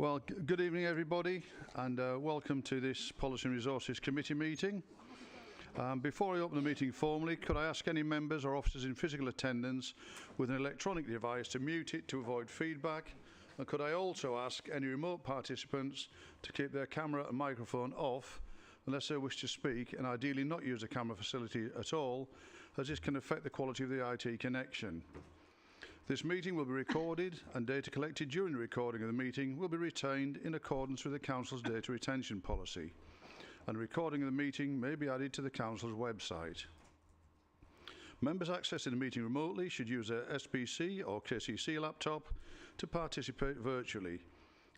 Well, good evening everybody, and welcome to this Policy and Resources Committee meeting. Before I open the meeting formally, could I ask any members or officers in physical attendance with an electronic device to mute it to avoid feedback? And could I also ask any remote participants to keep their camera and microphone off unless they wish to speak, and ideally not use the camera facility at all, as this can affect the quality of the IT connection. This meeting will be recorded, and data collected during the recording of the meeting will be retained in accordance with the Council's data retention policy, and a recording of the meeting may be added to the Council's website. Members accessing the meeting remotely should use their SPC or KCC laptop to participate virtually.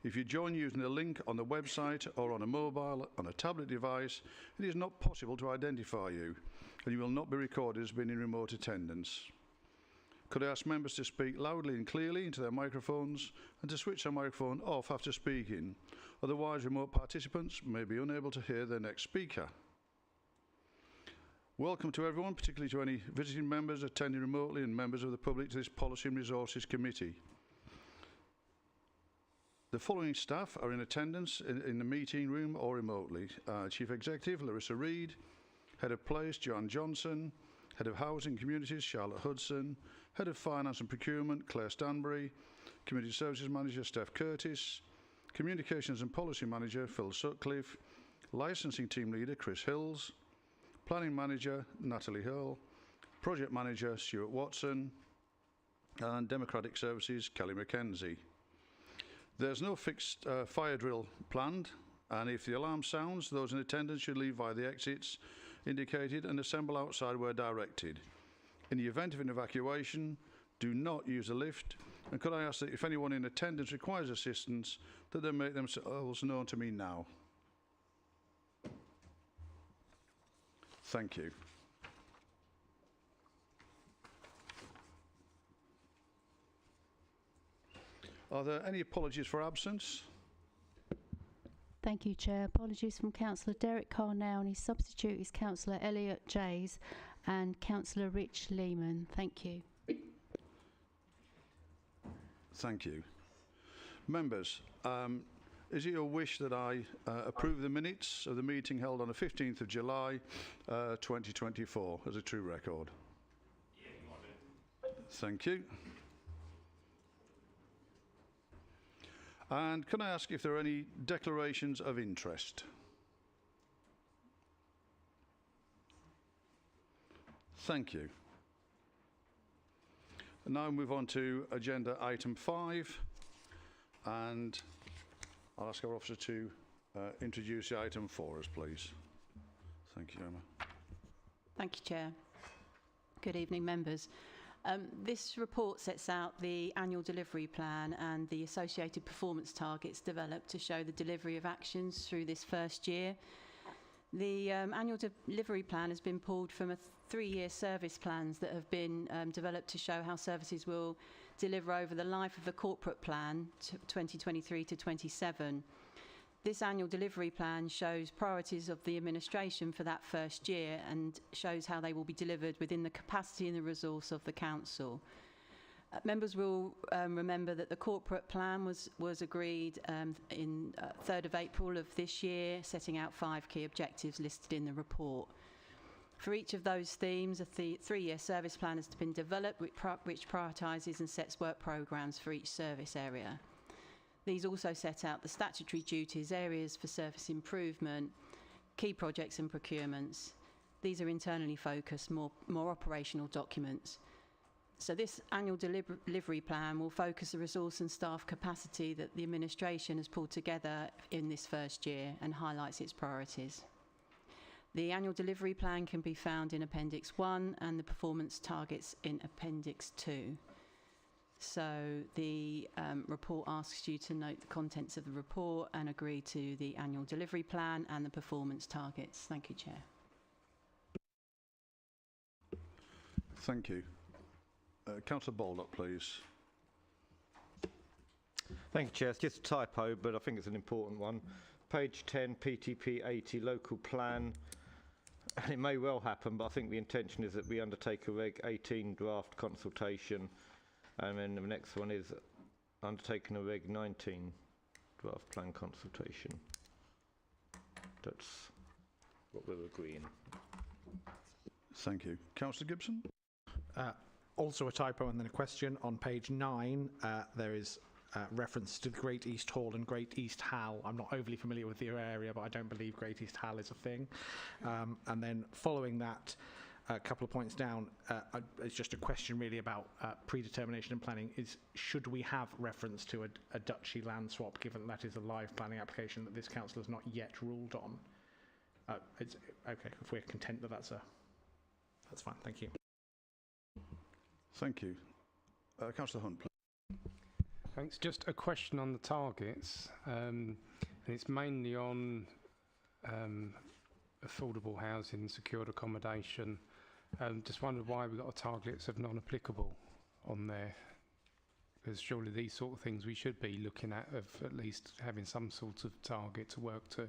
If you join using a link on the website or on a mobile, on a tablet device, it is not possible to identify you, and you will not be recorded as being in remote attendance. Could I ask members to speak loudly and clearly into their microphones and to switch their microphone off after speaking? Otherwise, remote participants may be unable to hear their next speaker. Welcome to everyone, particularly to any visiting members attending remotely and members of the public to this Policy and Resources Committee. The following staff are in attendance in the meeting room or remotely. Chief Executive Larissa Reid, Head of Place Joanne Johnson, Head of Housing Communities Charlotte Hudson, Head of Finance and Procurement Claire Stanbury, Community Services Manager Steph Curtis, Communications and Policy Manager Phil Sutcliffe, Licensing Team Leader Chris Hills, Planning Manager Natalie Hurl, Project Manager Stuart Watson, and Democratic Services Kelly McKenzie. There's no fixed fire drill planned, and if the alarm sounds, those in attendance should leave via the exits indicated and assemble outside where directed. In the event of an evacuation, do not use a lift, and could I ask that if anyone in attendance requires assistance, that they make themselves known to me now. Thank you. Are there any apologies for absence? Thank you, Chair. Apologies from Councillor Derek Carnell, and his substitute is Councillor Elliot Jays and Councillor Rich Lehman. Thank you. Thank you. Members, is it your wish that I approve the minutes of the meeting held on the 15th of July 2024 as a true record? Yeah, you want it. Thank you. And can I ask if there are any declarations of interest? Thank you. And now move on to agenda item 5, and I'll ask our officer to introduce the item for us, please. Thank you, Emma. Thank you, Chair. Good evening, members. This report sets out the annual delivery plan and the associated performance targets developed to show the delivery of actions through this first year. The annual delivery plan has been pulled from a 3-year service plans that have been developed to show how services will deliver over the life of the corporate plan, 2023 to 27. This annual delivery plan shows priorities of the administration for that first year and shows how they will be delivered within the capacity and the resource of the council. Members will remember that the corporate plan was agreed in 3rd of April of this year, setting out 5 key objectives listed in the report. For each of those themes, a 3-year service plan has been developed which prioritises and sets work programmes for each service area. These also set out the statutory duties, areas for service improvement, key projects and procurements. These are internally focused, more operational documents. So this annual delivery plan will focus the resource and staff capacity that the administration has pulled together in this first year and highlights its priorities. The annual delivery plan can be found in Appendix 1 and the performance targets in Appendix 2. So the report asks you to note the contents of the report and agree to the annual delivery plan and the performance targets. Thank you, Chair. Thank you. Councillor Baldock, please. Thank you, Chair. It's just a typo, but I think it's an important one. Page 10, PTP 80, local plan. And it may well happen, but I think the intention is that we undertake a Reg 18 draft consultation. And then the next one is undertaking a Reg 19 draft plan consultation. That's what we're agreeing. Thank you. Councillor Gibson? Also a typo and then a question. On page 9, there is reference to the Great East Hall and Great East Hall. I'm not overly familiar with the area, but I don't believe Great East Hall is a thing. And then following that, a couple of points down, it's just a question really about predetermination and planning. Should we have reference to a duchy land swap, given that is a live planning application that this council has not yet ruled on? It's okay if we're content that that's fine. Thank you. Thank you. Councillor Hunt, please. Thanks. Just a question on the targets, and it's mainly on affordable housing, secured accommodation. Just wondered why we got targets of non-applicable on there, because surely these sort of things we should be looking at least having some sort of target to work to.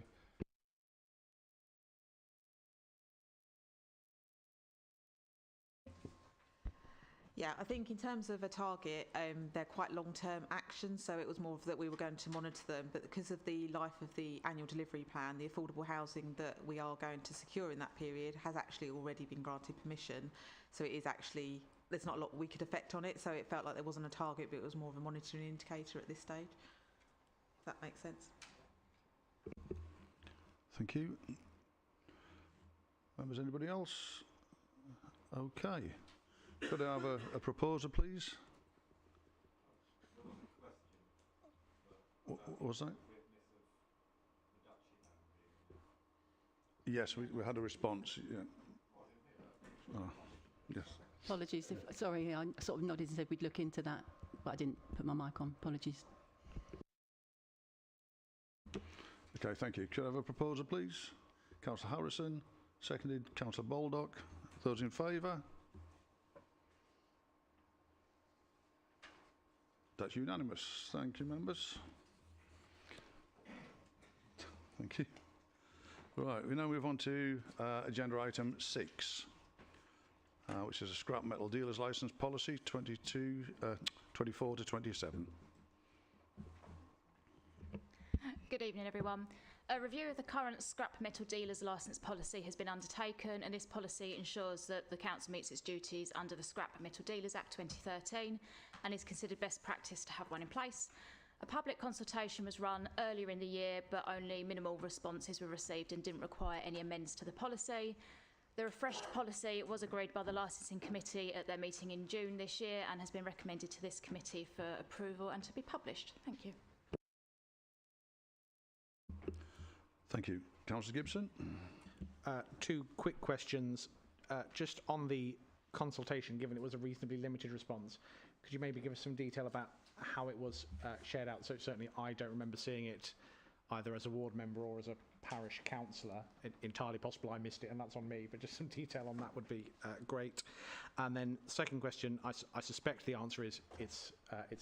Yeah, I think in terms of a target, they're quite long-term actions, so it was more of that we were going to monitor them, but because of the life of the annual delivery plan, the affordable housing that we are going to secure in that period has actually already been granted permission, so it is actually, there's not a lot we could affect on it, so it felt like there wasn't a target, but it was more of a monitoring indicator at this stage, if that makes sense. Thank you. Members, anybody else? Okay. Could I have a proposer, please? What was that? Yes, we had a response. Yeah. Oh, yes. Apologies. Sorry, I sort of nodded and said we'd look into that, but I didn't put my mic on. Apologies. Okay, thank you. Could I have a proposer, please? Councillor Harrison, seconded. Councillor Baldock. Those in favour? That's unanimous. Thank you, members. Thank you. Right, we now move on to agenda item 6, which is a scrap metal dealers licence policy 24 to 27. Good evening, everyone. A review of the current scrap metal dealers licence policy has been undertaken, and this policy ensures that the council meets its duties under the Scrap Metal Dealers Act 2013 and is considered best practice to have one in place. A public consultation was run earlier in the year, but only minimal responses were received and didn't require any amendments to the policy. The refreshed policy was agreed by the Licensing Committee at their meeting in June this year and has been recommended to this committee for approval and to be published. Thank you. Thank you. Councillor Gibson? 2 quick questions. Just on the consultation, given it was a reasonably limited response, could you maybe give us some detail about how it was shared out? So certainly I don't remember seeing it either as a ward member or as a parish councillor. Entirely possible I missed it, and that's on me, but just some detail on that would be great. And then second question, I suspect the answer is it's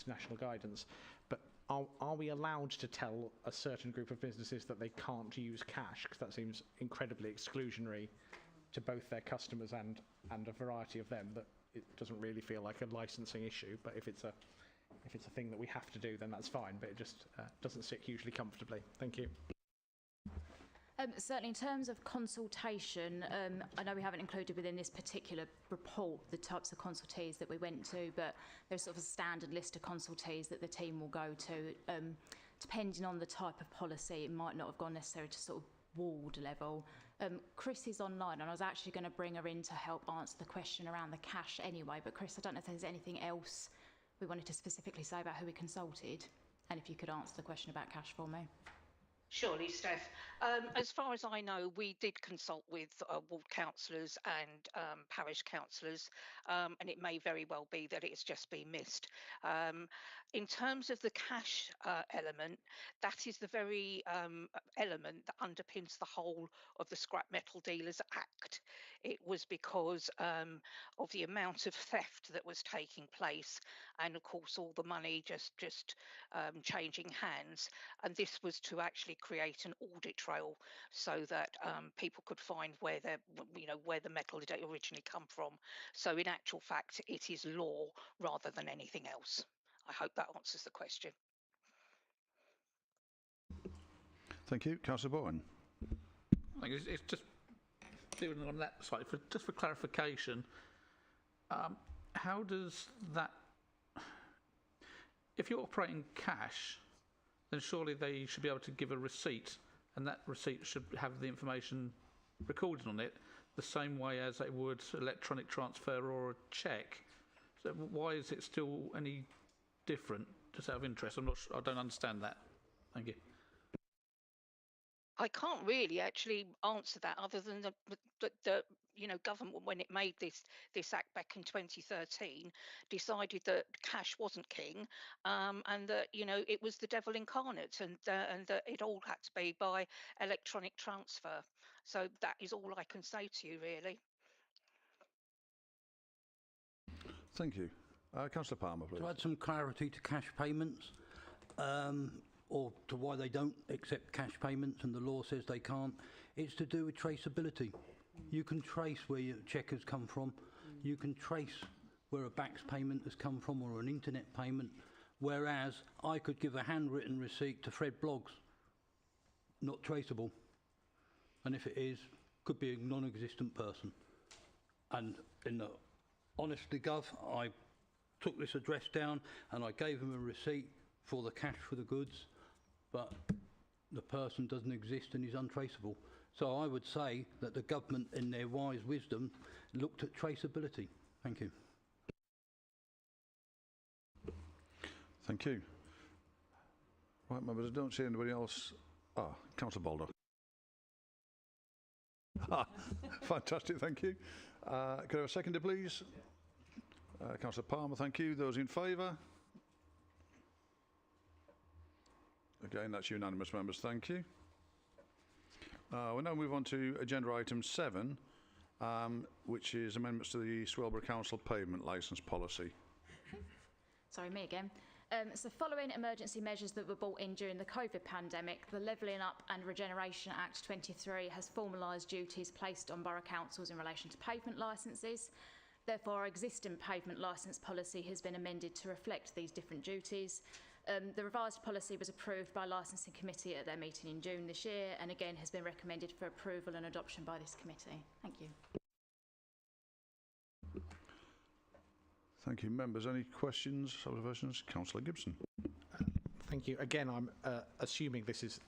national guidance, but are we allowed to tell a certain group of businesses that they can't use cash? Because that seems incredibly exclusionary to both their customers and a variety of them, that it doesn't really feel like a licensing issue. But if it's a thing that we have to do, then that's fine, but it just doesn't sit hugely comfortably. Thank you. Certainly in terms of consultation, I know we haven't included within this particular report the types of consultees that we went to, but there's sort of a standard list of consultees that the team will go to. Depending on the type of policy, it might not have gone necessarily to sort of ward level. Chris is online, and I was actually going to bring her in to help answer the question around the cash anyway, but Chris, I don't know if there's anything else we wanted to specifically say about who we consulted, and if you could answer the question about cash for me. Surely, Steph. As far as I know, we did consult with ward councillors and parish councillors, and it may very well be that it's just been missed. In terms of the cash element, that is the very element that underpins the whole of the Scrap Metal Dealers Act. It was because of the amount of theft that was taking place, and of course all the money just changing hands, and this was to actually create an audit trail so that people could find where the metal had originally come from. So in actual fact, it is law rather than anything else. I hope that answers the question. Thank you. Councillor Bowen. I think it's just dealing on that side. Just for clarification, how does that... If you're operating cash, then surely they should be able to give a receipt, and that receipt should have the information recorded on it the same way as they would electronic transfer or a cheque. So why is it still any different? Just out of interest, I don't understand that. Thank you. I can't really actually answer that, other than the government, when it made this act back in 2013, decided that cash wasn't king, and that it was the devil incarnate, and that it all had to be by electronic transfer. So that is all I can say to you, really. Thank you. Councillor Palmer, please. To add some clarity to cash payments, or to why they don't accept cash payments and the law says they can't, it's to do with traceability. You can trace where your cheque has come from, you can trace where a BACS payment has come from or an internet payment, whereas I could give a handwritten receipt to Fred Bloggs, not traceable. And if it is, could be a non-existent person. And in the honesty, Gov, I took this address down and I gave him a receipt for the cash for the goods, but the person doesn't exist and is untraceable. So I would say that the government, in their wise wisdom, looked at traceability. Thank you. Thank you. Right, members, I don't see anybody else. Councillor Baldock. Fantastic, thank you. Could I have a seconder, please? Councillor Palmer, thank you. Those in favour? Again, that's unanimous, members. Thank you. We'll now move on to agenda item 7, which is amendments to the Swelborough Council pavement licence policy. Sorry, me again. So following emergency measures that were brought in during the COVID pandemic, the Levelling Up and Regeneration Act 23 has formalised duties placed on borough councils in relation to pavement licences. Therefore, our existing pavement licence policy has been amended to reflect these different duties. The revised policy was approved by Licensing Committee at their meeting in June this year, and again has been recommended for approval and adoption by this committee. Thank you. Thank you. Members, any questions, observations? Councillor Gibson. Thank you. Again, I'm assuming this is,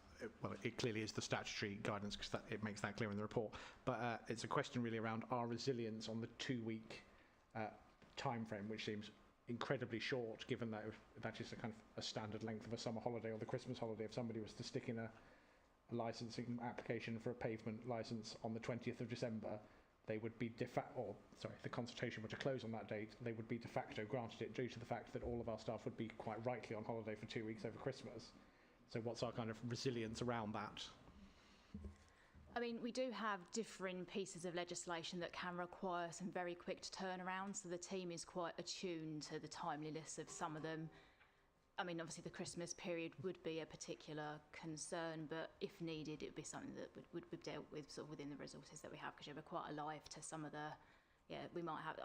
well, it clearly is the statutory guidance because it makes that clear in the report, but it's a question really around our resilience on the 2-week time frame, which seems incredibly short, given that that is a kind of a standard length of a summer holiday or the Christmas holiday. If somebody was to stick in a licensing application for a pavement licence on the 20th of December, they would be the consultation were to close on that date, they would be de facto granted it due to the fact that all of our staff would be quite rightly on holiday for 2 weeks over Christmas. So what's our kind of resilience around that? I mean, we do have differing pieces of legislation that can require some very quick turnaround, so the team is quite attuned to the timeliness of some of them. I mean, obviously the Christmas period would be a particular concern, but if needed, it would be something that would be dealt with sort of within the resources that we have, because you're quite alive to some of the, we might have,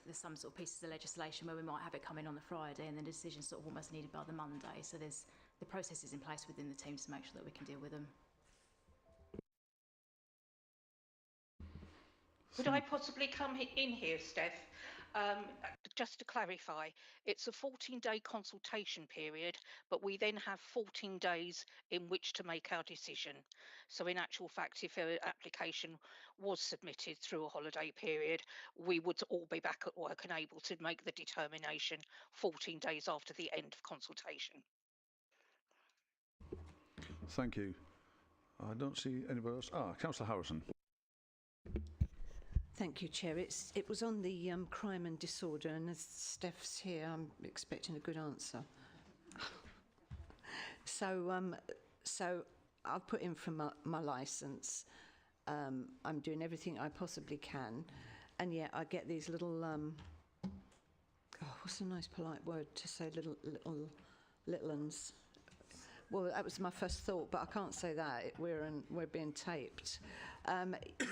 there's some sort of pieces of legislation where we might have it come in on the Friday and the decision's sort of almost needed by the Monday. So there's the processes in place within the team to make sure that we can deal with them. Could I possibly come in here, Steph? Just to clarify, it's a 14-day consultation period, but we then have 14 days in which to make our decision. So in actual fact, if an application was submitted through a holiday period, we would all be back at work and able to make the determination 14 days after the end of consultation. Thank you. I don't see anybody else. Councillor Harrison. Thank you, Chair. It was on the crime and disorder, and as Steph's here, I'm expecting a good answer. So I've put in for my licence. I'm doing everything I possibly can, and yet I get these little, what's a nice polite word to say, little uns. Well, that was my first thought, but I can't say that. We're being taped.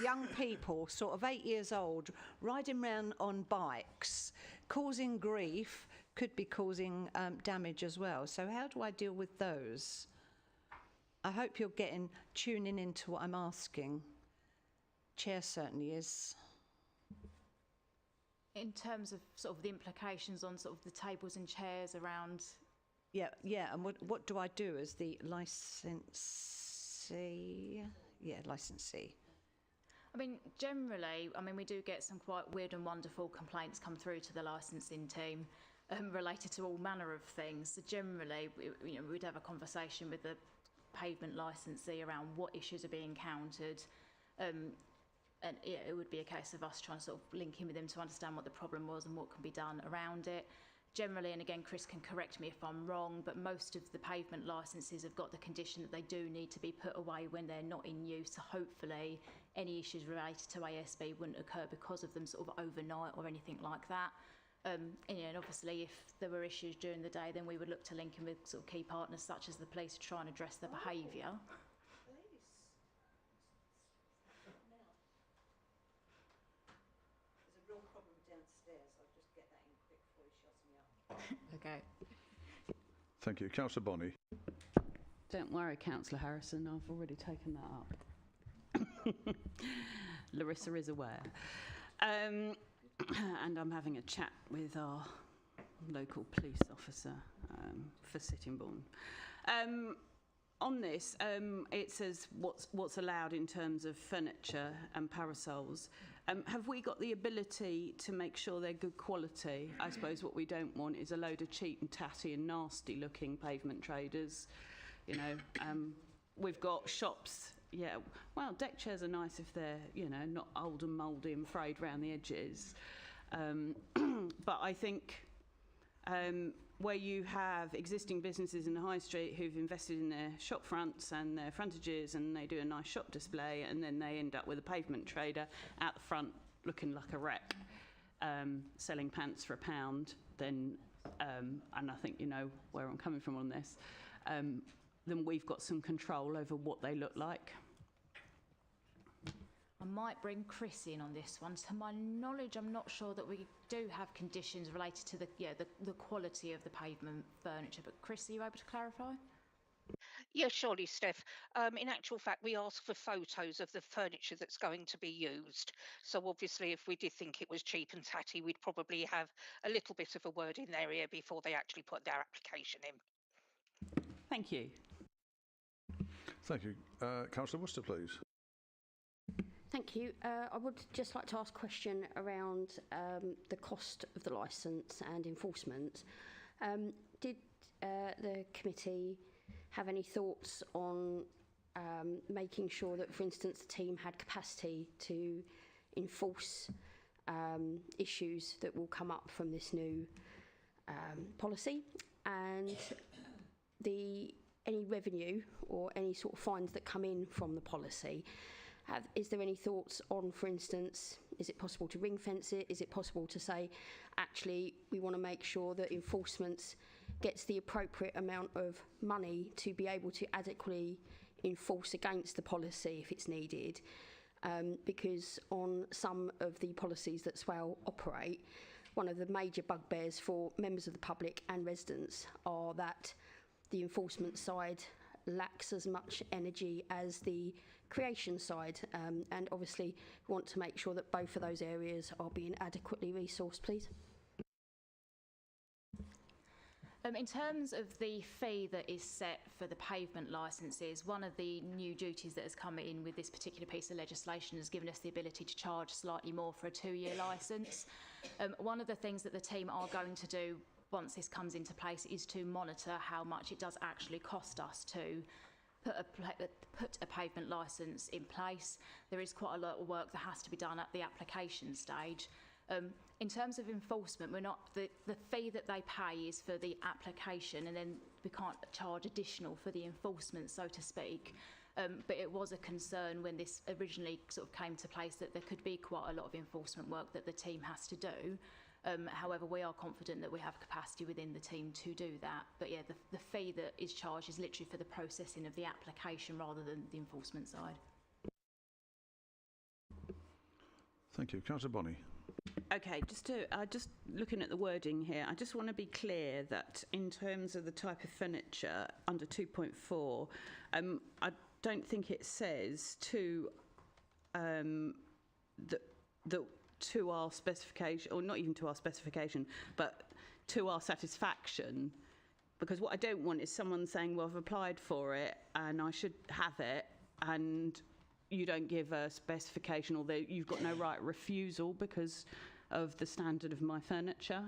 Young people, sort of 8 years old, riding around on bikes, causing grief, could be causing damage as well. So how do I deal with those? I hope you're tuning into what I'm asking. Chair certainly is. In terms of sort of the implications on sort of the tables and chairs around. Yeah, and what do I do as the licensee? Yeah, licensee. I mean, generally, we do get some quite weird and wonderful complaints come through to the licensing team related to all manner of things. So generally, we'd have a conversation with the pavement licensee around what issues are being encountered. And yeah, it would be a case of us trying to sort of link in with them to understand what the problem was and what can be done around it. Generally, and again, Chris can correct me if I'm wrong, but most of the pavement licences have got the condition that they do need to be put away when they're not in use. So hopefully any issues related to ASB wouldn't occur because of them sort of overnight or anything like that. And obviously if there were issues during the day, then we would look to link in with sort of key partners such as the police to try and address the behaviour. Okay. Thank you. Councillor Bonney. Don't worry, Councillor Harrison, I've already taken that up. Larissa is aware. And I'm having a chat with our local police officer for Sittingbourne. On this, it says what's allowed in terms of furniture and parasols. Have we got the ability to make sure they're good quality? I suppose what we don't want is a load of cheap and tatty and nasty looking pavement traders. We've got shops, yeah, well, deck chairs are nice if they're, not old and mouldy and frayed around the edges. But I think where you have existing businesses in the high street who've invested in their shop fronts and their frontages and they do a nice shop display and then they end up with a pavement trader out the front looking like a wreck, selling pants for £1, then, and I think you know where I'm coming from on this, then we've got some control over what they look like. I might bring Chris in on this one. To my knowledge, I'm not sure that we do have conditions related to the quality of the pavement furniture. But Chris, are you able to clarify? Yeah, surely, Steph. In actual fact, we ask for photos of the furniture that's going to be used. So obviously, if we did think it was cheap and tatty, we'd probably have a little bit of a word in their ear before they actually put their application in. Thank you. Thank you. Councillor Worcester, please. Thank you. I would just like to ask a question around the cost of the licence and enforcement. Did the committee have any thoughts on making sure that, for instance, the team had capacity to enforce issues that will come up from this new policy, and any revenue or any sort of fines that come in from the policy? Is there any thoughts on, for instance, is it possible to ring fence it? Is it possible to say, actually, we want to make sure that enforcement gets the appropriate amount of money to be able to adequately enforce against the policy if it's needed? Because on some of the policies that Swale operate, one of the major bugbears for members of the public and residents are that the enforcement side lacks as much energy as the creation side, and obviously we want to make sure that both of those areas are being adequately resourced, please. In terms of the fee that is set for the pavement licences, one of the new duties that has come in with this particular piece of legislation has given us the ability to charge slightly more for a 2-year licence. One of the things that the team are going to do once this comes into place is to monitor how much it does actually cost us to put a pavement licence in place. There is quite a lot of work that has to be done at the application stage. In terms of enforcement, the fee that they pay is for the application, and then we can't charge additional for the enforcement, so to speak. But it was a concern when this originally sort of came to place that there could be quite a lot of enforcement work that the team has to do. However, we are confident that we have capacity within the team to do that. But yeah, the fee that is charged is literally for the processing of the application rather than the enforcement side. Thank you. Councillor Bonney. Okay, just looking at the wording here, I just want to be clear that in terms of the type of furniture under 2.4, I don't think it says to to our specification, or not even to our specification, but to our satisfaction. Because what I don't want is someone saying, well, I've applied for it and I should have it, and you don't give a specification, or you've got no right of refusal because of the standard of my furniture.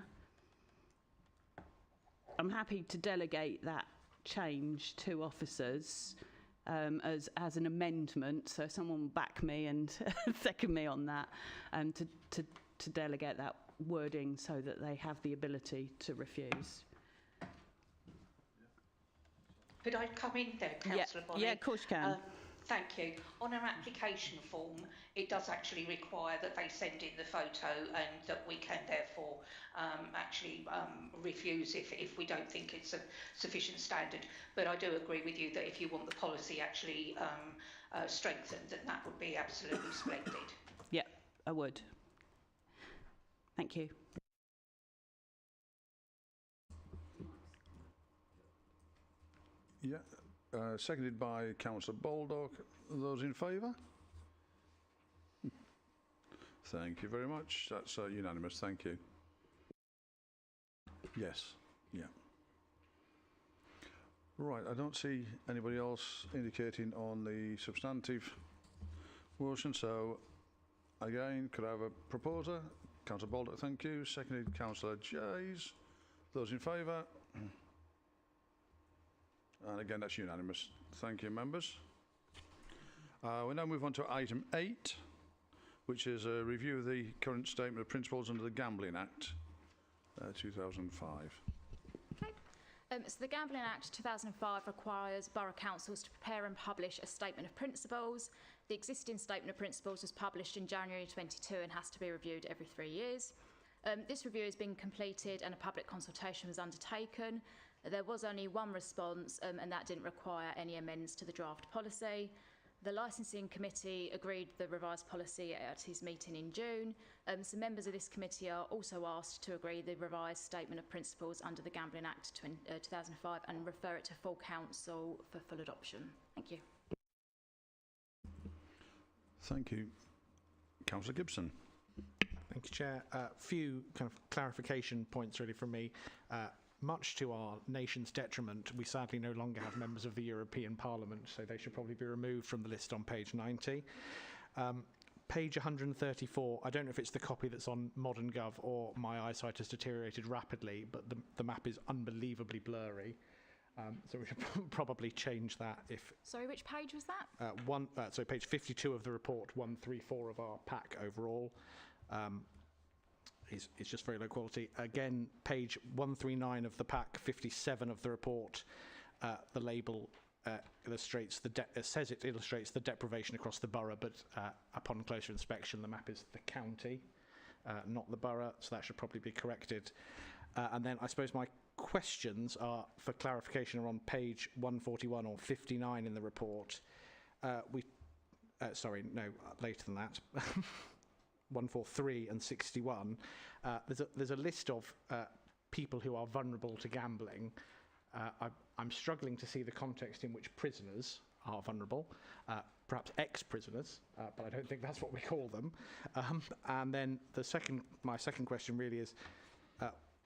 I'm happy to delegate that change to officers as an amendment, so someone will back me and second me on that, to delegate that wording so that they have the ability to refuse. Could I come in there, Councillor Bonny? Yeah, of course you can. Thank you. On our application form, it does actually require that they send in the photo, and that we can therefore actually refuse if we don't think it's a sufficient standard. But I do agree with you that if you want the policy actually strengthened, then that would be absolutely splendid. Yeah, I would. Thank you. Yeah, seconded by Councillor Baldock. Those in favour? Thank you very much. That's unanimous. Thank you. Yes. Yeah. Right. I don't see anybody else indicating on the substantive motion. So, again, could I have a proposer? Councillor Baldock, thank you. Seconded, Councillor Jays. Those in favour? And again, that's unanimous. Thank you, members. We now move on to item 8, which is a review of the current statement of principles under the Gambling Act 2005. Okay. So the Gambling Act 2005 requires borough councils to prepare and publish a statement of principles. The existing statement of principles was published in January 22 and has to be reviewed every 3 years. This review has been completed and a public consultation was undertaken. There was only one response, and that didn't require any amendments to the draft policy. The licensing committee agreed the revised policy at his meeting in June. So members of this committee are also asked to agree the revised statement of principles under the Gambling Act 2005 and refer it to full council for full adoption. Thank you. Thank you. Councillor Gibson. Thank you, Chair. Few kind of clarification points really from me. Much to our nation's detriment, we sadly no longer have members of the European Parliament, so they should probably be removed from the list on page 90. Page 134, I don't know if it's the copy that's on Modern Gov or my eyesight has deteriorated rapidly, but the map is unbelievably blurry. So we should probably change that if... Sorry, which page was that? So page 52 of the report, 134 of our pack overall. It's just very low quality. Again, page 139 of the pack, 57 of the report, the label illustrates says it illustrates the deprivation across the borough, but upon closer inspection, the map is the county, not the borough, so that should probably be corrected. And then I suppose my questions are for clarification are on page 141 or 59 in the report. Sorry, no, later than that. 143 and 61, there's a list of people who are vulnerable to gambling. I'm struggling to see the context in which prisoners are vulnerable, perhaps ex-prisoners, but I don't think that's what we call them. And then my second question really is,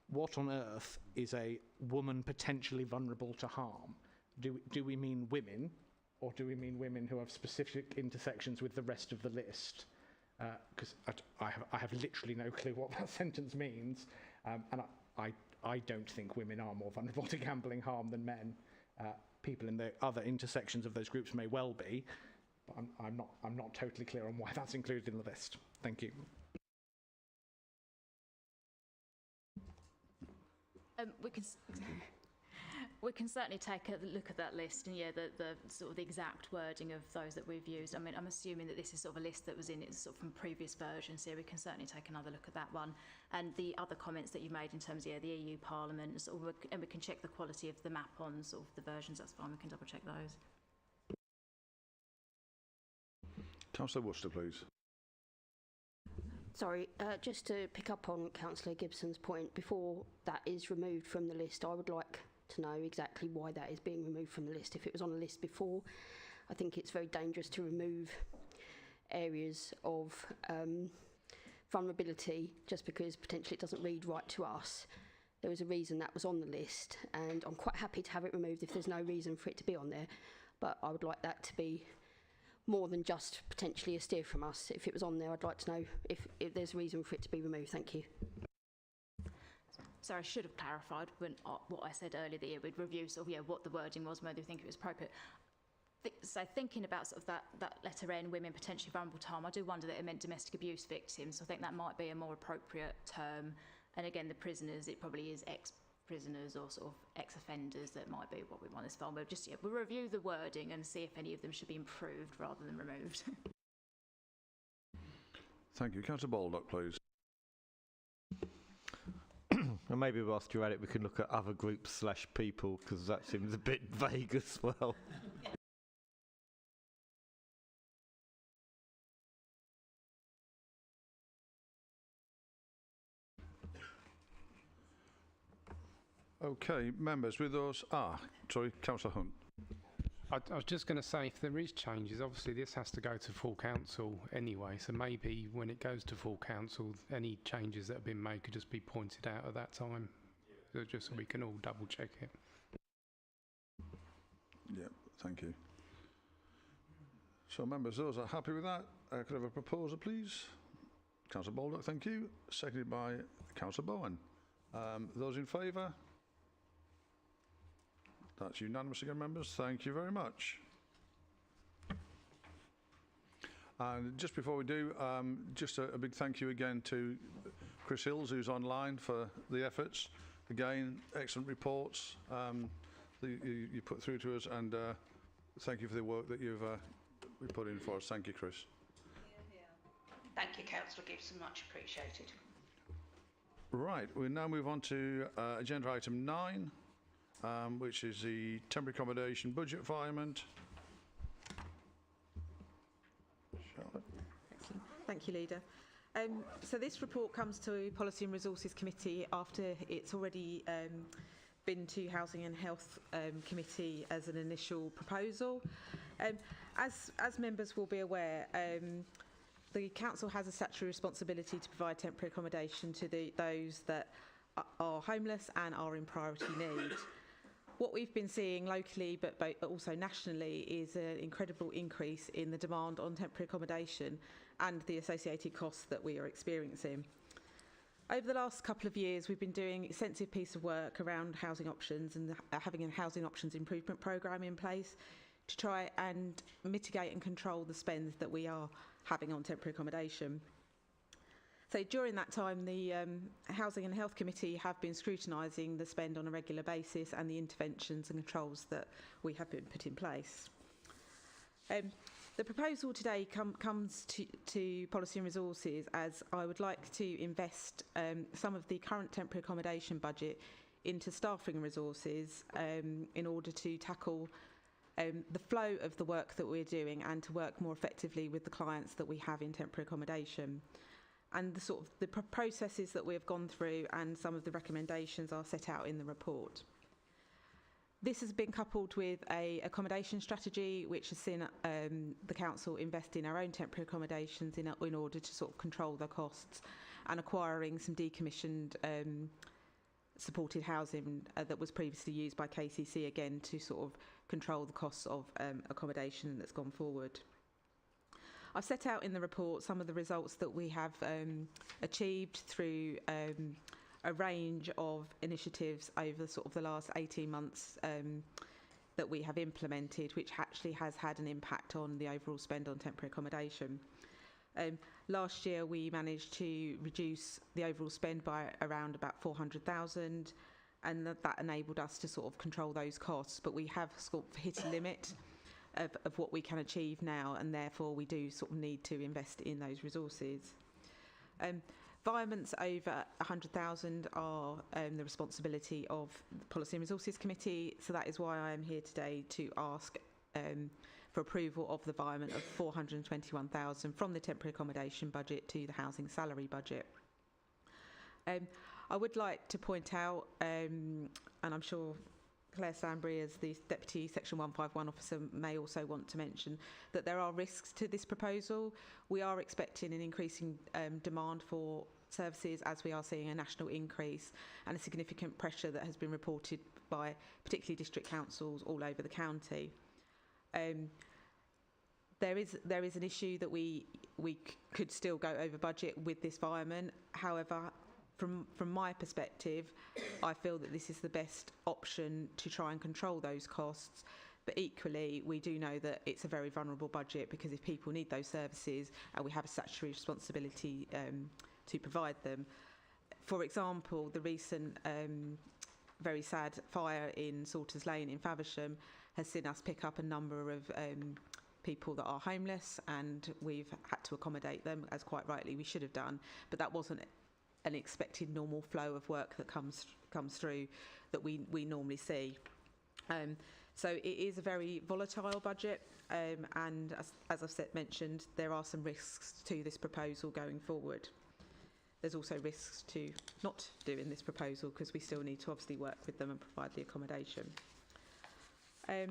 what on earth is a woman potentially vulnerable to harm? Do we mean women, or do we mean women who have specific intersections with the rest of the list? Because I have literally no clue what that sentence means, and I don't think women are more vulnerable to gambling harm than men. People in the other intersections of those groups may well be, but I'm not totally clear on why that's included in the list. Thank you. We can certainly take a look at that list, and yeah, the sort of the exact wording of those that we've used. I mean, I'm assuming that this is sort of a list that was in it sort of from previous versions, so we can certainly take another look at that one. And the other comments that you made in terms of the EU Parliament, sort of, and we can check the quality of the map on sort of the versions. That's fine. We can double check those. Councillor Worcester, please. Sorry, just to pick up on Councillor Gibson's point, before that is removed from the list, I would like to know exactly why that is being removed from the list. If it was on the list before, I think it's very dangerous to remove areas of vulnerability just because potentially it doesn't read right to us. There was a reason that was on the list, and I'm quite happy to have it removed if there's no reason for it to be on there, but I would like that to be more than just potentially a steer from us. If it was on there, I'd like to know if there's a reason for it to be removed. Thank you. So I should have clarified when, what I said earlier, that yeah, we'd review sort of what the wording was, whether we think it was appropriate. So thinking about sort of that letter N, women potentially vulnerable to harm, I do wonder that it meant domestic abuse victims. So I think that might be a more appropriate term. And again, the prisoners, it probably is ex-prisoners or sort of ex-offenders that might be what we want as well. We'll just we'll review the wording and see if any of them should be improved rather than removed. Thank you. Councillor Baldock, please. And maybe whilst you're at it, we can look at other groups / people, because that seems a bit vague as well. Okay, members, with those... sorry, Councillor Hunt. I was just going to say, if there is changes, obviously this has to go to full council anyway, so maybe when it goes to full council, any changes that have been made could just be pointed out at that time, just so we can all double check it. Yeah, thank you. So, members, those are happy with that, could I have a proposer, please? Councillor Baldock, thank you. Seconded by Councillor Bowen. Those in favour? That's unanimous again, members. Thank you very much. And just before we do, just a big thank you again to Chris Hills, who's online, for the efforts. Again, excellent reports that you put through to us, and thank you for the work that you've put in for us. Thank you, Chris. Thank you, Councillor Gibson. Much appreciated. Right, we now move on to agenda item 9. Which is the temporary accommodation budget requirement. Charlotte. Excellent. Thank you, Leader. So this report comes to Policy and Resources Committee after it's already been to Housing and Health Committee as an initial proposal. As members will be aware, the Council has a statutory responsibility to provide temporary accommodation to those that are homeless and are in priority need. What we've been seeing locally, but also nationally, is an incredible increase in the demand on temporary accommodation and the associated costs that we are experiencing. Over the last couple of years, we've been doing an extensive piece of work around housing options and having a housing options improvement programme in place to try and mitigate and control the spend that we are having on temporary accommodation. So during that time, the Housing and Health Committee have been scrutinising the spend on a regular basis and the interventions and controls that we have been put in place. The proposal today comes to Policy and Resources as I would like to invest some of the current temporary accommodation budget into staffing resources in order to tackle the flow of the work that we're doing and to work more effectively with the clients that we have in temporary accommodation. And the sort of the processes that we have gone through and some of the recommendations are set out in the report. This has been coupled with a accommodation strategy which has seen the council invest in our own temporary accommodations in order to sort of control their costs, and acquiring some decommissioned supported housing that was previously used by KCC again to sort of control the costs of accommodation that's gone forward. I've set out in the report some of the results that we have achieved through a range of initiatives over sort of the last 18 months that we have implemented, which actually has had an impact on the overall spend on temporary accommodation. Last year we managed to reduce the overall spend by around about 400,000, and that enabled us to sort of control those costs, but we have sort of hit a limit of what we can achieve now, and therefore we do sort of need to invest in those resources. Environments over 100,000 are the responsibility of the Policy and Resources Committee, so that is why I am here today to ask for approval of the virement of 421,000 from the temporary accommodation budget to the housing salary budget. I would like to point out, and I'm sure Claire Stanbury, as the Deputy Section 151 officer, may also want to mention that there are risks to this proposal. We are expecting an increasing demand for services as we are seeing a national increase and a significant pressure that has been reported by particularly district councils all over the county. There is an issue that we could still go over budget with this virement. However, from my perspective, I feel that this is the best option to try and control those costs. But equally, we do know that it's a very vulnerable budget, because if people need those services and we have a statutory responsibility to provide them. For example, the recent very sad fire in Salters Lane in Faversham has seen us pick up a number of people that are homeless, and we've had to accommodate them, as quite rightly we should have done. But that wasn't an expected normal flow of work that comes through that we normally see. So it is a very volatile budget, and as I've mentioned, there are some risks to this proposal going forward. There's also risks to not doing this proposal, because we still need to obviously work with them and provide the accommodation. I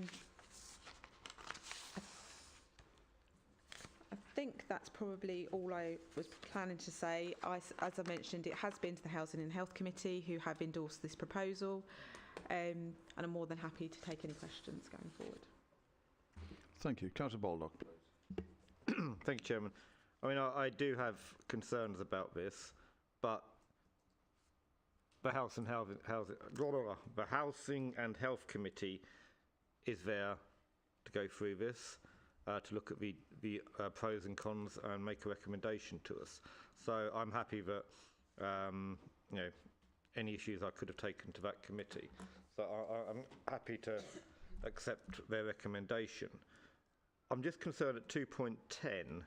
think that's probably all I was planning to say. As I mentioned, it has been to the Housing and Health Committee, who have endorsed this proposal, and I'm more than happy to take any questions going forward. Thank you. Councillor Baldock, please. Thank you, Chairman. I mean, I do have concerns about this, but the Housing and Health Committee is there to go through this, to look at the pros and cons and make a recommendation to us. So I'm happy that you know, any issues I could have taken to that committee. So I'm happy to accept their recommendation. I'm just concerned at 2.10.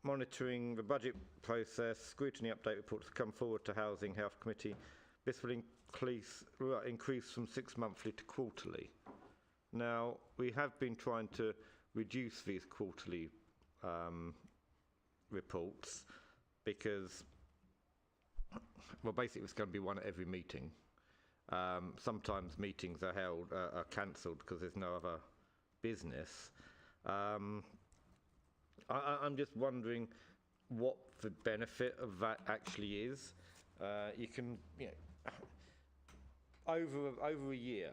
Monitoring the budget process, scrutiny update reports to come forward to Housing Health Committee. This will increase from 6 monthly to quarterly. Now, we have been trying to reduce these quarterly reports, because, well, basically it's going to be one at every meeting. Sometimes meetings are cancelled because there's no other business. I'm just wondering what the benefit of that actually is. You can, you know, over a year,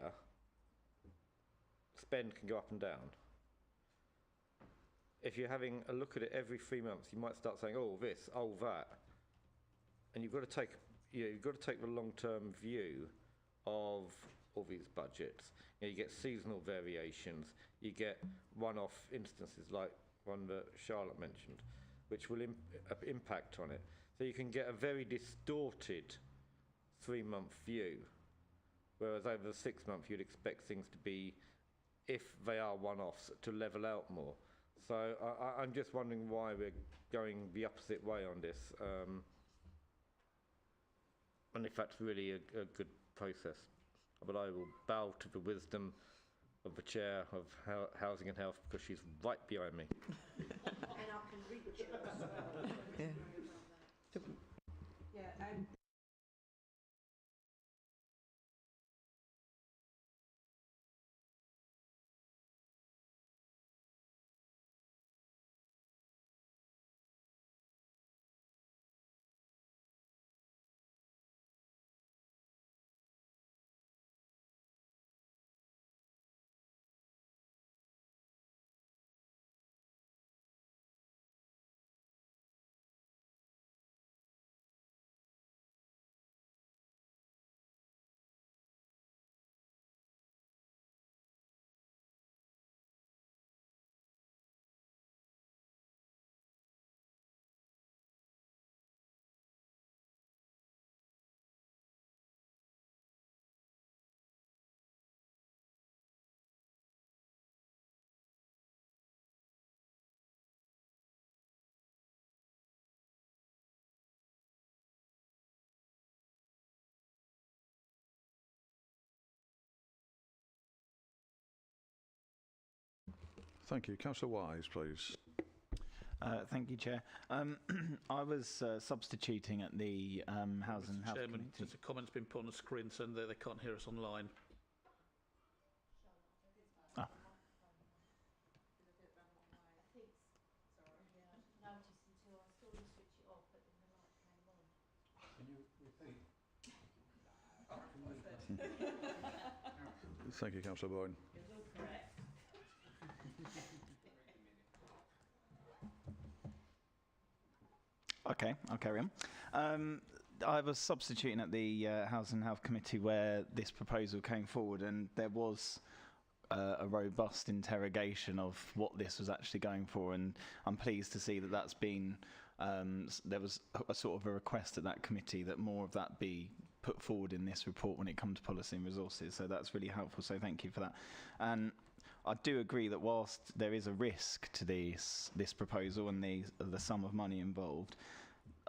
spend can go up and down. If you're having a look at it every 3 months, you might start saying, "Oh, this, oh, that," and you've got to take, you've got to take the long-term view of all these budgets. You get seasonal variations, you get one-off instances like one that Charlotte mentioned, which will impact on it. So you can get a very distorted 3-month view, whereas over the 6 month you'd expect things to be, if they are one-offs, to level out more. So I'm just wondering why we're going the opposite way on this, and if that's really a good process. But I will bow to the wisdom of the Chair of Housing and Health, because she's right behind me. And I can reach Yeah. Thank you. Councillor Wise, please. Thank you, Chair. I was substituting at the Housing and Health Chairman, Committee. there's a comment's been put on the screen saying that they can't hear us online. Oh. Thank you, Councillor Boyne. Okay, I'll carry on. I was substituting at the Housing and Health Committee where this proposal came forward, and there was a robust interrogation of what this was actually going for, and I'm pleased to see that that's been, there was a sort of a request at that committee that more of that be put forward in this report when it comes to policy and resources, so that's really helpful, so thank you for that. And I do agree that whilst there is a risk to this proposal and the sum of money involved,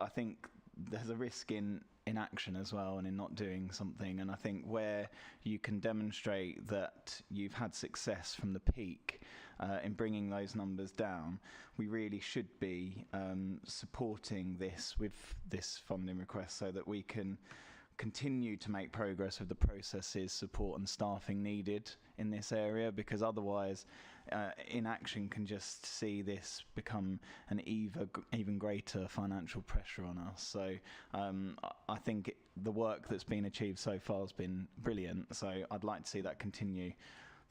I think there's a risk in inaction as well and in not doing something. And I think where you can demonstrate that you've had success from the peak in bringing those numbers down, we really should be supporting this with this funding request so that we can continue to make progress with the processes, support and staffing needed in this area, because otherwise inaction can just see this become an even greater financial pressure on us. So I think the work that's been achieved so far has been brilliant, so I'd like to see that continue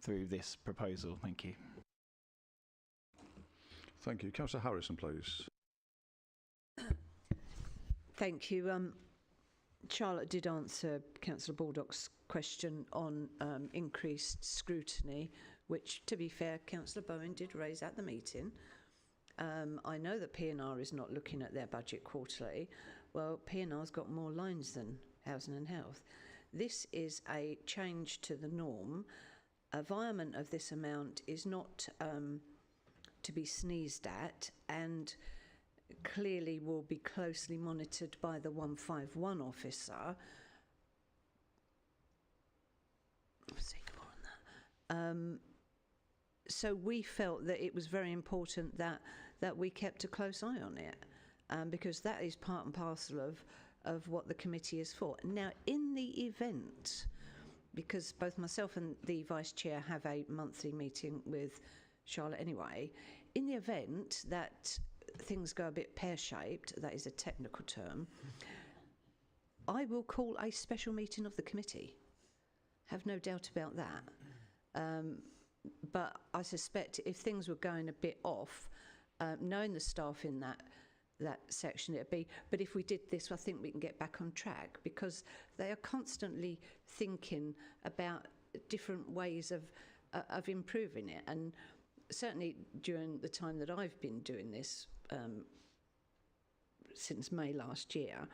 through this proposal. Thank you. Thank you. Councillor Harrison, please. Thank you. Charlotte did answer Councillor Baldock's question on increased scrutiny, which, to be fair, Councillor Bowen did raise at the meeting. I know that P&R is not looking at their budget quarterly. Well, P&R's got more lines than Housing and Health. This is a change to the norm. A virement of this amount is not to be sneezed at, and clearly will be closely monitored by the 151 officer. I'll say more on that. So we felt that it was very important that we kept a close eye on it, because that is part and parcel of what the committee is for. Now, in the event, because both myself and the Vice Chair have a monthly meeting with Charlotte anyway, in the event that things go a bit pear-shaped, that is a technical term, I will call a special meeting of the committee. Have no doubt about that. But I suspect if things were going a bit off, knowing the staff in that section, it'd be, but if we did this, I think we can get back on track, because they are constantly thinking about different ways of improving it. And certainly during the time that I've been doing this, since May last year,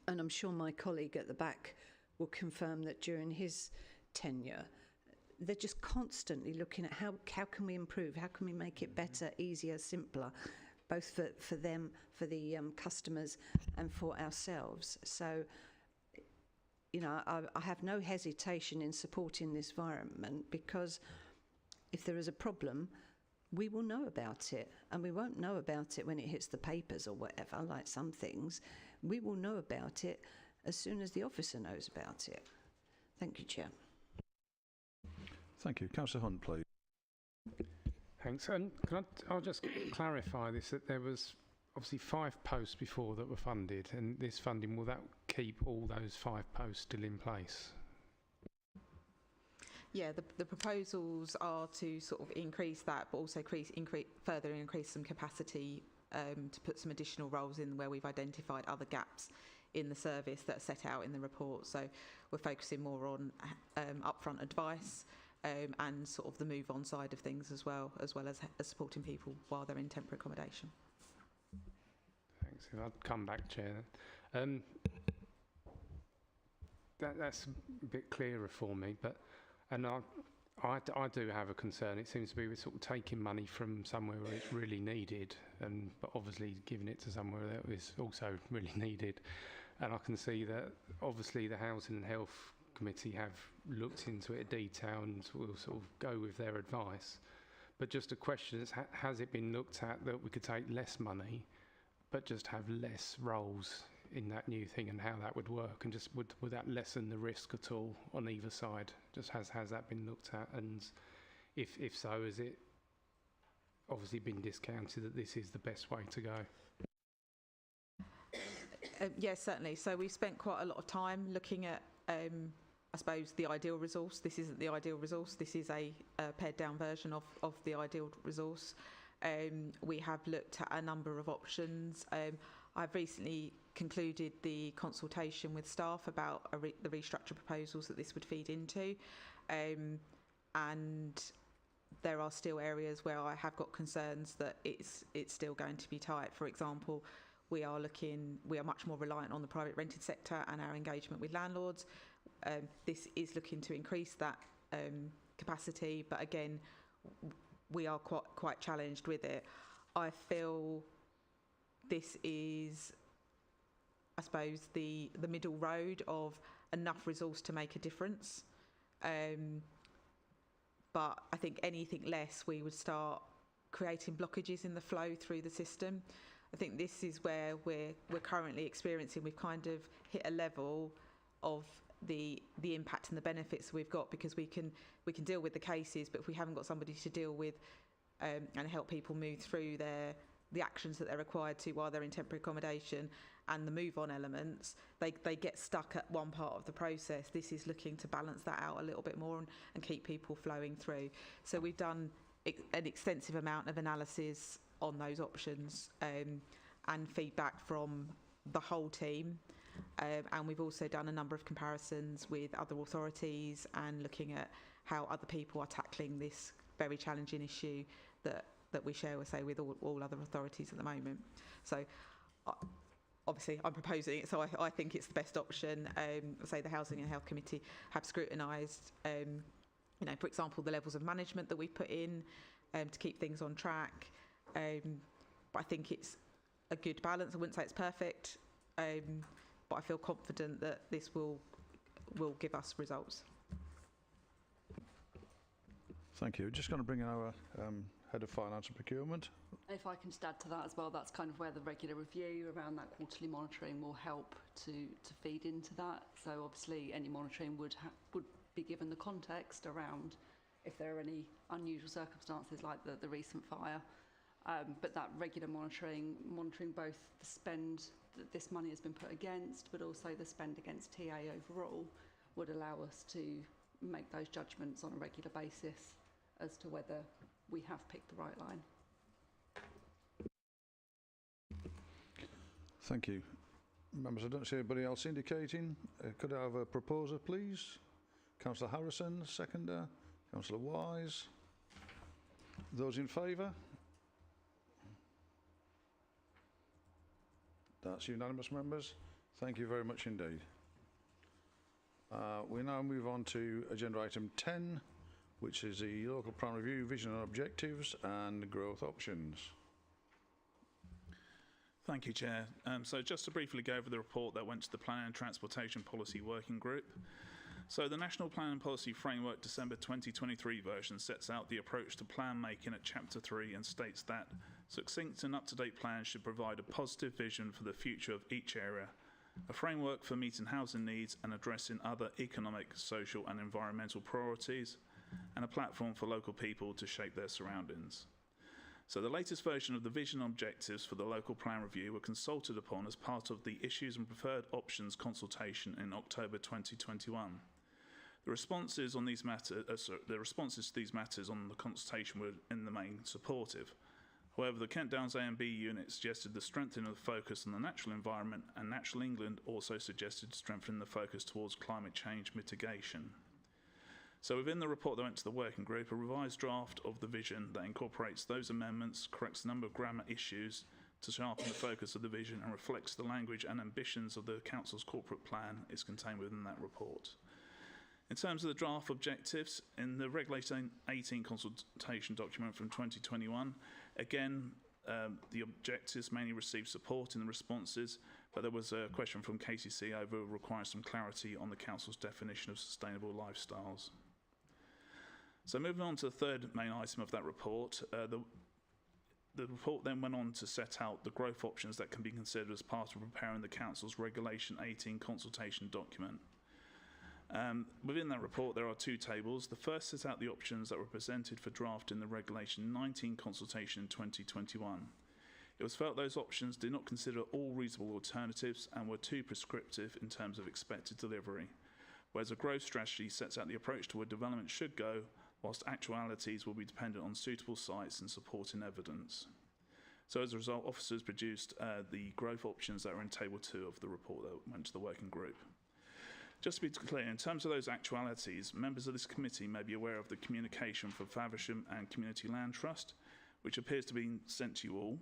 and I'm sure my colleague at the back will confirm that during his tenure, they're just constantly looking at how can we improve, how can we make it better, easier, simpler, both for them, for the customers, and for ourselves. So, you know, I have no hesitation in supporting this environment, because if there is a problem, we will know about it, and we won't know about it when it hits the papers or whatever, like some things. We will know about it as soon as the officer knows about it. Thank you, Chair. Thank you. Councillor Hunt, please. Thanks. And I'll just clarify this, that there was obviously 5 posts before that were funded, and this funding, will that keep all those 5 posts still in place? Yeah, the proposals are to sort of increase that, but also further increase some capacity to put some additional roles in where we've identified other gaps in the service that are set out in the report. So we're focusing more on upfront advice and sort of the move on side of things as well as supporting people while they're in temporary accommodation. Thanks. I'll come back, Chair. That's a bit clearer for me, but I do have a concern. It seems to be we're sort of taking money from somewhere where it's really needed, but obviously giving it to somewhere that is also really needed. And I can see that obviously the Housing and Health Committee have looked into it in detail and will sort of go with their advice. But just a question is, has it been looked at that we could take less money, but just have less roles in that new thing, and how that would work, and just would that lessen the risk at all on either side? Just has that been looked at, and if so, has it obviously been discounted that this is the best way to go? Yes, certainly. So we've spent quite a lot of time looking at, I suppose, the ideal resource. This isn't the ideal resource. This is a pared down version of the ideal resource. We have looked at a number of options. I've recently concluded the consultation with staff about the restructure proposals that this would feed into. And there are still areas where I have got concerns that it's still going to be tight. For example, we are much more reliant on the private rented sector and our engagement with landlords. This is looking to increase that capacity, but again, we are quite challenged with it. I feel this is, I suppose, the middle road of enough resource to make a difference. But I think anything less, we would start creating blockages in the flow through the system. I think this is where we're currently experiencing. We've kind of hit a level of the impact and the benefits we've got, because we can deal with the cases, but if we haven't got somebody to deal with and help people move through the actions that they're required to while they're in temporary accommodation and the move on elements, they get stuck at one part of the process. This is looking to balance that out a little bit more and keep people flowing through. So we've done an extensive amount of analysis on those options and feedback from the whole team. And we've also done a number of comparisons with other authorities and looking at how other people are tackling this very challenging issue that we share, say, with all other authorities at the moment. So obviously I'm proposing it, so I think it's the best option. Say the Housing and Health Committee have scrutinised, for example, the levels of management that we've put in to keep things on track. But I think it's a good balance. I wouldn't say it's perfect, but I feel confident that this will give us results. Thank you. Just going to bring in our Head of Finance and Procurement. If I can just add to that as well, that's kind of where the regular review around that quarterly monitoring will help to feed into that. So obviously any monitoring would be given the context around if there are any unusual circumstances like the recent fire. But that regular monitoring both the spend that this money has been put against, but also the spend against TA overall, would allow us to make those judgments on a regular basis as to whether we have picked the right line. Thank you. Members, I don't see anybody else indicating. Could I have a proposer, please? Councillor Harrison, seconder. Councillor Wise. Those in favour? That's unanimous, members. Thank you very much indeed. We now move on to agenda item 10, which is the local plan review, vision and objectives and growth options. Thank you, Chair. So just to briefly go over the report that went to the Planning and Transportation Policy Working Group. So the National Plan and Policy Framework December 2023 version sets out the approach to plan making at Chapter 3 and states that succinct and up-to-date plans should provide a positive vision for the future of each area, a framework for meeting housing needs and addressing other economic, social and environmental priorities, and a platform for local people to shape their surroundings. So the latest version of the vision and objectives for the local plan review were consulted upon as part of the issues and preferred options consultation in October 2021. The responses to these matters on the consultation were in the main supportive. However, the Kent Downs A and B unit suggested the strengthening of the focus on the natural environment, and Natural England also suggested strengthening the focus towards climate change mitigation. So within the report that went to the working group, a revised draft of the vision that incorporates those amendments, corrects the number of grammar issues to sharpen the focus of the vision and reflects the language and ambitions of the Council's corporate plan is contained within that report. In terms of the draft objectives, in the Regulation 18 consultation document from 2021, again, the objectives mainly received support in the responses, but there was a question from KCC over requiring some clarity on the Council's definition of sustainable lifestyles. So moving on to the third main item of that report, the report then went on to set out the growth options that can be considered as part of preparing the Council's Regulation 18 consultation document. Within that report, there are two tables. The first sets out the options that were presented for draft in the Regulation 19 consultation in 2021. It was felt those options did not consider all reasonable alternatives and were too prescriptive in terms of expected delivery, whereas a growth strategy sets out the approach to where development should go, whilst actualities will be dependent on suitable sites and supporting evidence. So as a result, officers produced the growth options that are in Table 2 of the report that went to the working group. Just to be clear, in terms of those actualities, members of this committee may be aware of the communication from Faversham and Community Land Trust, which appears to be sent to you all,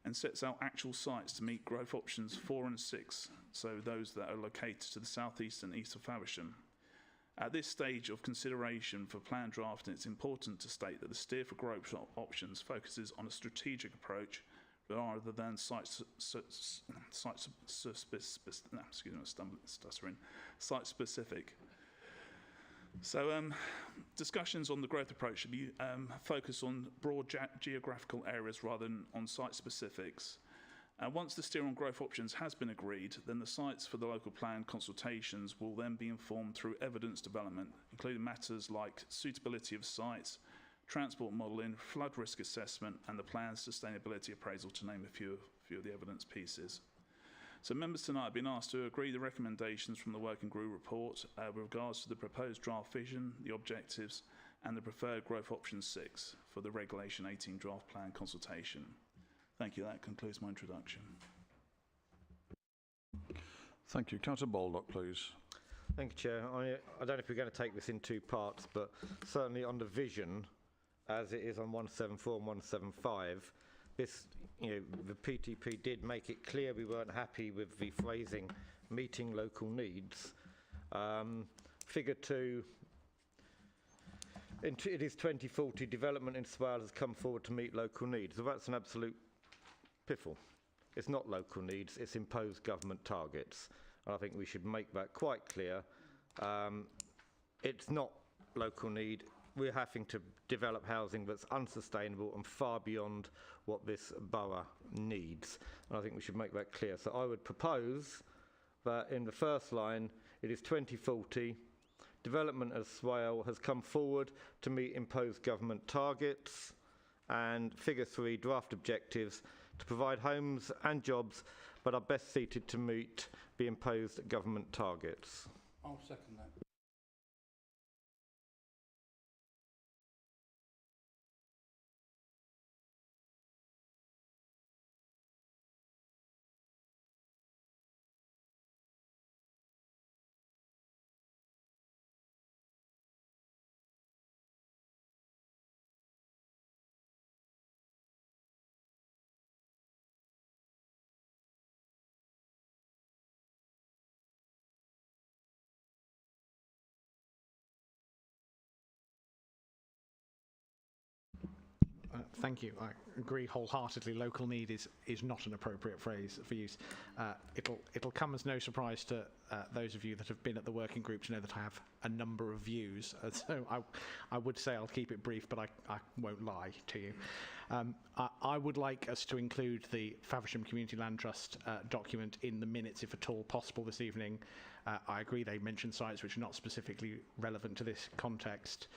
and sets out actual sites to meet growth options 4 and 6, so those that are located to the southeast and east of Faversham. At this stage of consideration for plan drafting, it's important to state that the steer for growth options focuses on a strategic approach rather than site-specific. So discussions on the growth approach should be focused on broad geographical areas rather than on site specifics. Once the steer on growth options has been agreed, then the sites for the local plan consultations will then be informed through evidence development, including matters like suitability of sites, transport modelling, flood risk assessment, and the plan's sustainability appraisal, to name a few of the evidence pieces. So members tonight have been asked to agree the recommendations from the working group report with regards to the proposed draft vision, the objectives, and the preferred growth option 6 for the Regulation 18 draft plan consultation. Thank you. That concludes my introduction. Thank you. Councillor Baldock, please. Thank you, Chair. I don't know if we're going to take this in two parts, but certainly on the vision, as it is on 174 and 175, this, the PTP did make it clear we weren't happy with the phrasing meeting local needs. Figure 2, it is 2040 development in Swale has come forward to meet local needs. So that's an absolute piffle. It's not local needs, it's imposed government targets. And I think we should make that quite clear. It's not local need. We're having to develop housing that's unsustainable and far beyond what this borough needs. And I think we should make that clear. So I would propose that in the first line, it is 2040, development of Swale has come forward to meet imposed government targets, and figure 3, draft objectives, to provide homes and jobs but are best suited to meet the imposed government targets. I'll second that. Thank you. I agree wholeheartedly. Local need is not an appropriate phrase for use. It'll come as no surprise to those of you that have been at the working group to know that I have a number of views. So I would say I'll keep it brief, but I won't lie to you. I would like us to include the Faversham Community Land Trust document in the minutes, if at all possible, this evening. I agree they mention sites which are not specifically relevant to this context.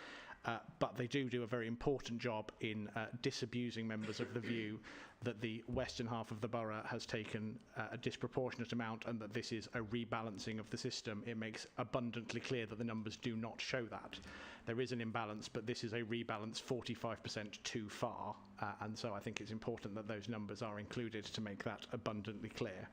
But they do a very important job in disabusing members of the view that the western half of the borough has taken a disproportionate amount and that this is a rebalancing of the system. It makes abundantly clear that the numbers do not show that. There is an imbalance, but this is a rebalance 45% too far, and so I think it's important that those numbers are included to make that abundantly clear.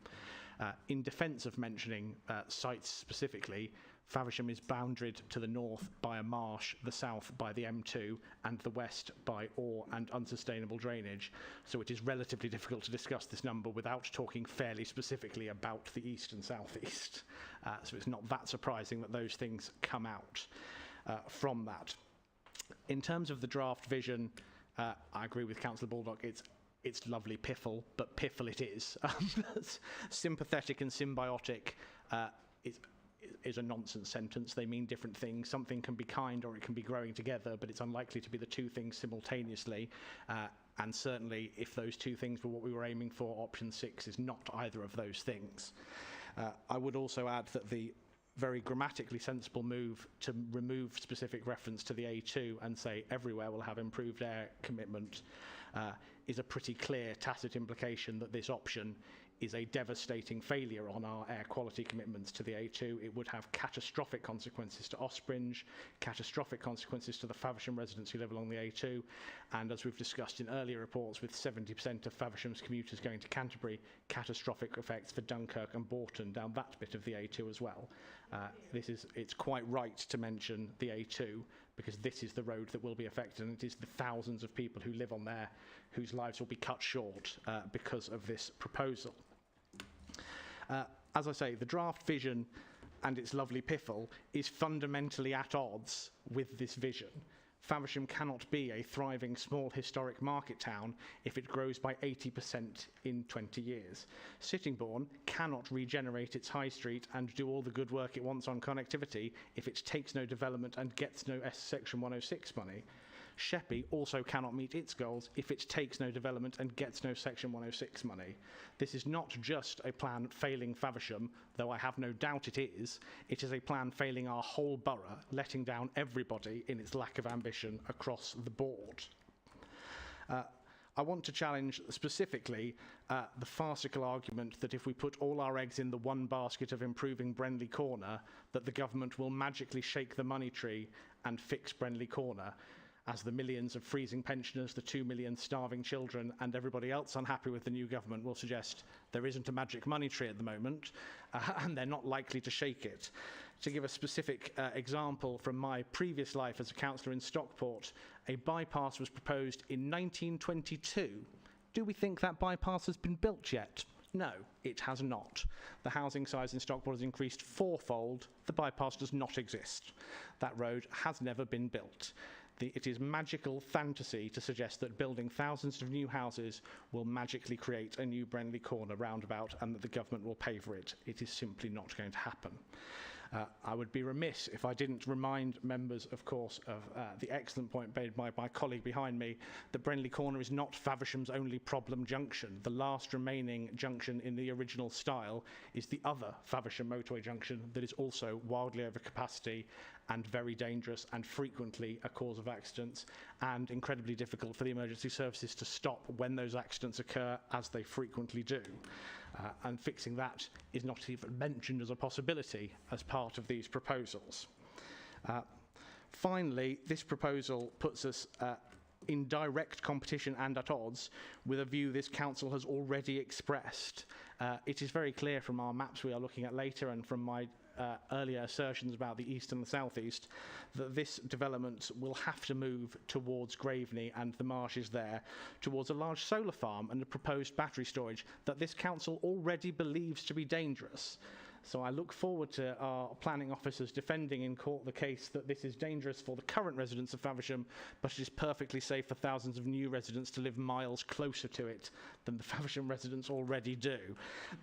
In defence of mentioning sites specifically, Faversham is boundaried to the north by a marsh, the south by the M2, and the west by ore and unsustainable drainage. So it is relatively difficult to discuss this number without talking fairly specifically about the east and southeast. So it's not that surprising that those things come out from that. In terms of the draft vision, I agree with Councillor Baldock. It's lovely piffle, but piffle it is. Sympathetic and symbiotic. is a nonsense sentence. They mean different things. Something can be kind or it can be growing together, but it's unlikely to be the two things simultaneously. And certainly, if those two things were what we were aiming for, option 6 is not either of those things. I would also add that the very grammatically sensible move to remove specific reference to the A2 and say everywhere will have improved air commitment is a pretty clear tacit implication that this option is a devastating failure on our air quality commitments to the A2. It would have catastrophic consequences to Ospringe, catastrophic consequences to the Faversham residents who live along the A2, and as we've discussed in earlier reports, with 70% of Faversham's commuters going to Canterbury, catastrophic effects for Dunkirk and Bourton down that bit of the A2 as well. It's quite right to mention the A2 because this is the road that will be affected, and it is the thousands of people who live on there whose lives will be cut short because of this proposal. As I say, the draft vision and its lovely piffle is fundamentally at odds with this vision. Faversham cannot be a thriving small historic market town if it grows by 80% in 20 years. Sittingbourne cannot regenerate its high street and do all the good work it wants on connectivity if it takes no development and gets no Section 106 money. Sheppey also cannot meet its goals if it takes no development and gets no Section 106 money. This is not just a plan failing Faversham, though I have no doubt it is. It is a plan failing our whole borough, letting down everybody in its lack of ambition across the board. I want to challenge specifically the farcical argument that if we put all our eggs in the one basket of improving Brenley Corner, that the government will magically shake the money tree and fix Brenley Corner, as the millions of freezing pensioners, the 2 million starving children, and everybody else unhappy with the new government will suggest there isn't a magic money tree at the moment, and they're not likely to shake it. To give a specific example from my previous life as a councillor in Stockport, a bypass was proposed in 1922. Do we think that bypass has been built yet? No, it has not. The housing size in Stockport has increased fourfold. The bypass does not exist. That road has never been built. It is magical fantasy to suggest that building thousands of new houses will magically create a new Brenley Corner roundabout and that the government will pay for it. It is simply not going to happen. I would be remiss if I didn't remind members, of course, of the excellent point made by my colleague behind me, that Brenley Corner is not Faversham's only problem junction. The last remaining junction in the original style is the other Faversham motorway junction that is also wildly over capacity and very dangerous and frequently a cause of accidents and incredibly difficult for the emergency services to stop when those accidents occur, as they frequently do. And fixing that is not even mentioned as a possibility as part of these proposals. Finally, this proposal puts us in direct competition and at odds with a view this council has already expressed. It is very clear from our maps we are looking at later and from my earlier assertions about the east and the southeast that this development will have to move towards Graveney and the marshes there, towards a large solar farm and a proposed battery storage that this council already believes to be dangerous. So I look forward to our planning officers defending in court the case that this is dangerous for the current residents of Faversham, but it is perfectly safe for thousands of new residents to live miles closer to it than the Faversham residents already do.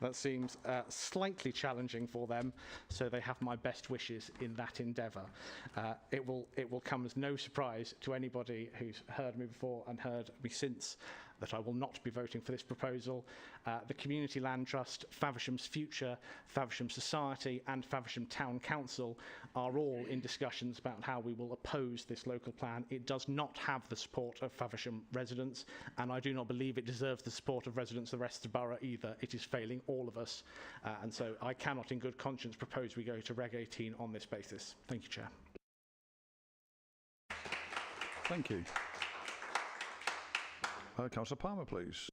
That seems slightly challenging for them, so they have my best wishes in that endeavour. It will come as no surprise to anybody who's heard me before and heard me since that I will not be voting for this proposal. The Community Land Trust, Faversham's Future, Faversham Society and Faversham Town Council are all in discussions about how we will oppose this local plan. It does not have the support of Faversham residents, and I do not believe it deserves the support of residents of the rest of the borough either. It is failing all of us, and so I cannot in good conscience propose we go to Reg 18 on this basis. Thank you, Chair. Thank you. Councillor Palmer, please.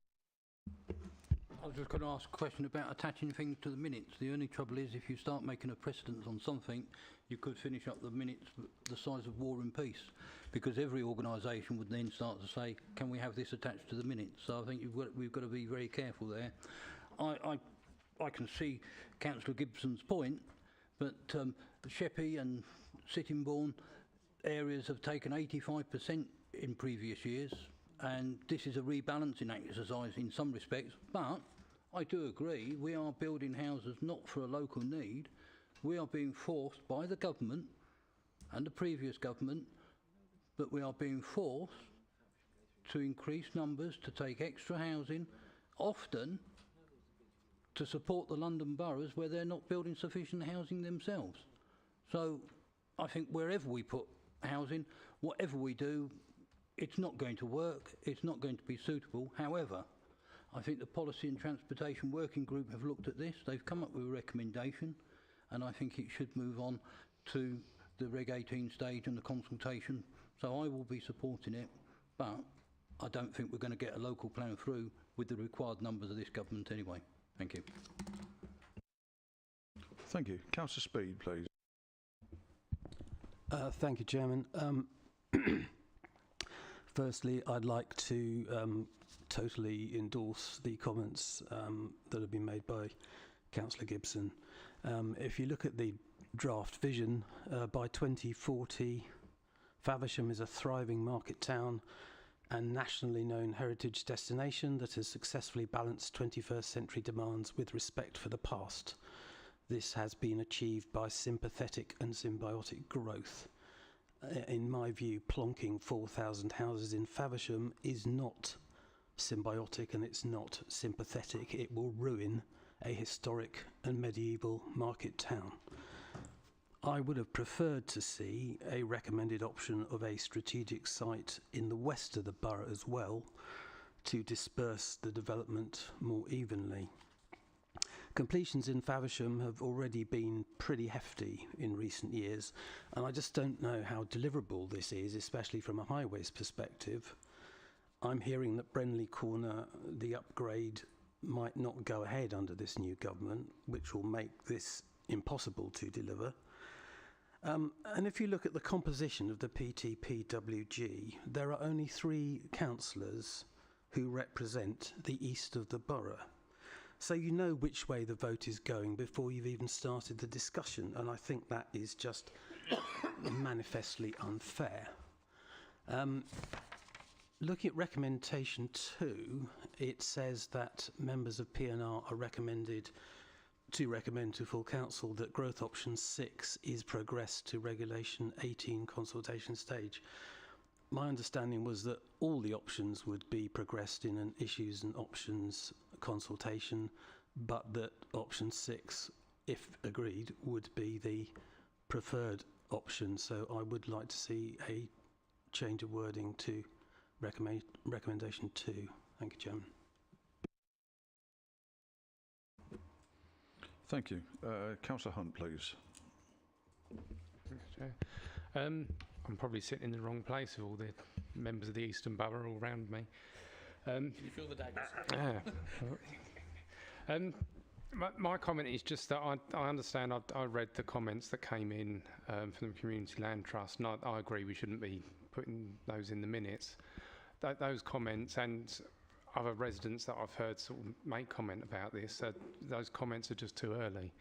I was just going to ask a question about attaching things to the minutes. The only trouble is if you start making a precedence on something, you could finish up the minutes the size of War and Peace, because every organisation would then start to say, can we have this attached to the minutes? So I think we've got to be very careful there. I can see Councillor Gibson's point, but Sheppey and Sittingbourne areas have taken 85% in previous years, and this is a rebalancing exercise in some respects, but I do agree we are building houses not for a local need, We are being forced by the government and the previous government, but we are being forced to increase numbers, to take extra housing, often to support the London boroughs where they're not building sufficient housing themselves. So I think wherever we put housing, whatever we do, it's not going to work, it's not going to be suitable. However, I think the Policy and Transportation Working Group have looked at this, they've come up with a recommendation, and I think it should move on to the Reg 18 stage and the consultation. So I will be supporting it, but I don't think we're going to get a local plan through with the required numbers of this government anyway. Thank you. Thank you. Councillor Speed, please. Thank you, Chairman. Firstly, I'd like to totally endorse the comments that have been made by Councillor Gibson. If you look at the draft vision, by 2040, Faversham is a thriving market town and nationally known heritage destination that has successfully balanced 21st century demands with respect for the past. This has been achieved by sympathetic and symbiotic growth. In my view, plonking 4,000 houses in Faversham is not symbiotic and it's not sympathetic. It will ruin a historic and medieval market town. I would have preferred to see a recommended option of a strategic site in the west of the borough as well to disperse the development more evenly. Completions in Faversham have already been pretty hefty in recent years, and I just don't know how deliverable this is, especially from a highways perspective. I'm hearing that Brenley Corner, the upgrade, might not go ahead under this new government, which will make this impossible to deliver. And if you look at the composition of the PTPWG, there are only 3 councillors who represent the east of the borough. So you know which way the vote is going before you've even started the discussion, and I think that is just manifestly unfair. Looking at recommendation 2, it says that members of P&R are recommended to full council that growth option 6 is progressed to regulation 18 consultation stage. My understanding was that all the options would be progressed in an issues and options consultation, but that option 6, if agreed, would be the preferred option. So I would like to see a change of wording to recommendation 2. Thank you, Chairman. Thank you. Councillor Hunt, please. I'm probably sitting in the wrong place with all the members of the Eastern Borough all around me. Can you feel the daggers? My comment is just that I understand, I read the comments that came in from the Community Land Trust, and I agree we shouldn't be putting those in the minutes. Those comments and other residents that I've heard sort of make comment about this, those comments are just too early.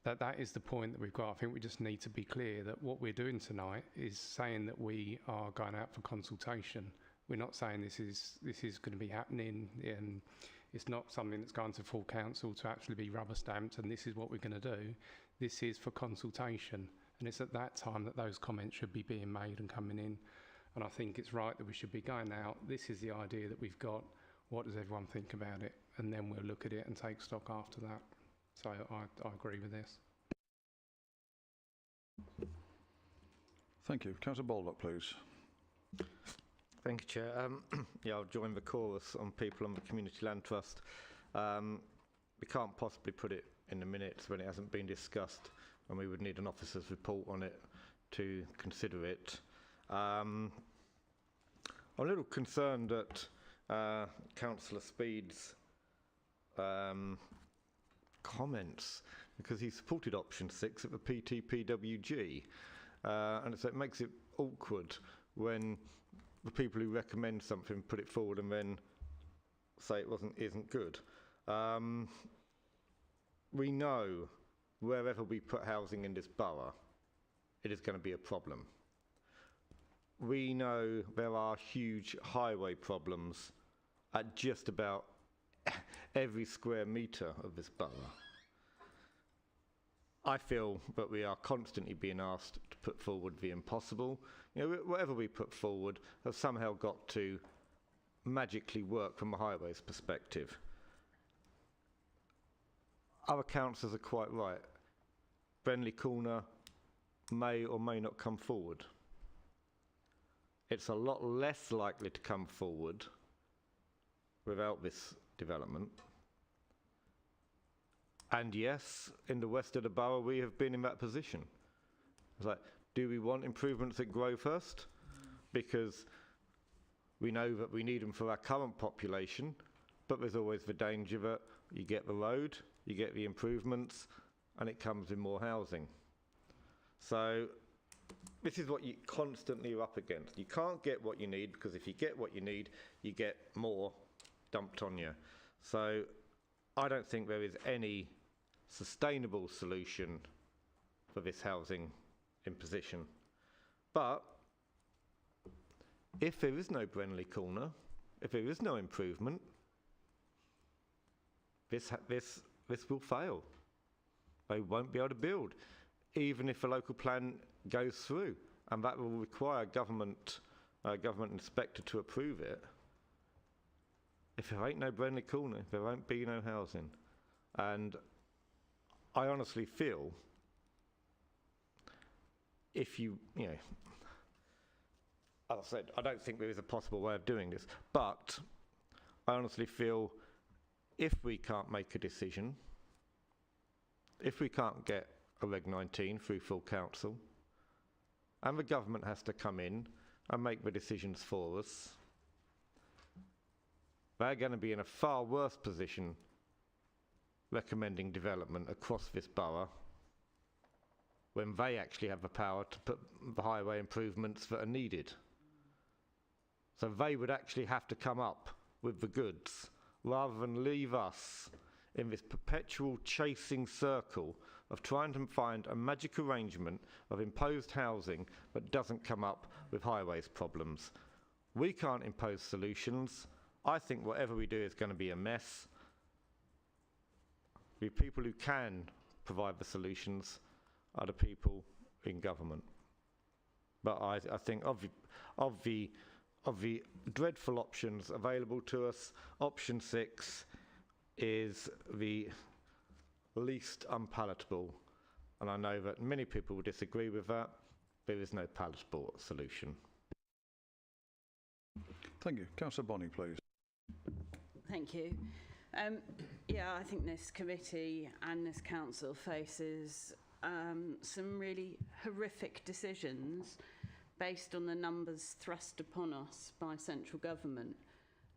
That is the point that we've got. I think we just need to be clear that what we're doing tonight is saying that we are going out for consultation. We're not saying this is going to be happening, and it's not something that's going to full council to actually be rubber stamped and this is what we're going to do. This is for consultation, and it's at that time that those comments should be being made and coming in. And I think it's right that we should be going out. This is the idea that we've got. What does everyone think about it? And then we'll look at it and take stock after that. So I agree with this. Thank you. Councillor Baldock, please. Thank you, Chair. Yeah, I'll join the chorus on people on the Community Land Trust. We can't possibly put it in the minutes when it hasn't been discussed, and we would need an officer's report on it to consider it. I'm a little concerned at Councillor Speed's comments, because he supported option 6 at the PTPWG, and so it makes it awkward when the people who recommend something put it forward and then say it isn't good. We know wherever we put housing in this borough, it is going to be a problem. We know there are huge highway problems at just about every square metre of this borough. I feel that we are constantly being asked to put forward the impossible. You know, whatever we put forward has somehow got to magically work from a highways perspective. Other councillors are quite right. Brenley Corner may or may not come forward. It's a lot less likely to come forward without this development. And yes, in the west of the borough, we have been in that position. It's like, do we want improvements at Grovehurst? Because we know that we need them for our current population, but there's always the danger that you get the road, you get the improvements, and it comes with more housing. So this is what you constantly are up against. You can't get what you need, because if you get what you need, you get more dumped on you. So I don't think there is any sustainable solution for this housing imposition. But if there is no Brenley Corner, if there is no improvement, this will fail. They won't be able to build, even if a local plan goes through, and that will require government inspector to approve it. If there ain't no Brenley Corner, there won't be no housing. And I honestly feel, if you know, as I said, I don't think there is a possible way of doing this, but I honestly feel if we can't make a decision, if we can't get a Reg 19 through full council, and the government has to come in and make the decisions for us, they're going to be in a far worse position recommending development across this borough when they actually have the power to put the highway improvements that are needed. So they would actually have to come up with the goods rather than leave us in this perpetual chasing circle of trying to find a magic arrangement of imposed housing that doesn't come up with highways problems. We can't impose solutions. I think whatever we do is going to be a mess. The people who can provide the solutions are the people in government. But I think of the dreadful options available to us, option 6 is the least unpalatable. And I know that many people will disagree with that. There is no palatable solution. Thank you. Councillor Bonney, please. Thank you. Yeah, I think this committee and this council faces some really horrific decisions based on the numbers thrust upon us by central government.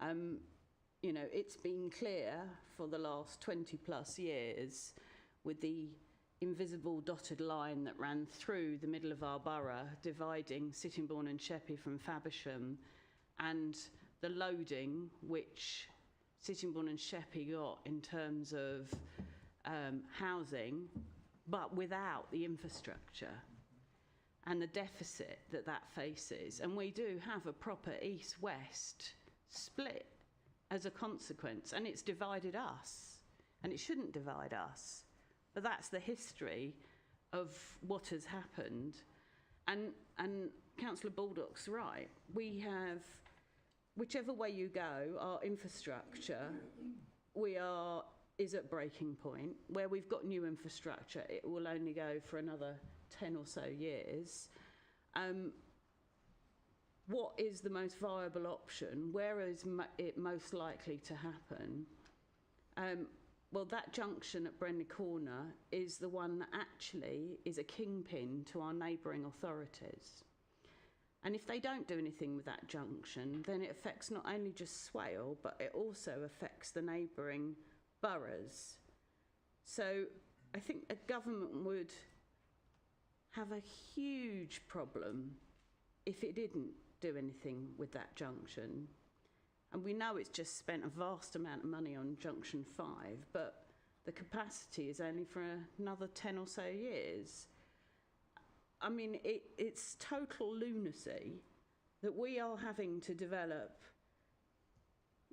You know, it's been clear for the last 20 plus years with the invisible dotted line that ran through the middle of our borough, dividing Sittingbourne and Sheppey from Faversham, and the loading which Sittingbourne and Sheppey got in terms of housing, but without the infrastructure and the deficit that that faces. And we do have a proper east-west split as a consequence, and it's divided us, and it shouldn't divide us. But that's the history of what has happened. And Councillor Baldock's right. We have, whichever way you go, our infrastructure, is at breaking point. Where we've got new infrastructure, it will only go for another 10 or so years. What is the most viable option? Where is it most likely to happen? Well, that junction at Brenley Corner is the one that actually is a kingpin to our neighbouring authorities. And if they don't do anything with that junction, then it affects not only just Swale, but it also affects the neighbouring boroughs. So I think a government would have a huge problem if it didn't do anything with that junction. And we know it's just spent a vast amount of money on Junction 5, but the capacity is only for another 10 or so years. I mean, it's total lunacy that we are having to develop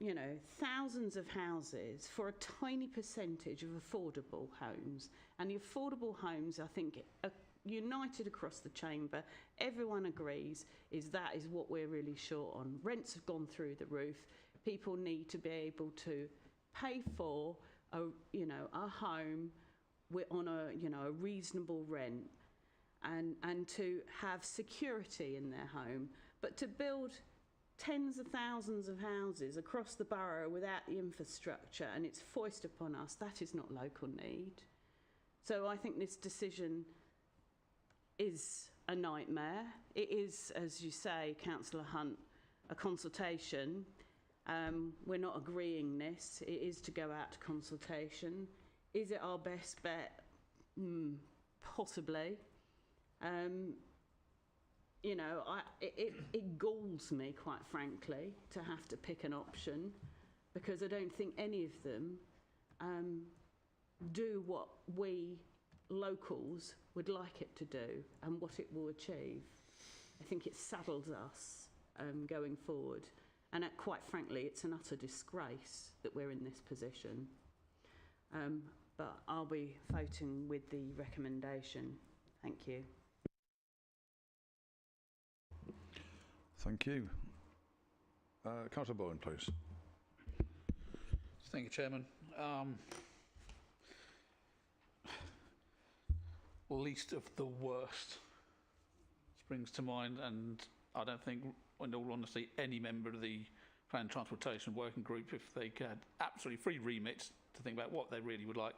you know, thousands of houses for a tiny percentage of affordable homes. And the affordable homes, I think, are united across the chamber. Everyone agrees that is what we're really short on. Rents have gone through the roof. People need to be able to pay for a home on a reasonable rent, and to have security in their home. But to build tens of thousands of houses across the borough without the infrastructure, and it's foisted upon us, that is not local need. So I think this decision is a nightmare. It is, as you say, Councillor Hunt, a consultation. We're not agreeing this. It is to go out to consultation. Is it our best bet? Possibly. You know, it galls me, quite frankly, to have to pick an option, because I don't think any of them do what we locals would like it to do and what it will achieve. I think it saddles us going forward, and quite frankly, it's an utter disgrace that we're in this position. But I'll be voting with the recommendation. Thank you. Thank you. Councillor Bowen, please. Thank you, Chairman. Least of the worst springs to mind, and I don't think, in all honesty, any member of the Plan and Transportation Working Group, if they had absolutely free remit to think about what they really would like,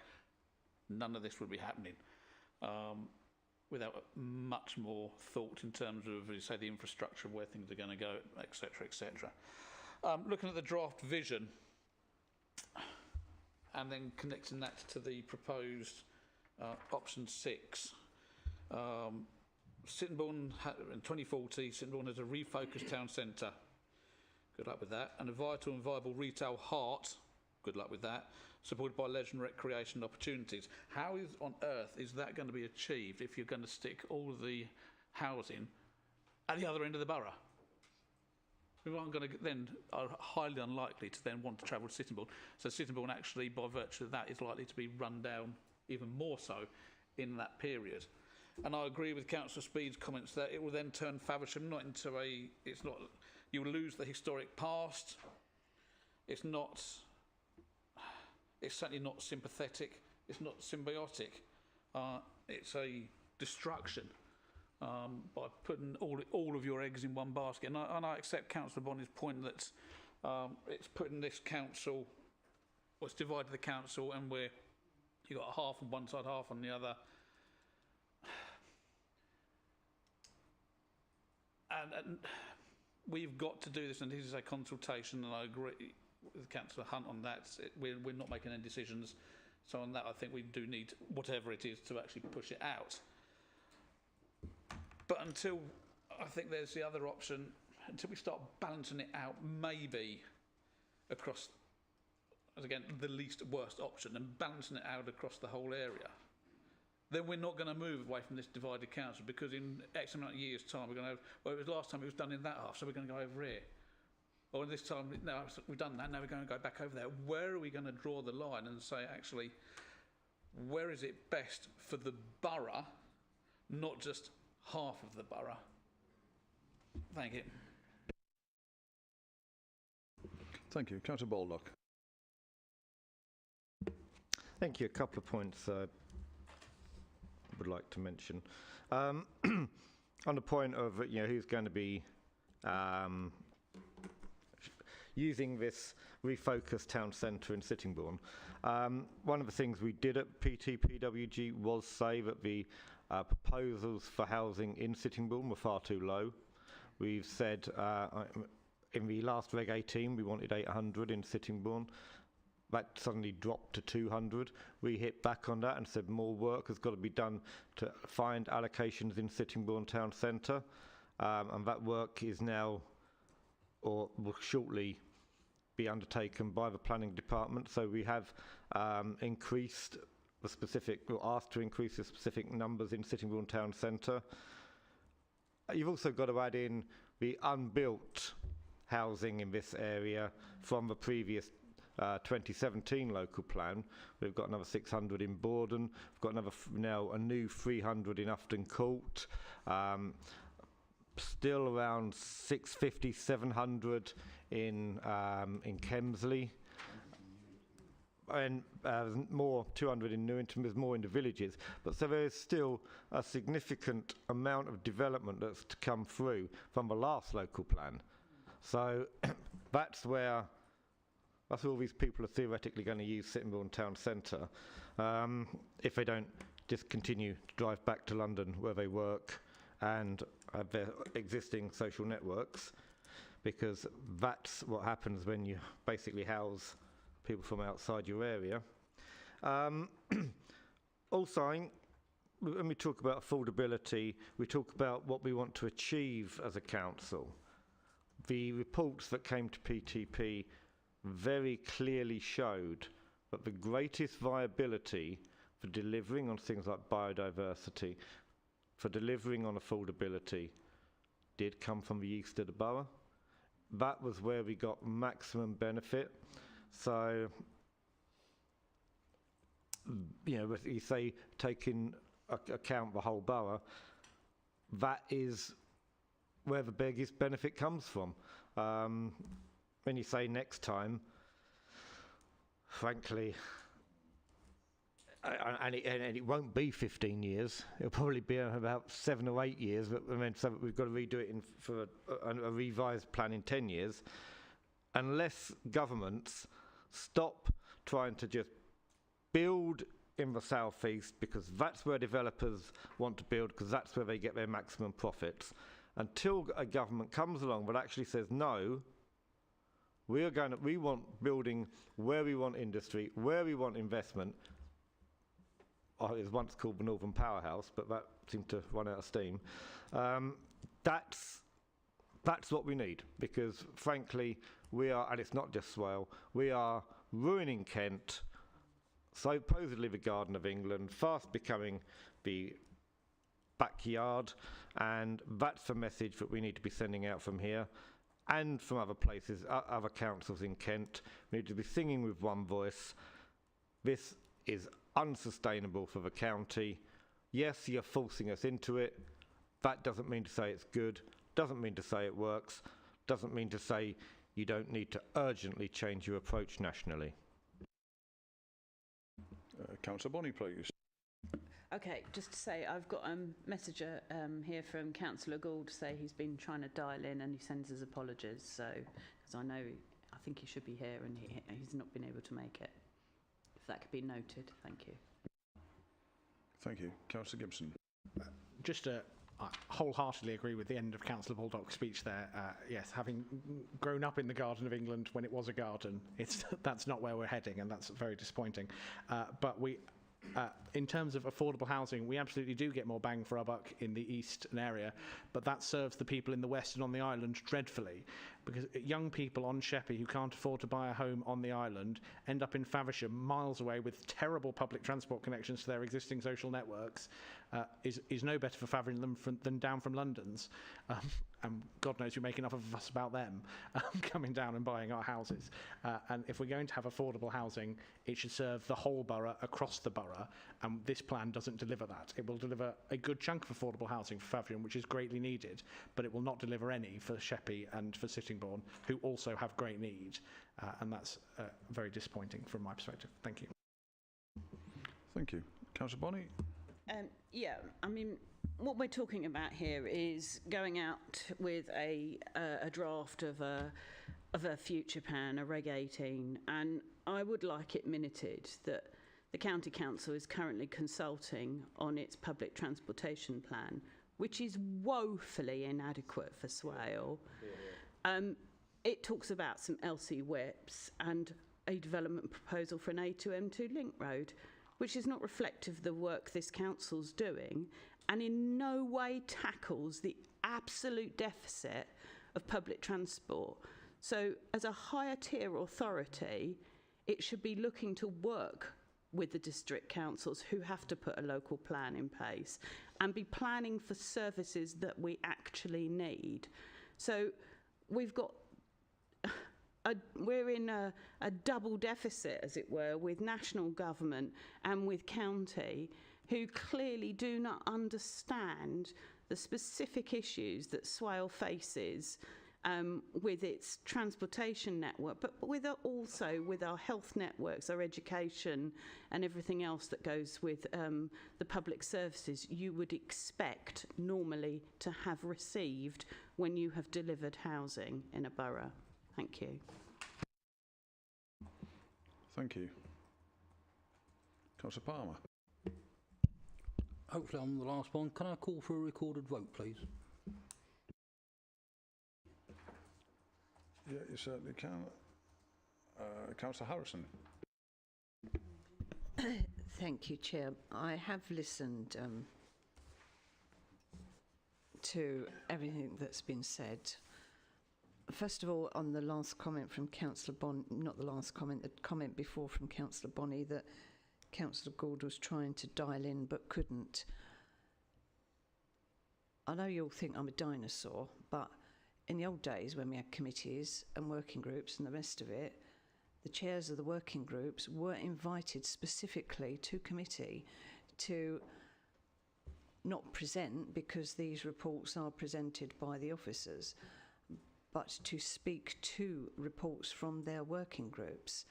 none of this would be happening without much more thought in terms of, as you say, the infrastructure, where things are going to go, etc., etc. Looking at the draft vision and then connecting that to the proposed option 6. Sittingbourne, in 2040, Sittingbourne has a refocused town centre. Good luck with that. And a vital and viable retail heart. Good luck with that. Supported by leisure and recreation opportunities. How on earth is that going to be achieved if you're going to stick all of the housing at the other end of the borough? We aren't going to then, are highly unlikely to then want to travel to Sittingbourne. So Sittingbourne actually, by virtue of that, is likely to be run down even more so in that period. And I agree with Councillor Speed's comments that it will then turn Faversham not into a, it's not, you will lose the historic past. It's not, it's certainly not sympathetic. It's not symbiotic. It's a destruction by putting all of your eggs in one basket. And I accept Councillor Bonney's point that it's putting this council, well, it's divided the council, and where you've got half on one side, half on the other. And we've got to do this, and this is a consultation, and I agree with Councillor Hunt on that. We're not making any decisions. So on that, I think we do need, whatever it is, to actually push it out. But until, I think there's the other option, until we start balancing it out, maybe across, as again, the least worst option, and balancing it out across the whole area, then we're not going to move away from this divided council, because in X amount of years' time, we're going to have, well, it was last time it was done in that half, so we're going to go over here. Or this time, no, we've done that, now we're going to go back over there. Where are we going to draw the line and say, actually, where is it best for the borough, not just half of the borough? Thank you. Thank you. Councillor Baldock. Thank you. A couple of points I would like to mention. On the point of, who's going to be using this refocused town centre in Sittingbourne. One of the things we did at PTPWG was say that the proposals for housing in Sittingbourne were far too low. We've said in the last Reg 18 we wanted 800 in Sittingbourne. That suddenly dropped to 200. We hit back on that and said more work has got to be done to find allocations in Sittingbourne town centre, and that work is now, or will shortly be undertaken by the planning department. So we have increased the specific, or asked to increase the specific numbers in Sittingbourne town centre. You've also got to add in the unbuilt housing in this area from the previous 2017 local plan. We've got another 600 in Borden. We've got another now a new 300 in Ufton Court. Still around 650, 700 in Kemsley. And more 200 in Newington, there's more in the villages, but so there is still a significant amount of development that's to come through from the last local plan. So that's where all these people are theoretically going to use Sittingbourne Town Centre if they don't just continue to drive back to London where they work and have their existing social networks, because that's what happens when you basically house people from outside your area. Also, when we talk about affordability, we talk about what we want to achieve as a council. The reports that came to PTP very clearly showed that the greatest viability for delivering on things like biodiversity, for delivering on affordability, did come from the east of the borough. That was where we got maximum benefit. So, you know, if you say taking account the whole borough, that is where the biggest benefit comes from. When you say next time, frankly, and it won't be 15 years, it'll probably be about 7 or 8 years, but I mean, so we've got to redo it for a revised plan in 10 years, unless governments stop trying to just build in the southeast, because that's where developers want to build, because that's where they get their maximum profits. Until a government comes along that actually says, no, we want building where we want industry, where we want investment. It was once called the Northern Powerhouse, but that seemed to run out of steam. That's what we need, because frankly, we are, and it's not just Swale, we are ruining Kent, supposedly the Garden of England, fast becoming the backyard, and that's the message that we need to be sending out from here and from other places, other councils in Kent. We need to be singing with one voice. This is unsustainable for the county. Yes, you're forcing us into it. That doesn't mean to say it's good, doesn't mean to say it works, doesn't mean to say you don't need to urgently change your approach nationally. Councillor Bonney, please. Okay, just to say, I've got a message here from Councillor Gould to say he's been trying to dial in and he sends his apologies. So, because I think he should be here and he's not been able to make it. If that could be noted, thank you. Thank you. Councillor Gibson. I wholeheartedly agree with the end of Councillor Baldock's speech there. Yes, having grown up in the Garden of England when it was a garden, that's not where we're heading, and that's very disappointing. But in terms of affordable housing, we absolutely do get more bang for our buck in the eastern area, but that serves the people in the west and on the island dreadfully, because young people on Sheppey who can't afford to buy a home on the island end up in Faversham, miles away, with terrible public transport connections to their existing social networks. Is no better for Faversham than down from London's. And God knows we make enough of a fuss about them coming down and buying our houses. And if we're going to have affordable housing, it should serve the whole borough across the borough, and this plan doesn't deliver that. It will deliver a good chunk of affordable housing for Faversham, which is greatly needed, but it will not deliver any for Sheppey and for Sittingbourne, who also have great need, and that's very disappointing from my perspective. Thank you. Thank you. Councillor Bonney? Yeah, I mean, what we're talking about here is going out with a draft of a future plan, a Reg 18, and I would like it minuted that the County Council is currently consulting on its public transportation plan, which is woefully inadequate for Swale. It talks about some LC whips and a development proposal for an A2M2 link road, which is not reflective of the work this council's doing, and in no way tackles the absolute deficit of public transport. So as a higher tier authority, it should be looking to work with the district councils who have to put a local plan in place and be planning for services that we actually need. So we've got we're in a double deficit, as it were, with national government and with county, who clearly do not understand the specific issues that Swale faces with its transportation network, but also with our health networks, our education and everything else that goes with the public services you would expect normally to have received when you have delivered housing in a borough. Thank you. Thank you. Councillor Palmer. Hopefully I'm the last one. Can I call for a recorded vote, please? Yeah, you certainly can. Councillor Harrison. Thank you, Chair. I have listened to everything that's been said. First of all, on the last comment from Councillor not the last comment, the comment before from Councillor Bonney that Councillor Gould was trying to dial in but couldn't. I know you'll think I'm a dinosaur, but in the old days when we had committees and working groups and the rest of it, the chairs of the working groups were invited specifically to committee to not present, because these reports are presented by the officers, but to speak to reports from their working groups.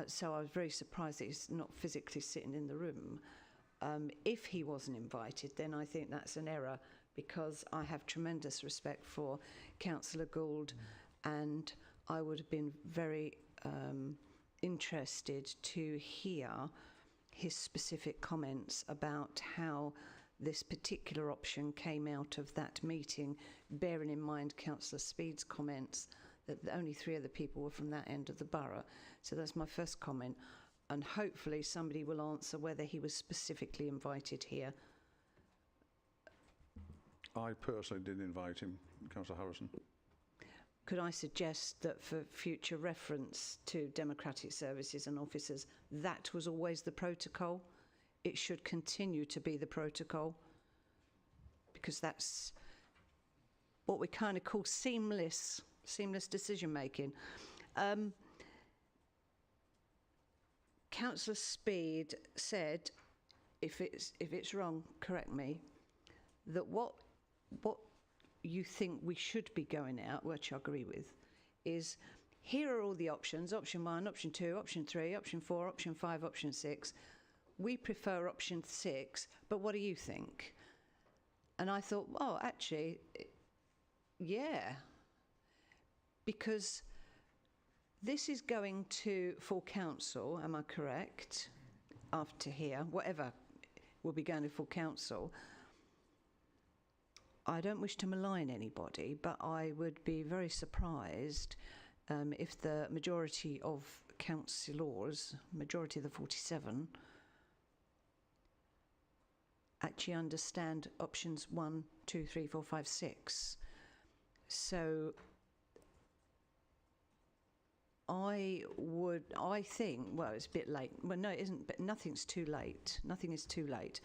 So I was very surprised that he's not physically sitting in the room. If he wasn't invited, then I think that's an error, because I have tremendous respect for Councillor Gould, and I would have been very interested to hear his specific comments about how this particular option came out of that meeting, bearing in mind Councillor Speed's comments that only 3 other people were from that end of the borough. So that's my first comment, and hopefully somebody will answer whether he was specifically invited here. I personally did invite him, Councillor Harrison. Could I suggest that for future reference to democratic services and officers, that was always the protocol? It should continue to be the protocol, because that's what we kind of call seamless decision making. Councillor Speed said, if it's wrong, correct me, that what you think we should be going out, which I agree with, is here are all the options: option 1, option 2, option 3, option 4, option 5, option 6. We prefer option 6, but what do you think? And I thought, oh, actually, yeah, because this is going to full council, am I correct? After here, whatever will be going to full council. I don't wish to malign anybody, but I would be very surprised if the majority of councillors, majority of the 47, actually understand options 1, 2, 3, 4, 5, 6. So I think, well, it's a bit late. Well, no, it isn't, but nothing's too late. Nothing is too late.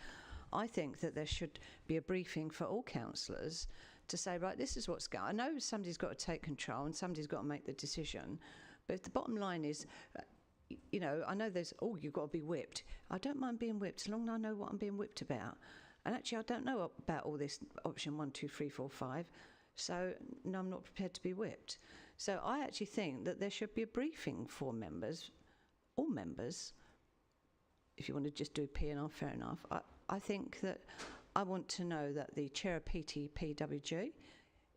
I think that there should be a briefing for all councillors to say, right, this is what's going on. I know somebody's got to take control and somebody's got to make the decision, but if the bottom line is, you know, I know there's, oh, you've got to be whipped. I don't mind being whipped as long as I know what I'm being whipped about. And actually, I don't know about all this option 1, 2, 3, 4, 5. So, no, I'm not prepared to be whipped. So I actually think that there should be a briefing for members, all members. If you want to just do P&R, fair enough. I think that I want to know that the chair of PTPWG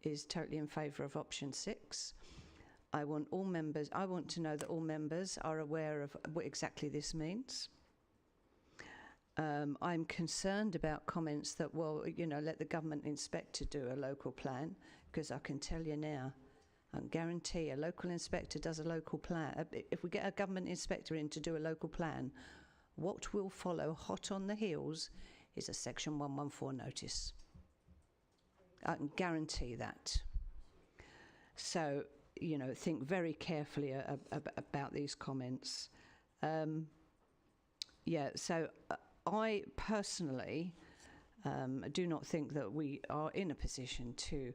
is totally in favour of option 6. I want to know that all members are aware of what exactly this means. I'm concerned about comments that, well, you know, let the government inspector do a local plan, because I can tell you now, I can guarantee a local inspector does a local plan. If we get a government inspector in to do a local plan, what will follow hot on the heels is a Section 114 notice. I can guarantee that. So, you know, think very carefully about these comments. Yeah, so I personally do not think that we are in a position to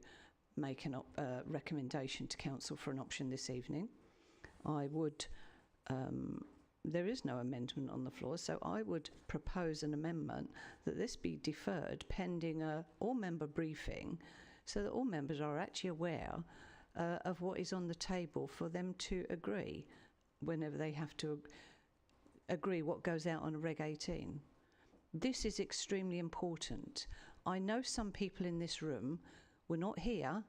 make a recommendation to council for an option this evening. I would, there is no amendment on the floor, so I would propose an amendment that this be deferred pending a all-member briefing, so that all members are actually aware of what is on the table for them to agree whenever they have to agree what goes out on Reg 18. This is extremely important. I know some people in this room were not here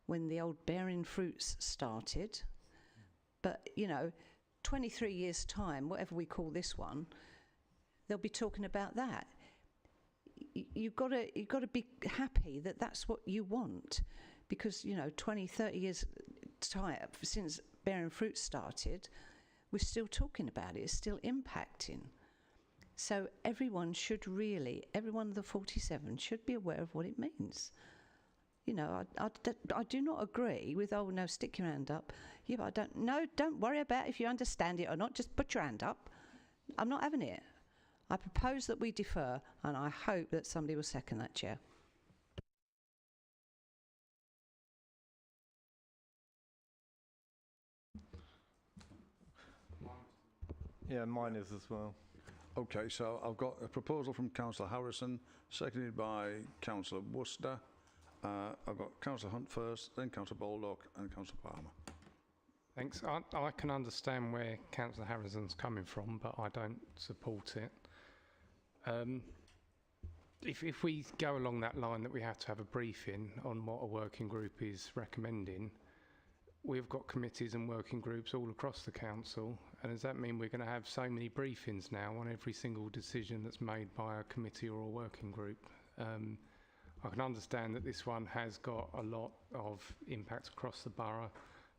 when the old bearing fruits started, but, you know, 23 years' time, whatever we call this one, they'll be talking about that. You've got to be happy that that's what you want, because, you know, 20, 30 years time since bearing fruit started, we're still talking about it. It's still impacting. So everyone should really, everyone of the 47 should be aware of what it means. You know, I do not agree with, oh, no, stick your hand up. Yeah, but don't worry about if you understand it or not. Just put your hand up. I'm not having it. I propose that we defer, and I hope that somebody will second that, Chair. Yeah, mine is as well. Okay, so I've got a proposal from Councillor Harrison, seconded by Councillor Worcester. I've got Councillor Hunt first, then Councillor Baldock and Councillor Palmer. Thanks. I can understand where Councillor Harrison's coming from, but I don't support it. If we go along that line that we have to have a briefing on what a working group is recommending, we've got committees and working groups all across the council, and does that mean we're going to have so many briefings now on every single decision that's made by a committee or a working group? I can understand that this one has got a lot of impact across the borough,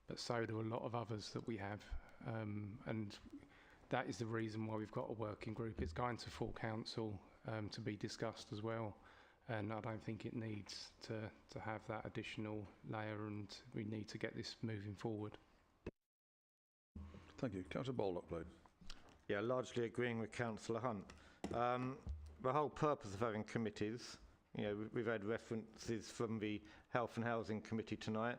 but so do a lot of others that we have, and that is the reason why we've got a working group. It's going to full council to be discussed as well, and I don't think it needs to have that additional layer, and we need to get this moving forward. Thank you. Councillor Baldock, please. Yeah, largely agreeing with Councillor Hunt. The whole purpose of having committees, you know, we've had references from the Health and Housing Committee tonight.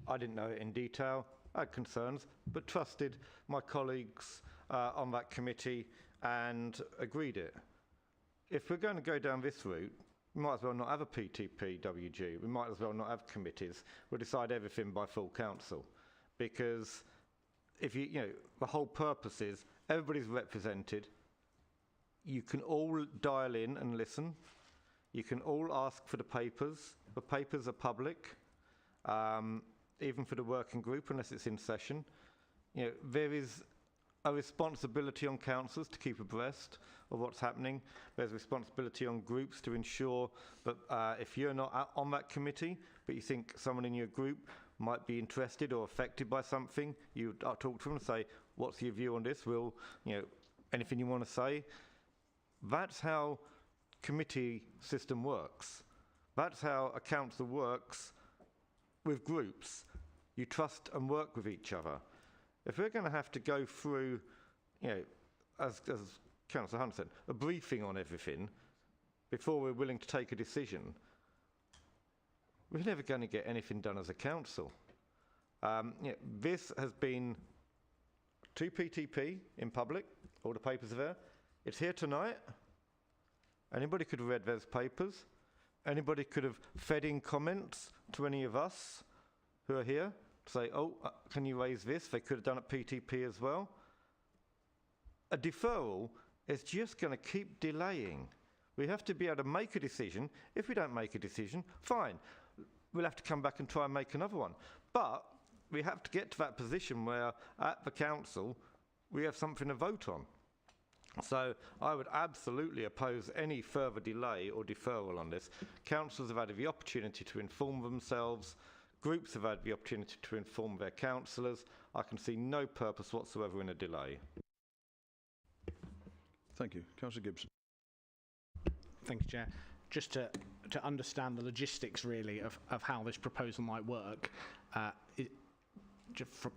I didn't know it in detail. I had concerns, but trusted my colleagues on that committee and agreed it. If we're going to go down this route, we might as well not have a PTPWG. We might as well not have committees. We'll decide everything by full council, because if you know, the whole purpose is everybody's represented. You can all dial in and listen. You can all ask for the papers. The papers are public, even for the working group, unless it's in session. You know, there is a responsibility on councils to keep abreast of what's happening. There's a responsibility on groups to ensure that if you're not on that committee, but you think someone in your group might be interested or affected by something, you talk to them and say, what's your view on this? Will, you know, anything you want to say? That's how committee system works. That's how a council works with groups. You trust and work with each other. If we're going to have to go through, you know, as Councillor Hunt said, a briefing on everything before we're willing to take a decision, we're never going to get anything done as a council. You know, this has been to PTP in public. All the papers are there. It's here tonight. Anybody could have read those papers. Anybody could have fed in comments to any of us who are here to say, oh, can you raise this? They could have done it PTP as well. A deferral is just going to keep delaying. We have to be able to make a decision. If we don't make a decision, fine. We'll have to come back and try and make another one. But we have to get to that position where at the council we have something to vote on. So I would absolutely oppose any further delay or deferral on this. Councillors have had the opportunity to inform themselves. Groups have had the opportunity to inform their councillors. I can see no purpose whatsoever in a delay. Thank you. Councillor Gibson. Thank you, Chair. Just to understand the logistics, really, of how this proposal might work,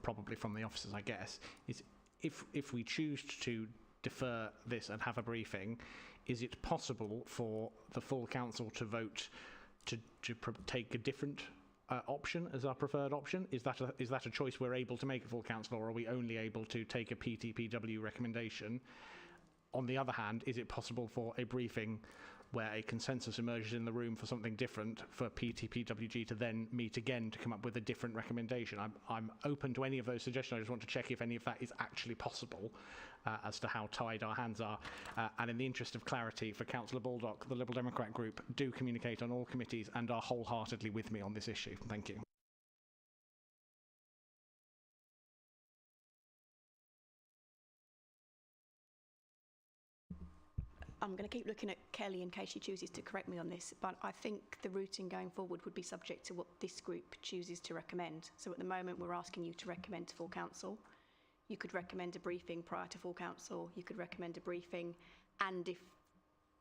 probably from the officers, I guess, is if we choose to defer this and have a briefing, is it possible for the full council to vote to take a different option as our preferred option? Is that a choice we're able to make at full council, or are we only able to take a PTPW recommendation? On the other hand, is it possible for a briefing where a consensus emerges in the room for something different for PTPWG to then meet again to come up with a different recommendation? I'm open to any of those suggestions. I just want to check if any of that is actually possible as to how tied our hands are. And in the interest of clarity for Councillor Baldock, the Liberal Democrat group do communicate on all committees and are wholeheartedly with me on this issue. Thank you. I'm going to keep looking at Kelly in case she chooses to correct me on this, but I think the routing going forward would be subject to what this group chooses to recommend. So at the moment, we're asking you to recommend to full council. You could recommend a briefing prior to full council. You could recommend a briefing, and if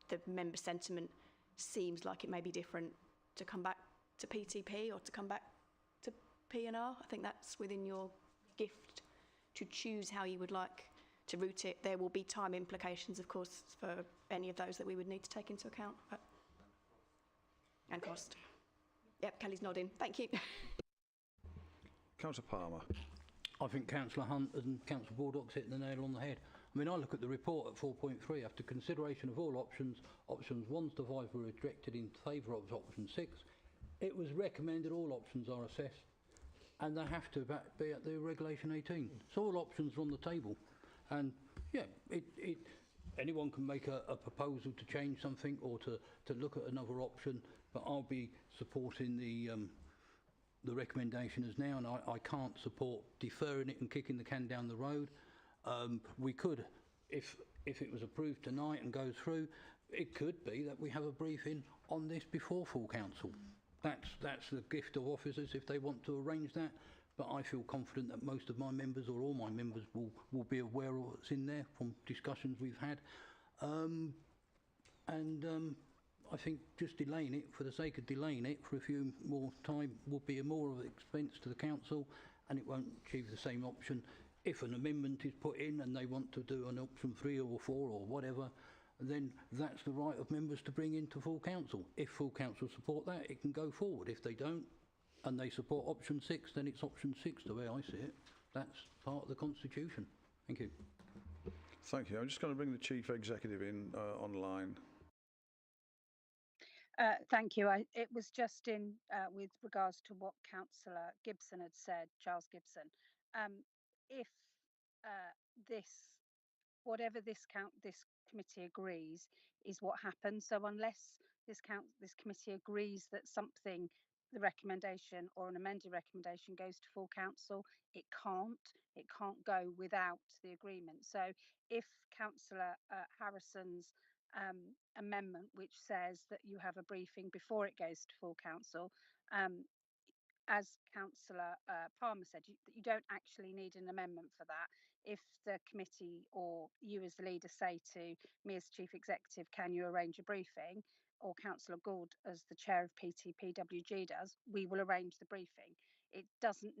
the member sentiment seems like it may be different, to come back to PTP or to come back to P&R. I think that's within your gift to choose how you would like to route it. There will be time implications, of course, for any of those that we would need to take into account. And cost. Yep, Kelly's nodding. Thank you. Councillor Palmer. I think Councillor Hunt and Councillor Baldock's hitting the nail on the head. I mean, I look at the report at 4.3. After consideration of all options, options 1 to 5 were rejected in favour of option 6. It was recommended all options are assessed, and they have to be at the Regulation 18. So all options are on the table. And yeah, anyone can make a proposal to change something or to look at another option, but I'll be supporting the recommendation as now, and I can't support deferring it and kicking the can down the road. We could, if it was approved tonight and goes through, it could be that we have a briefing on this before full council. That's the gift of officers if they want to arrange that. But I feel confident that most of my members, or all my members, will be aware of what's in there from discussions we've had. I think just delaying it for the sake of delaying it for a few more time will be more of an expense to the council, and it won't achieve the same option. If an amendment is put in and they want to do an option 3 or 4 or whatever, then that's the right of members to bring into full council. If full council support that, it can go forward. If they don't, and they support option 6, then it's option 6 the way I see it. That's part of the constitution. Thank you. Thank you. I'm just going to bring the Chief Executive in online. Thank you. It was just in with regards to what Councillor Gibson had said, Charles Gibson. If whatever this committee agrees is what happens. So unless this committee agrees that something, the recommendation or an amended recommendation goes to full council, it can't go without the agreement. So if Councillor Harrison's amendment, which says that you have a briefing before it goes to full council, as Councillor Palmer said, you don't actually need an amendment for that. If the committee or you as the leader say to me as Chief Executive, can you arrange a briefing, or Councillor Gould as the chair of PTPWG does, we will arrange the briefing. It doesn't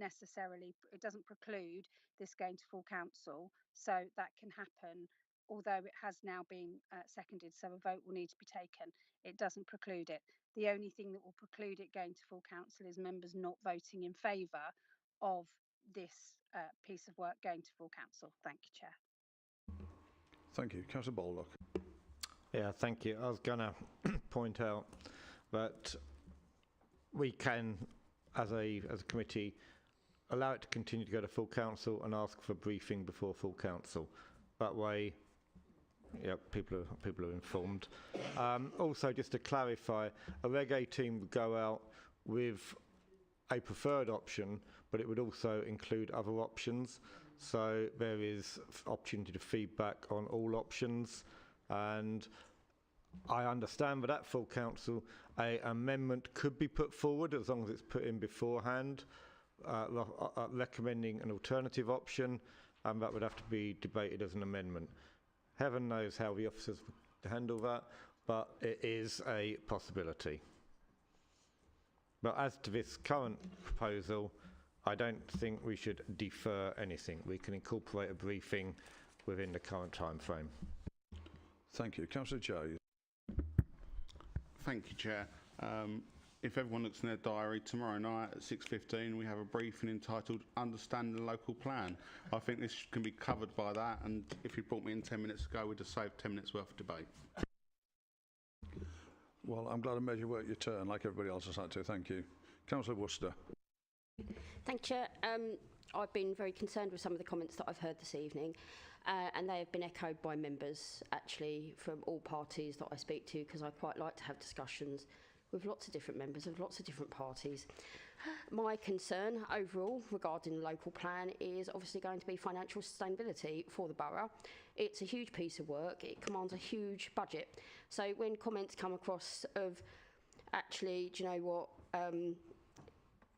preclude this going to full council, so that can happen, although it has now been seconded, so a vote will need to be taken. It doesn't preclude it. The only thing that will preclude it going to full council is members not voting in favour of this piece of work going to full council. Thank you, Chair. Thank you. Councillor Baldock. Yeah, thank you. I was going to point out that we can, as a committee, allow it to continue to go to full council and ask for a briefing before full council. That way, yeah, people are informed. Also, just to clarify, a Reg 18 would go out with a preferred option, but it would also include other options. So there is opportunity to feedback on all options. And I understand that at full council, an amendment could be put forward as long as it's put in beforehand, recommending an alternative option, and that would have to be debated as an amendment. Heaven knows how the officers would handle that, but it is a possibility. But as to this current proposal, I don't think we should defer anything. We can incorporate a briefing within the current time frame. Thank you. Councillor Jones. Thank you, Chair. if everyone looks in their diary, tomorrow night at 6:15 we have a briefing entitled Understanding the Local Plan. I think this can be covered by that, and if you brought me in 10 minutes ago, we'd have saved 10 minutes worth of debate. Well, I'm glad I made you work your turn, like everybody else has had to. Thank you. Councillor Worcester. Thank you, Chair. I've been very concerned with some of the comments that I've heard this evening, and they have been echoed by members, actually, from all parties that I speak to, because I quite like to have discussions with lots of different members of lots of different parties. My concern overall regarding the local plan is obviously going to be financial sustainability for the borough. It's a huge piece of work. It commands a huge budget. So when comments come across of, actually, do you know what,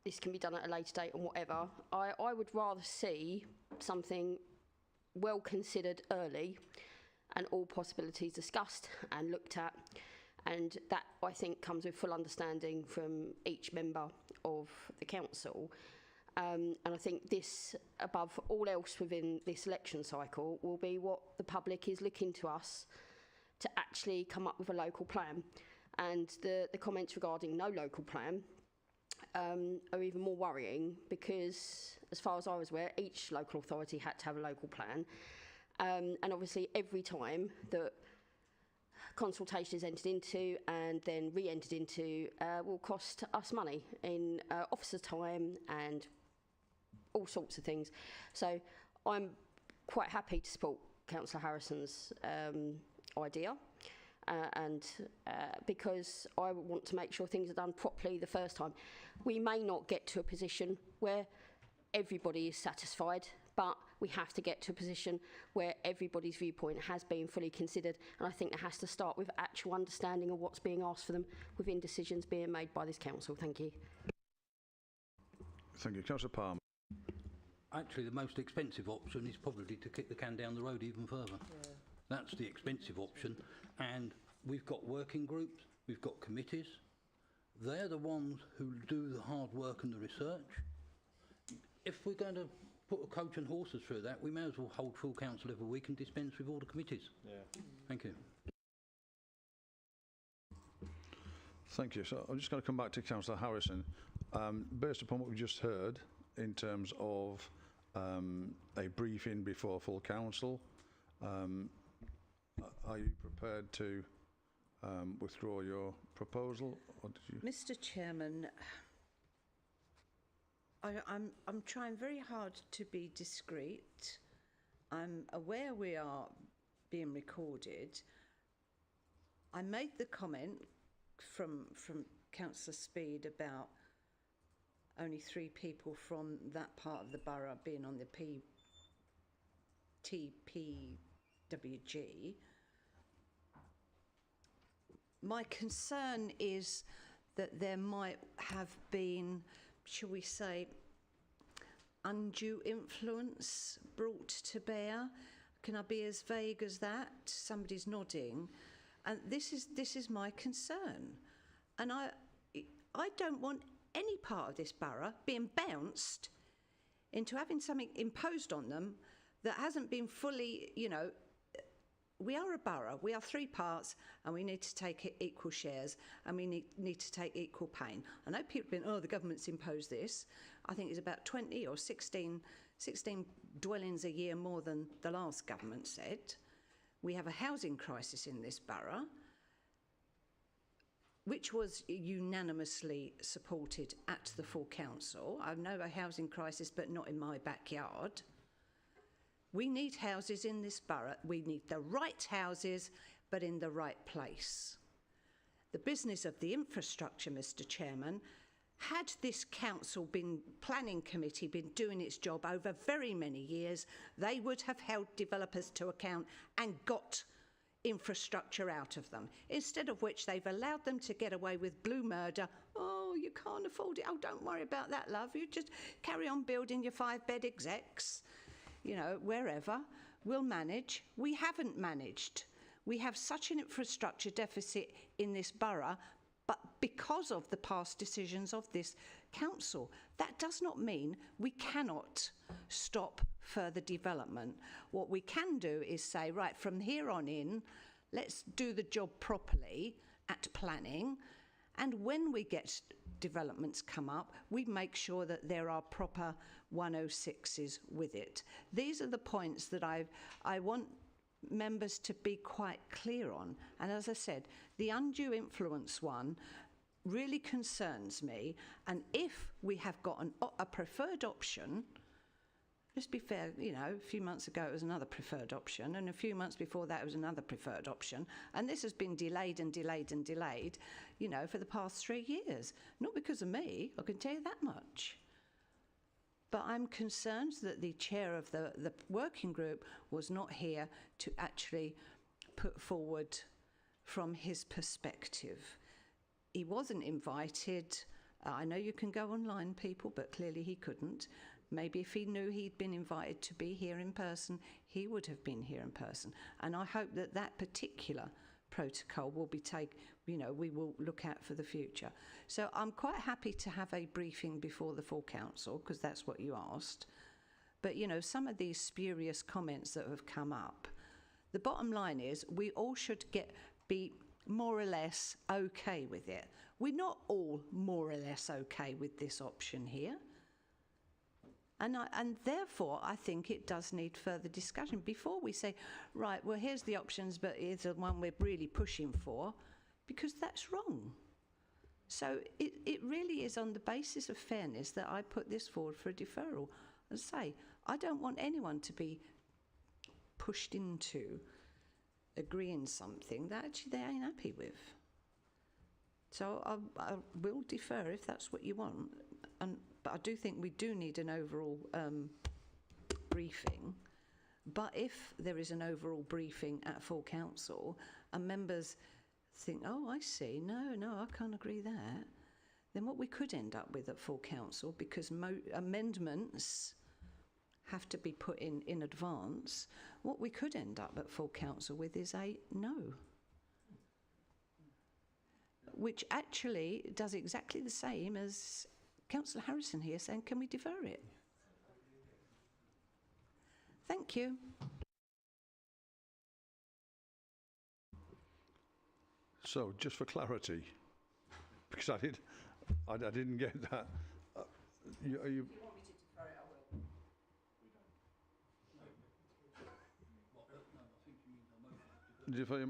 this can be done at a later date and whatever, I would rather see something well considered early and all possibilities discussed and looked at. And that, I think, comes with full understanding from each member of the council. And I think this, above all else within this election cycle, will be what the public is looking to us to actually come up with a local plan. And the comments regarding no local plan are even more worrying, because, as far as I was aware, each local authority had to have a local plan. And obviously, every time that consultation is entered into and then re-entered into will cost us money in officer time and all sorts of things. So I'm quite happy to support Councillor Harrison's idea, and because I want to make sure things are done properly the first time. We may not get to a position where everybody is satisfied, but we have to get to a position where everybody's viewpoint has been fully considered, and I think it has to start with actual understanding of what's being asked for them within decisions being made by this council. Thank you. Thank you. Councillor Palmer. Actually, the most expensive option is probably to kick the can down the road even further. Yeah. That's the expensive option, and we've got working groups, we've got committees. They're the ones who do the hard work and the research. If we're going to put a coach and horses through that, we may as well hold full council every week and dispense with all the committees. Yeah. Thank you. Thank you. So I'm just going to come back to Councillor Harrison. Based upon what we just heard in terms of a briefing before full council, are you prepared to withdraw your proposal, or did you? Mr. Chairman, I'm trying very hard to be discreet. I'm aware we are being recorded. I made the comment from Councillor Speed about only 3 people from that part of the borough being on the TPWG. My concern is that there might have been, shall we say, undue influence brought to bear. Can I be as vague as that? Somebody's nodding. And this is my concern. And I don't want any part of this borough being bounced into having something imposed on them that hasn't been fully, you know. We are a borough, we are 3 parts, and we need to take equal shares, and we need to take equal pain. I know people have been, oh, the government's imposed this. I think it's about 20 or 16 dwellings a year more than the last government said. We have a housing crisis in this borough, which was unanimously supported at the full council. I know a housing crisis, but not in my backyard. We need houses in this borough. We need the right houses, but in the right place. The business of the infrastructure, Mr. Chairman, had this planning committee been doing its job over very many years, they would have held developers to account and got infrastructure out of them. Instead of which they've allowed them to get away with blue murder. Oh, you can't afford it. Oh, don't worry about that, love. You just carry on building your 5-bed execs. You know, wherever, we'll manage. We haven't managed. We have such an infrastructure deficit in this borough, but because of the past decisions of this council, that does not mean we cannot stop further development. What we can do is say, right, from here on in, let's do the job properly at planning, And when we get developments come up, we make sure that there are proper 106s with it. These are the points that I want members to be quite clear on. And as I said, the undue influence one really concerns me. And if we have got a preferred option, let's be fair, you know, a few months ago it was another preferred option, and a few months before that it was another preferred option, and this has been delayed and delayed and delayed, you know, for the past 3 years. Not because of me, I can tell you that much. But I'm concerned that the chair of the working group was not here to actually put forward from his perspective. He wasn't invited. I know you can go online, people, but clearly he couldn't. Maybe if he knew he'd been invited to be here in person, he would have been here in person. And I hope that that particular protocol will be taken, you know, we will look at for the future. So I'm quite happy to have a briefing before the full council, because that's what you asked. But, you know, some of these spurious comments that have come up, the bottom line is we all should be more or less okay with it. We're not all more or less okay with this option here. And therefore, I think it does need further discussion before we say, right, well, here's the options, but here's the one we're really pushing for, because that's wrong. So it really is on the basis of fairness that I put this forward for a deferral. And say, I don't want anyone to be pushed into agreeing something that actually they ain't happy with. So I will defer if that's what you want. But I do think we do need an overall briefing. But if there is an overall briefing at full council and members think, oh, I see, no, I can't agree that, then what we could end up with at full council, because amendments have to be put in advance, what we could end up at full council with is a no. Which actually does exactly the same as Councillor Harrison here saying, can we defer it? Thank you. So, just for clarity, because I didn't get that. You, If you want me to defer it, I will. Defer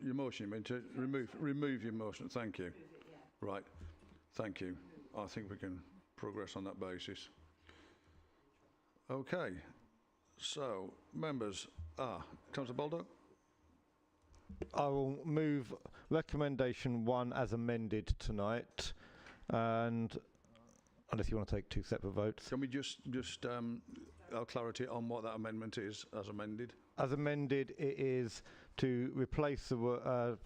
your motion, you mean to remove your motion? Thank you. Right, thank you. I think we can progress on that basis. Okay, so members, Councillor Baldock. I will move recommendation 1 as amended tonight, and unless you want to take 2 separate votes. Can we just have clarity on what that amendment is as amended? As amended, it is to replace the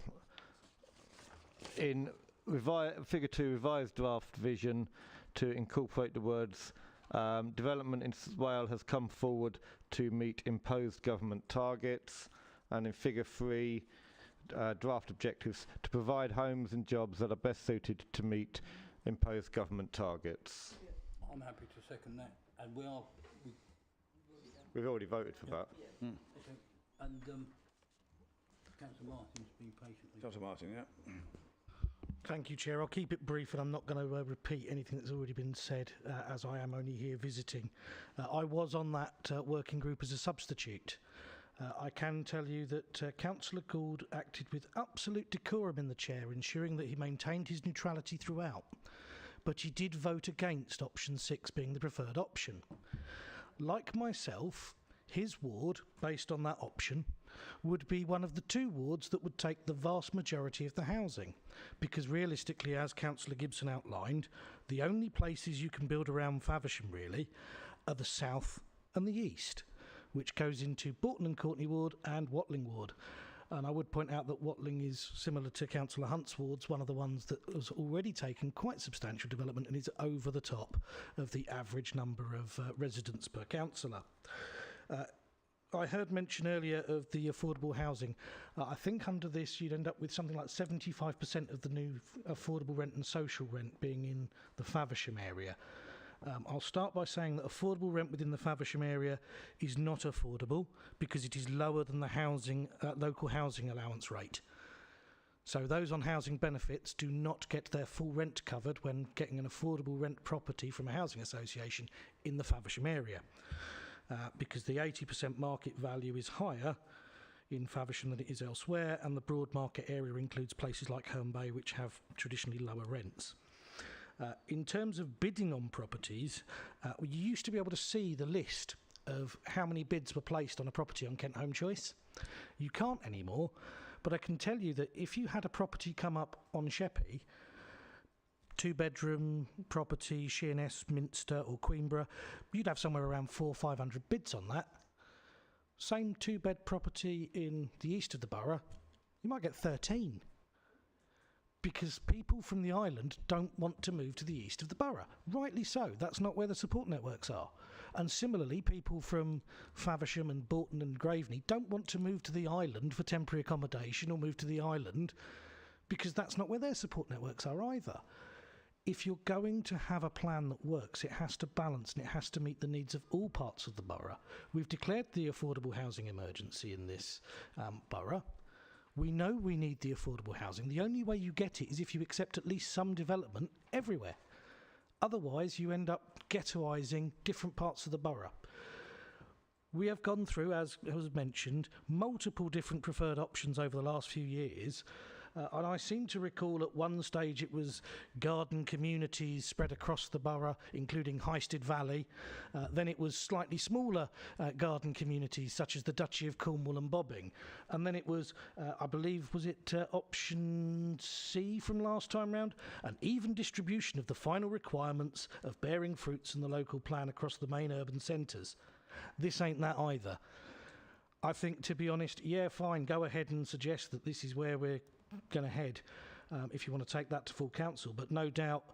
in figure 2 revised draft vision to incorporate the words development in Wales has come forward to meet imposed government targets, and in figure 3 draft objectives to provide homes and jobs that are best suited to meet imposed government targets. I'm happy to second that, and we've already voted for that. Okay. And Councillor Martin's been patiently. Councillor Martin, yeah. Thank you, Chair. I'll keep it brief, and I'm not going to repeat anything that's already been said, as I am only here visiting. I was on that working group as a substitute. I can tell you that Councillor Gould acted with absolute decorum in the chair, ensuring that he maintained his neutrality throughout. But he did vote against option 6 being the preferred option. Like myself, his ward, based on that option, would be one of the 2 wards that would take the vast majority of the housing. Because realistically, as Councillor Gibson outlined, the only places you can build around Faversham really are the south and the east, which goes into Bourton and Courtney ward and Watling ward. And I would point out that Watling is similar to Councillor Hunt's wards, one of the ones that has already taken quite substantial development and is over the top of the average number of residents per councillor. I heard mention earlier of the affordable housing. I think under this you'd end up with something like 75% of the new affordable rent and social rent being in the Faversham area. I'll start by saying that affordable rent within the Faversham area is not affordable because it is lower than the housing local housing allowance rate. So those on housing benefits do not get their full rent covered when getting an affordable rent property from a housing association in the Faversham area, because the 80% market value is higher in Faversham than it is elsewhere, and the broad market area includes places like Herne Bay, which have traditionally lower rents. In terms of bidding on properties, we used to be able to see the list of how many bids were placed on a property on Kent Home Choice. You can't anymore, but I can tell you that if you had a property come up on Sheppey, 2-bedroom property, Sheerness, Minster or Queenborough, you'd have somewhere around 400 or 500 bids on that. Same 2-bed property in the east of the borough, you might get 13. Because people from the island don't want to move to the east of the borough. Rightly so, that's not where the support networks are. And similarly, people from Faversham and Bolton and Graveney don't want to move to the island for temporary accommodation or move to the island because that's not where their support networks are either. If you're going to have a plan that works, it has to balance and it has to meet the needs of all parts of the borough. We've declared the affordable housing emergency in this borough. We know we need the affordable housing. The only way you get it is if you accept at least some development everywhere. Otherwise, you end up ghettoising different parts of the borough. We have gone through, as was mentioned, multiple different preferred options over the last few years. And I seem to recall at one stage it was garden communities spread across the borough, including Highstead Valley. Then it was slightly smaller garden communities, such as the Duchy of Cornwall and Bobbing. And then it was, I believe, was it option C from last time round? An even distribution of the final requirements of bearing fruits in the local plan across the main urban centres. This ain't that either. I think, to be honest, yeah, fine, go ahead and suggest that this is where we're going to head if you want to take that to full council, but no doubt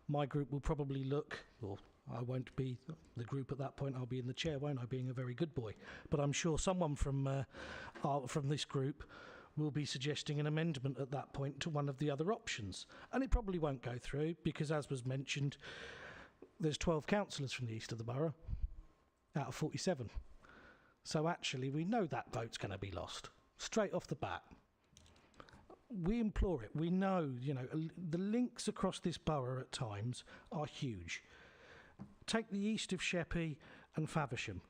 my group will probably look, or I won't be the group at that point, I'll be in the chair, won't I, being a very good boy, but I'm sure someone from this group will be suggesting an amendment at that point to one of the other options, and it probably won't go through because, as was mentioned, there's 12 councillors from the east of the borough out of 47, so actually we know that vote's going to be lost straight off the bat. We implore it. We know, the links across this borough at times are huge. Take the east of Sheppey and Faversham.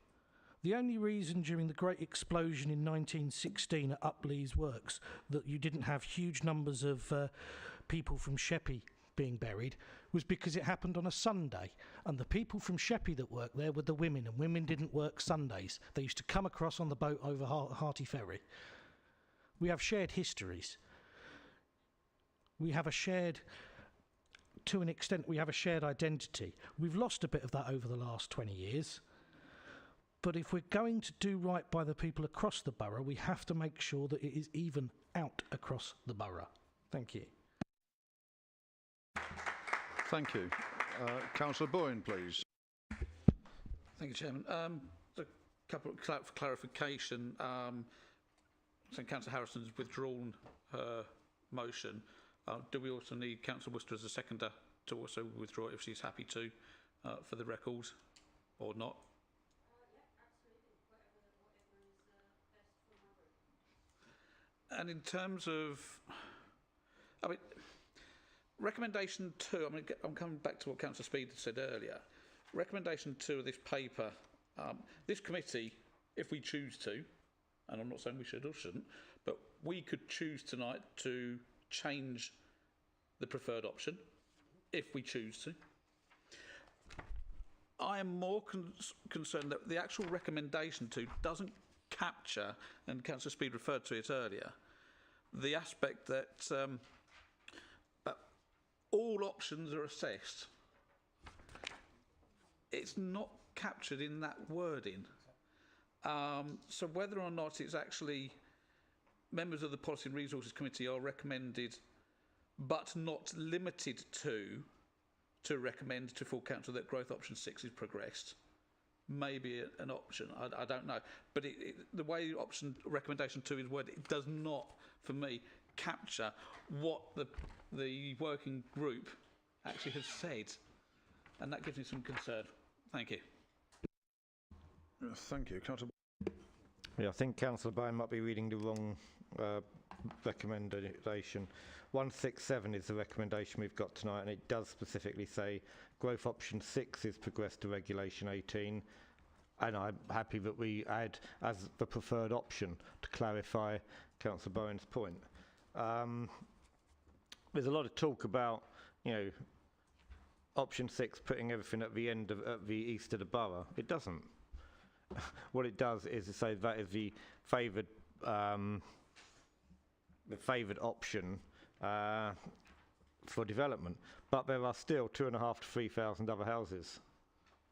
The only reason during the great explosion in 1916 at Upleys Works that you didn't have huge numbers of people from Sheppey being buried was because it happened on a Sunday, and the people from Sheppey that worked there were the women, and women didn't work Sundays. They used to come across on the boat over Hearty Ferry. We have shared histories. We have to an extent, we have a shared identity. We've lost a bit of that over the last 20 years. But if we're going to do right by the people across the borough, we have to make sure that it is even out across the borough. Thank you. Thank you. Councillor Boyne, please. Thank you, Chairman. A couple of clarification. So Councillor Harrison's withdrawn her motion. Do we also need Councillor Worcester as a seconder to also withdraw it if she's happy to, for the record, or not? And in terms of, recommendation 2, I'm coming back to what Councillor Speed said earlier. Recommendation 2 of this paper, this committee, if we choose to, and I'm not saying we should or shouldn't, but we could choose tonight to change the preferred option if we choose to. I am more concerned that the actual recommendation 2 doesn't capture, and Councillor Speed referred to it earlier, the aspect that all options are assessed. It's not captured in that wording. So whether or not it's actually members of the Policy and Resources Committee are recommended, but not limited to recommend to full council that growth option 6 is progressed, maybe an option. I don't know, but the way recommendation 2 is worded, it does not, for me, capture what the working group actually has said, and that gives me some concern. Thank you. Thank you, Councillor. Yeah, I think Councillor Bowen might be reading the wrong recommendation. 167 is the recommendation we've got tonight, and it does specifically say growth option 6 is progressed to regulation 18, and I'm happy that we add as the preferred option to clarify Councillor Bowen's point. There's a lot of talk about, option 6 putting everything at the end at the east of the borough. It doesn't. What it does is to say that is the favoured option for development, but there are still 2,500 to 3,000 other houses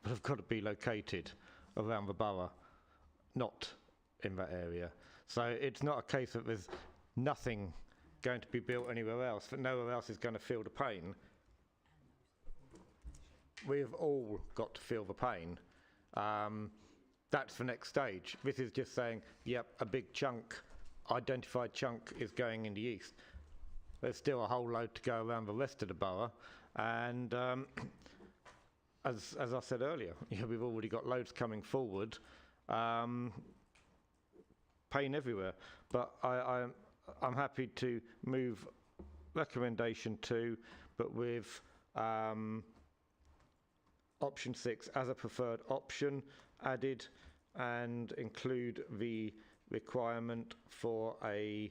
that have got to be located around the borough, not in that area. So it's not a case that there's nothing going to be built anywhere else, that nowhere else is going to feel the pain. We've all got to feel the pain. That's the next stage. This is just saying, yep, a big chunk, identified chunk is going in the east. There's still a whole load to go around the rest of the borough, and as I said earlier, we've already got loads coming forward. Pain everywhere, but I'm happy to move recommendation 2, but with option 6 as a preferred option added, and include the requirement for a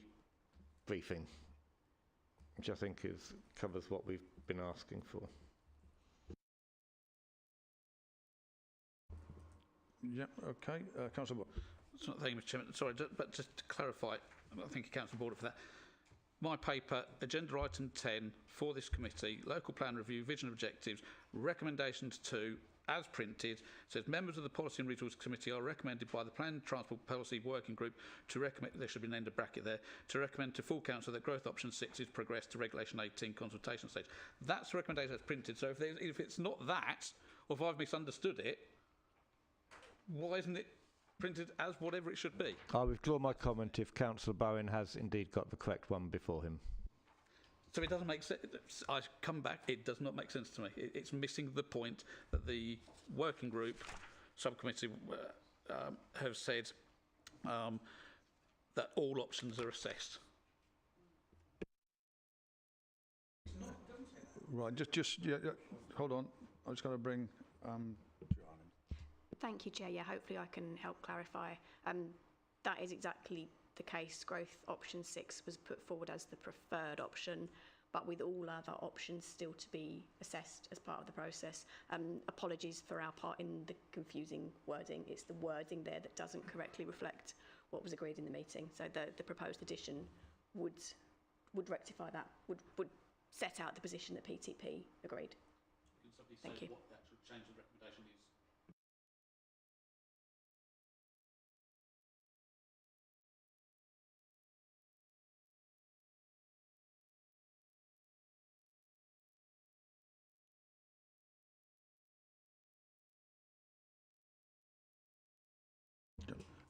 briefing, which I think covers what we've been asking for. Yeah, okay. Councillor Boyd. Thank you, Mr. Chairman. Sorry, but just to clarify, I thank you, Councillor Border, for that. My paper, agenda item 10 for this committee, local plan review, vision objectives, recommendations 2, as printed, says members of the Policy and Resource Committee are recommended by the Plan and Transport Policy Working Group to recommend, there should be an end of bracket there, to recommend to full council that growth option 6 is progressed to regulation 18 consultation stage. That's the recommendation that's printed. So if it's not that, or if I've misunderstood it, why isn't it printed as whatever it should be? I withdraw my comment if Councillor Bowen has indeed got the correct one before him. So it doesn't make sense. I come back, it does not make sense to me. It's missing the point that the working group subcommittee have said that all options are assessed. Right, yeah, hold on. I'm just going to bring Thank you, Chair. Yeah, hopefully I can help clarify. That is exactly the case. Growth option 6 was put forward as the preferred option, but with all other options still to be assessed as part of the process. Apologies for our part in the confusing wording. It's the wording there that doesn't correctly reflect what was agreed in the meeting. So the proposed addition would rectify that, would set out the position that PTP agreed. Thank you. What the actual change of recommendation is?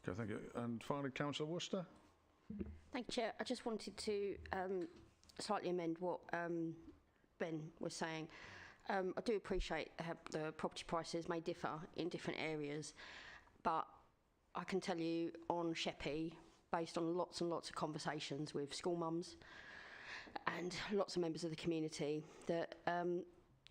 Okay, thank you. And finally, Councillor Worcester. Thank you, Chair. I just wanted to slightly amend what Ben was saying. I do appreciate the property prices may differ in different areas, but I can tell you on Sheppey, based on lots and lots of conversations with school mums and lots of members of the community, that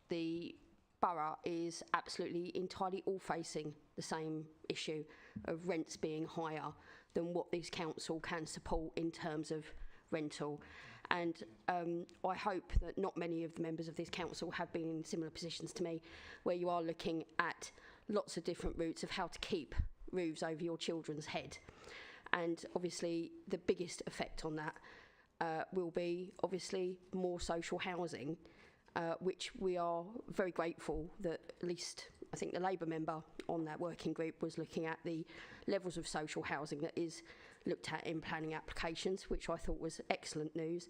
the borough is absolutely entirely all facing the same issue of rents being higher than what this council can support in terms of rental. And I hope that not many of the members of this council have been in similar positions to me, where you are looking at lots of different routes of how to keep roofs over your children's head. And obviously the biggest effect on that will be obviously more social housing, which we are very grateful that at least I think the Labour member on that working group was looking at the levels of social housing that is looked at in planning applications, which I thought was excellent news.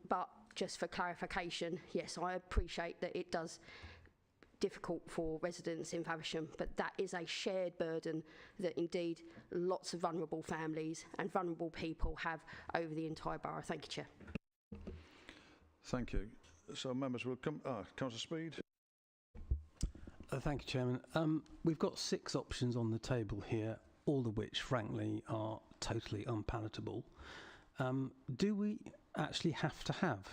But just for clarification, yes, I appreciate that it does difficult for residents in Faversham, but that is a shared burden that indeed lots of vulnerable families and vulnerable people have over the entire borough. Thank you, Chair. Thank you. So members will come. Councillor Speed. Thank you, Chairman. We've got 6 options on the table here, all of which, frankly, are totally unpalatable. Do we actually have to have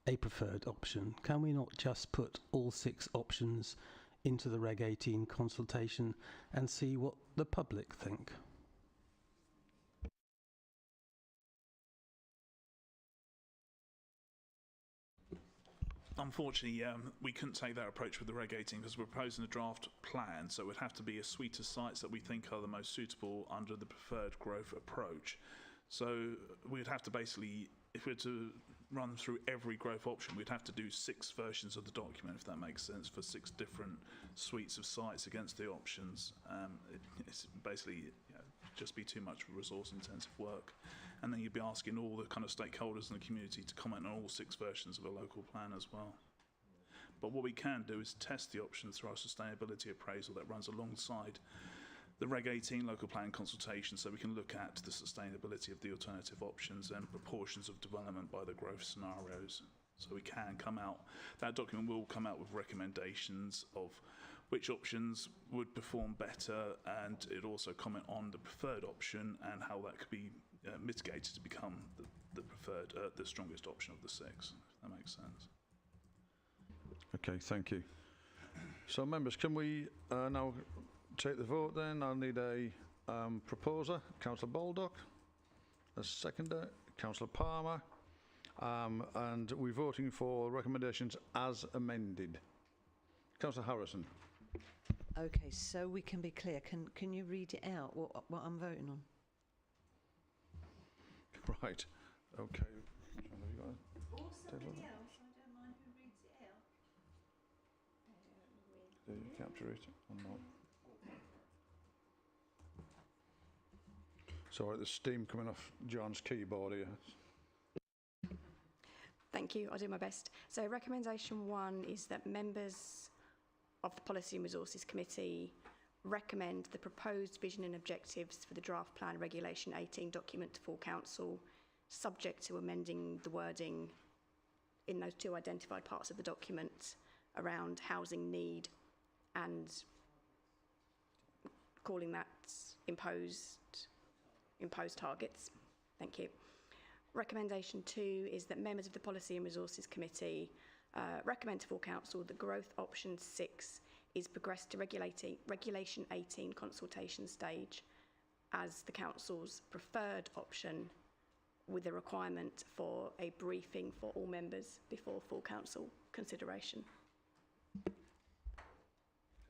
a preferred option? Can we not just put all 6 options into the Reg 18 consultation and see what the public think? Unfortunately, we couldn't take that approach with the Reg 18 because we're proposing a draft plan, so it would have to be a suite of sites that we think are the most suitable under the preferred growth approach. So we'd have to basically, if we were to run through every growth option, we'd have to do 6 versions of the document, if that makes sense, for 6 different suites of sites against the options. It's basically just be too much resource-intensive work. And then you'd be asking all the kind of stakeholders in the community to comment on all 6 versions of a local plan as well. But what we can do is test the options through our sustainability appraisal that runs alongside the Reg 18 local plan consultation, so we can look at the sustainability of the alternative options and proportions of development by the growth scenarios. So we can come out, that document will come out with recommendations of which options would perform better, and it also comment on the preferred option and how that could be mitigated to become the preferred, the strongest option of the 6, if that makes sense. Okay, thank you. So members, can we now take the vote then? I'll need a proposer, Councillor Baldock, a seconder, Councillor Palmer, and we're voting for recommendations as amended. Councillor Harrison. Okay, so we can be clear. Can you read it out, what I'm voting on? Right, okay. Or somebody else, I don't mind who reads it out. Do you capture it or not? Sorry, there's steam coming off John's keyboard here. Thank you, I'll do my best. So recommendation 1 is that members of the Policy and Resources Committee recommend the proposed vision and objectives for the draft plan Regulation 18 document to full council, subject to amending the wording in those 2 identified parts of the document around housing need and calling that imposed targets. Thank you. Recommendation 2 is that members of the Policy and Resources Committee recommend to full council that growth option 6 is progressed to Regulation 18 consultation stage as the council's preferred option, with a requirement for a briefing for all members before full council consideration.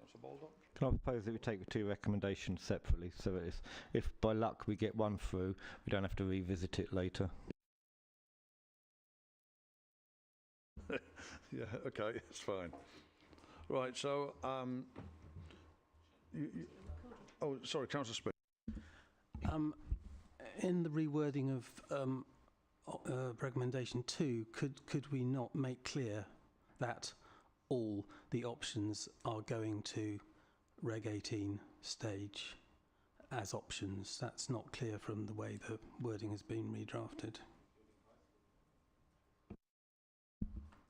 Councillor Baldock. Can I propose that we take the 2 recommendations separately, so that if by luck we get one through, we don't have to revisit it later? Yeah, okay, it's fine. Right, so, oh, sorry, Councillor Smith. In the rewording of recommendation 2, could we not make clear that all the options are going to Reg 18 stage as options? That's not clear from the way the wording has been redrafted.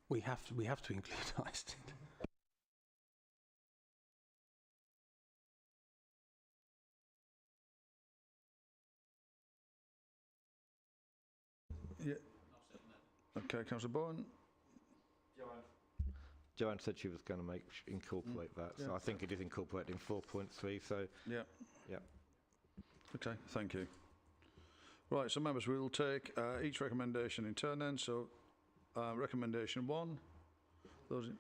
We have to include ISTID. Yeah. Okay, Councillor Bowen. Joanne said she was going to incorporate that, so yeah. I think it is incorporated in 4.3. So yeah. Okay, thank you. Right, so members, we will take each recommendation in turn then. So, recommendation 1, those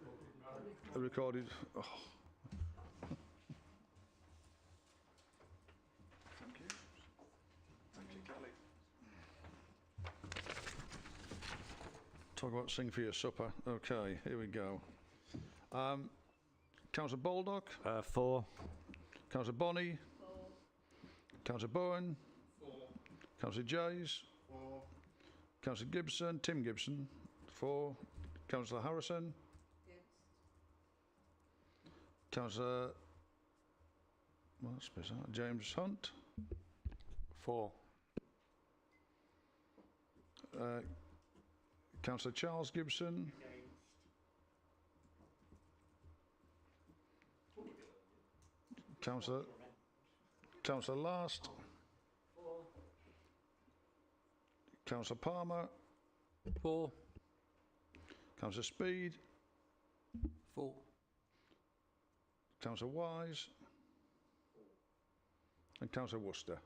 are recorded. Oh. Thank you. Thank you, Kelly. Talk about sing for your supper. Okay, here we go. Councillor Baldock. 4. Councillor Bonney. 4. Councillor Bowen. 4. Councillor Jays. 4. Councillor Gibson. Tim Gibson. 4. Councillor Harrison. Yes. Councillor James Hunt. 4. Councillor Charles Gibson. Councillor Last. Councillor Palmer. 4. Councillor Speed. 4. Councillor Wise. And Councillor Worcester.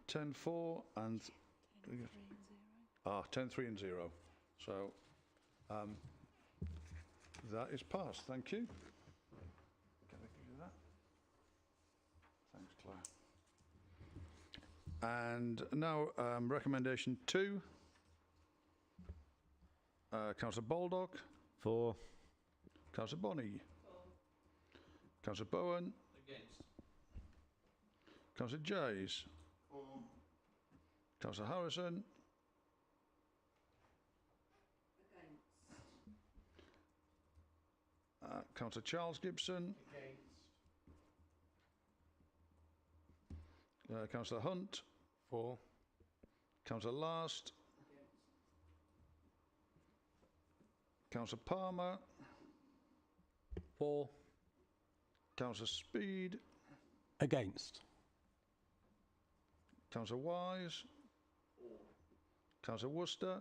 10-4 and 10-3 and 0. So that is passed. Thank you. Can I give you that? Thanks, Claire. And now recommendation 2. Councillor Baldock. 4. Councillor Bonney. 4. Councillor Bowen. Against. Councillor Jays. 4. Councillor Harrison. Councillor Charles Gibson. Councillor Hunt. 4. Councillor Last. Councillor Palmer. 4. Councillor Speed. Against. Councillor Wise. 4. Councillor Worcester.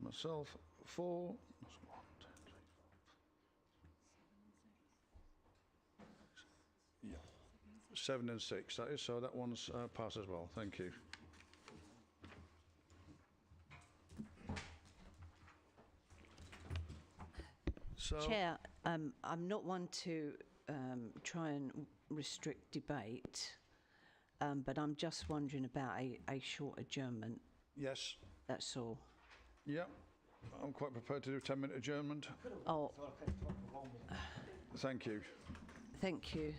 Myself, 4. That's 1, 2, 3, 4. Yeah. 7 and 6, that is, so that one's passed as well. Thank you. So, Chair, I'm not one to try and restrict debate, but I'm just wondering about a short adjournment. yes, That's all. yeah, I'm quite prepared to do a 10-minute adjournment. Oh, Thank you. thank you.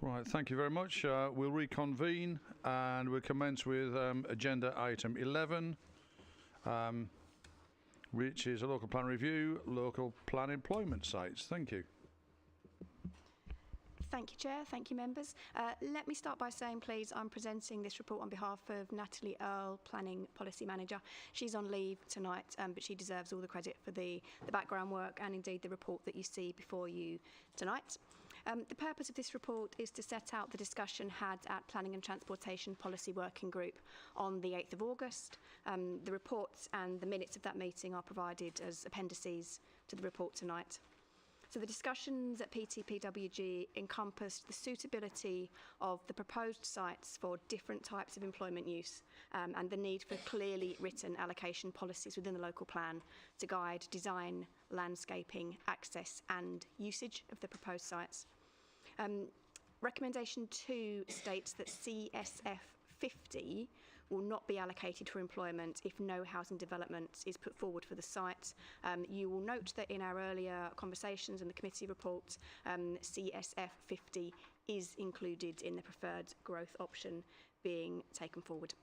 Right, thank you very much. We'll reconvene and we'll commence with agenda item 11, which is a local plan review, local plan employment sites. Thank you. Thank you, Chair. Thank you, members. Let me start by saying, please, I'm presenting this report on behalf of Natalie Earle, Planning Policy Manager. She's on leave tonight, but she deserves all the credit for the background work and indeed the report that you see before you tonight. The purpose of this report is to set out the discussion had at Planning and Transportation Policy Working Group on the 8th of August. The reports and the minutes of that meeting are provided as appendices to the report tonight. So the discussions at PTPWG encompassed the suitability of the proposed sites for different types of employment use and the need for clearly written allocation policies within the local plan to guide design, landscaping, access and usage of the proposed sites. Recommendation 2 states that CSF 50 will not be allocated for employment if no housing development is put forward for the site. You will note that in our earlier conversations and the committee report, CSF 50 is included in the preferred growth option being taken forward.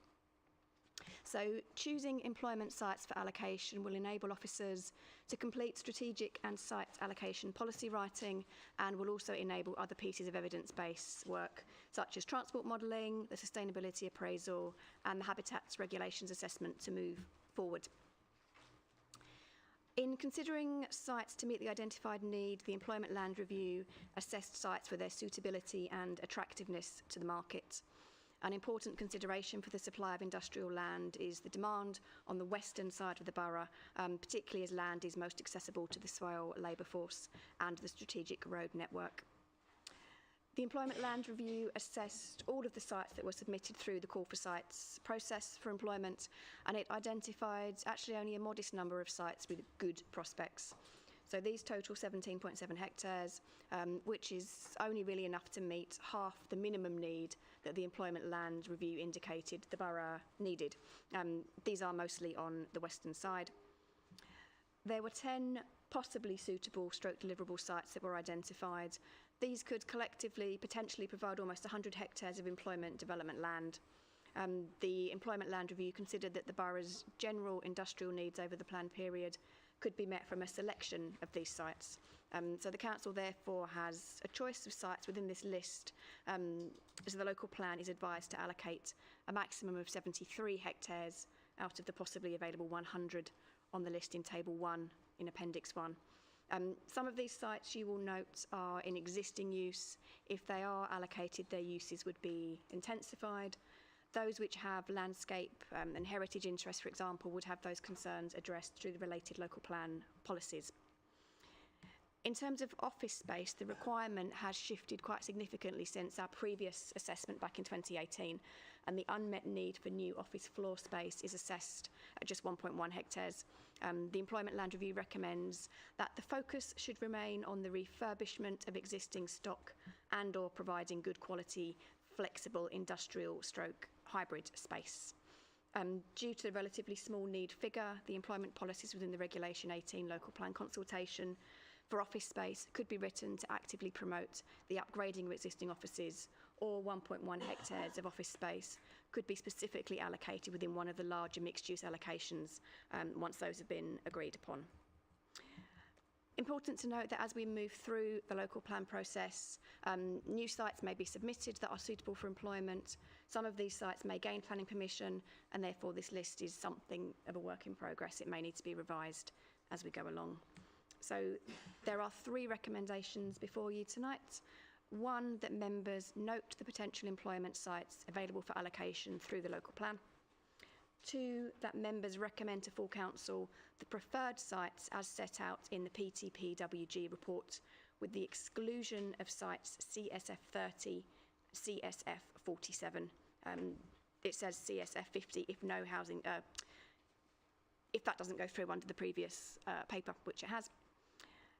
So choosing employment sites for allocation will enable officers to complete strategic and site allocation policy writing and will also enable other pieces of evidence-based work such as transport modelling, the sustainability appraisal and the habitats regulations assessment to move forward. In considering sites to meet the identified need, the Employment Land Review assessed sites for their suitability and attractiveness to the market. An important consideration for the supply of industrial land is the demand on the western side of the borough, particularly as land is most accessible to the Swale labour force and the strategic road network. The Employment Land Review assessed all of the sites that were submitted through the Call for Sites process for employment, and it identified actually only a modest number of sites with good prospects. So these total 17.7 hectares, which is only really enough to meet half the minimum need that the Employment Land Review indicated the borough needed. These are mostly on the western side. There were 10 possibly suitable stroke deliverable sites that were identified. These could collectively potentially provide almost 100 hectares of employment development land. The Employment Land Review considered that the borough's general industrial needs over the planned period could be met from a selection of these sites. So the council therefore has a choice of sites within this list, so the local plan is advised to allocate a maximum of 73 hectares out of the possibly available 100 on the list in Table 1 in Appendix 1. Some of these sites you will note are in existing use. If they are allocated, their uses would be intensified. Those which have landscape and heritage interests, for example, would have those concerns addressed through the related local plan policies. In terms of office space, the requirement has shifted quite significantly since our previous assessment back in 2018, and the unmet need for new office floor space is assessed at just 1.1 hectares. The Employment Land Review recommends that the focus should remain on the refurbishment of existing stock and or providing good quality, flexible industrial stroke hybrid space. Due to the relatively small need figure, the employment policies within the Regulation 18 local plan consultation for office space could be written to actively promote the upgrading of existing offices, or 1.1 hectares of office space could be specifically allocated within one of the larger mixed-use allocations once those have been agreed upon. Important to note that as we move through the local plan process, new sites may be submitted that are suitable for employment. Some of these sites may gain planning permission, and therefore this list is something of a work in progress. It may need to be revised as we go along. So there are 3 recommendations before you tonight. 1, that members note the potential employment sites available for allocation through the local plan. 2, that members recommend to full council the preferred sites as set out in the PTPWG report, with the exclusion of sites CSF 30, CSF 47. It says CSF 50 if no housing, if that doesn't go through under the previous paper, which it has.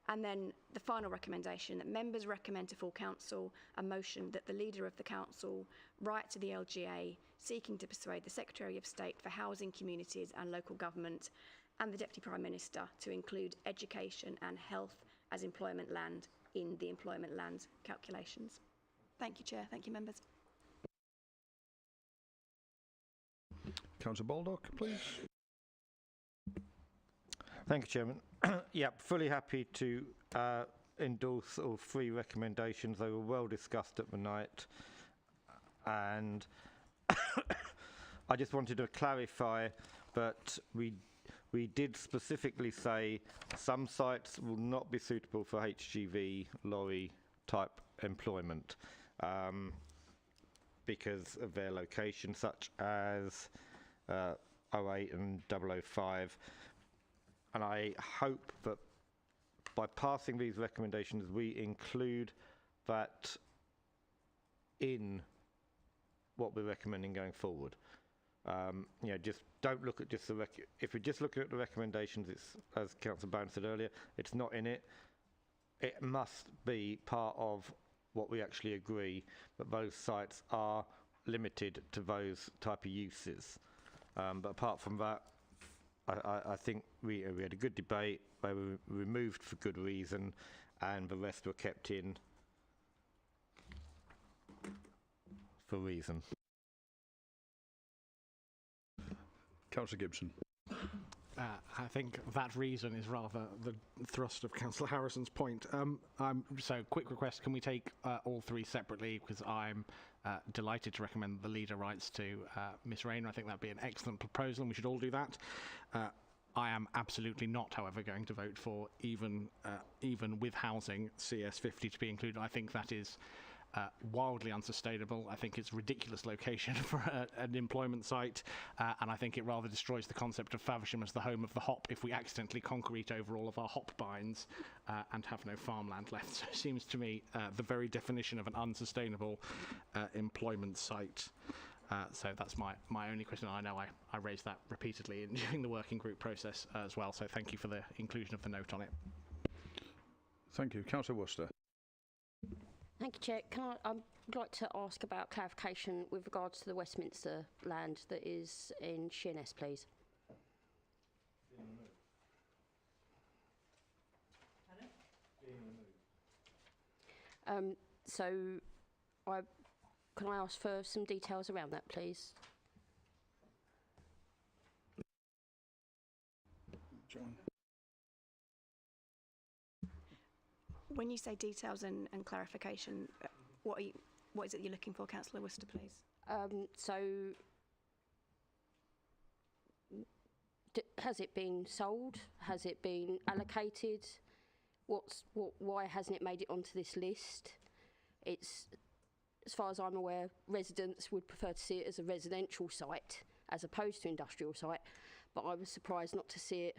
And then the final recommendation, that members recommend to full council a motion that the leader of the council write to the LGA seeking to persuade the Secretary of State for Housing, Communities and Local Government and the Deputy Prime Minister to include education and health as employment land in the employment land calculations. Thank you, Chair. Thank you, members. Councillor Baldock, please. Thank you, Chairman. Yep, fully happy to endorse all three recommendations. They were well discussed at the night. And I just wanted to clarify that we did specifically say some sites will not be suitable for HGV lorry type employment because of their location, such as 08 and 005. And I hope that by passing these recommendations, we include that in what we're recommending going forward. You know, just don't look at just the if we're just looking at the recommendations, it's, as Councillor Bowen said earlier, it's not in it. It must be part of what we actually agree, that those sites are limited to those type of uses. But apart from that, I think we had a good debate. They were removed for good reason, and the rest were kept in for reason. Councillor Gibson. I think that reason is rather the thrust of Councillor Harrison's point. So, quick request, can we take all three separately? Because I'm delighted to recommend the leader rights to Miss Rayner. I think that'd be an excellent proposal, and we should all do that. I am absolutely not, however, going to vote for even with housing CS50 to be included. I think that is wildly unsustainable. I think it's a ridiculous location for an employment site, and I think it rather destroys the concept of Faversham as the home of the hop if we accidentally concrete over all of our hop binds and have no farmland left. So it seems to me the very definition of an unsustainable employment site. So that's my only question. I know I raised that repeatedly during the working group process as well, so thank you for the inclusion of the note on it. Thank you. Councillor Worcester. Thank you, Chair. I'd like to ask about clarification with regards to the Westminster land that is in Sheerness, please. So, can I ask for some details around that, please? John. When you say details and clarification, what is it you're looking for, Councillor Worcester, please? Has it been sold? Has it been allocated? Why hasn't it made it onto this list? It's, as far as I'm aware, residents would prefer to see it as a residential site as opposed to industrial site, but I was surprised not to see it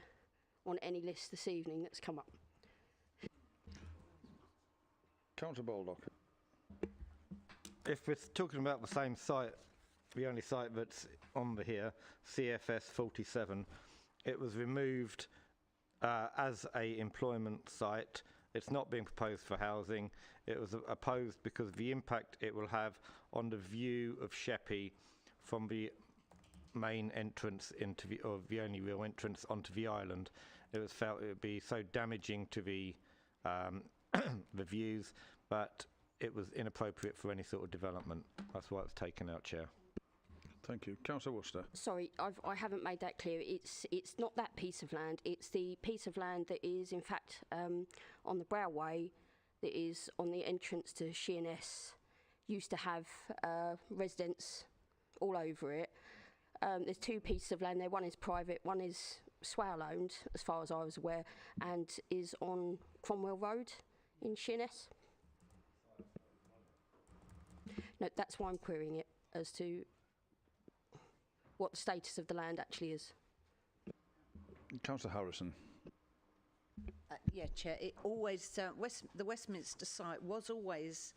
on any list this evening that's come up. Councillor Baldock. If we're talking about the same site, the only site that's on the here, CFS 47, it was removed as a employment site. It's not being proposed for housing. It was opposed because of the impact it will have on the view of Sheppey from the main entrance into the, or the only real entrance onto the island. It was felt it would be so damaging to the the views, but it was inappropriate for any sort of development. That's why it was taken out, Chair. Thank you. Councillor Worcester. Sorry, I haven't made that clear. It's not that piece of land. It's the piece of land that is, in fact, on the Browway, that is on the entrance to Sheerness. Used to have residents all over it. There's two pieces of land there. One is private, one is Swale owned, as far as I was aware, and is on Cromwell Road in Sheerness. No, that's why I'm querying it, as to what the status of the land actually is. Councillor Harrison. Yeah, Chair. It always the Westminster site was always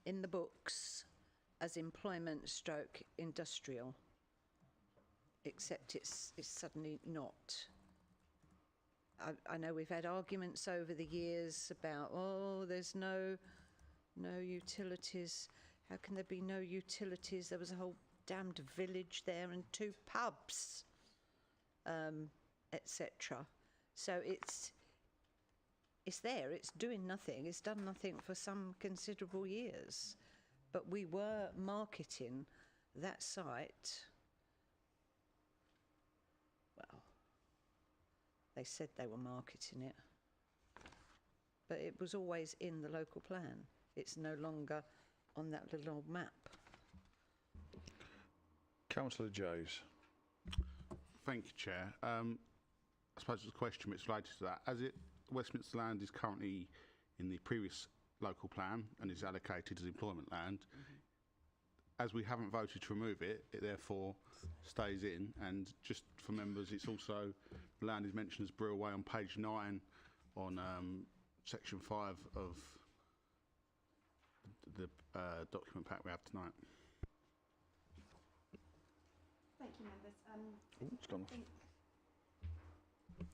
in the books as employment stroke industrial, except it's suddenly not. I know we've had arguments over the years about, oh, there's no utilities. How can there be no utilities? There was a whole damned village there and 2 pubs, etc. So it's there, it's doing nothing, it's done nothing for some considerable years. But we were marketing that site, well, they said they were marketing it, but it was always in the local plan. It's no longer on that little old map. Councillor Joes. Thank you, Chair. I suppose it's a question it's related to that. As Westminster land is currently in the previous local plan and is allocated as employment land, as we haven't voted to remove it, it therefore stays in. And just for members, it's also, the land is mentioned as Brew Way on page 9 on section 5 of the document pack we have tonight. Thank you, members. It's gone off.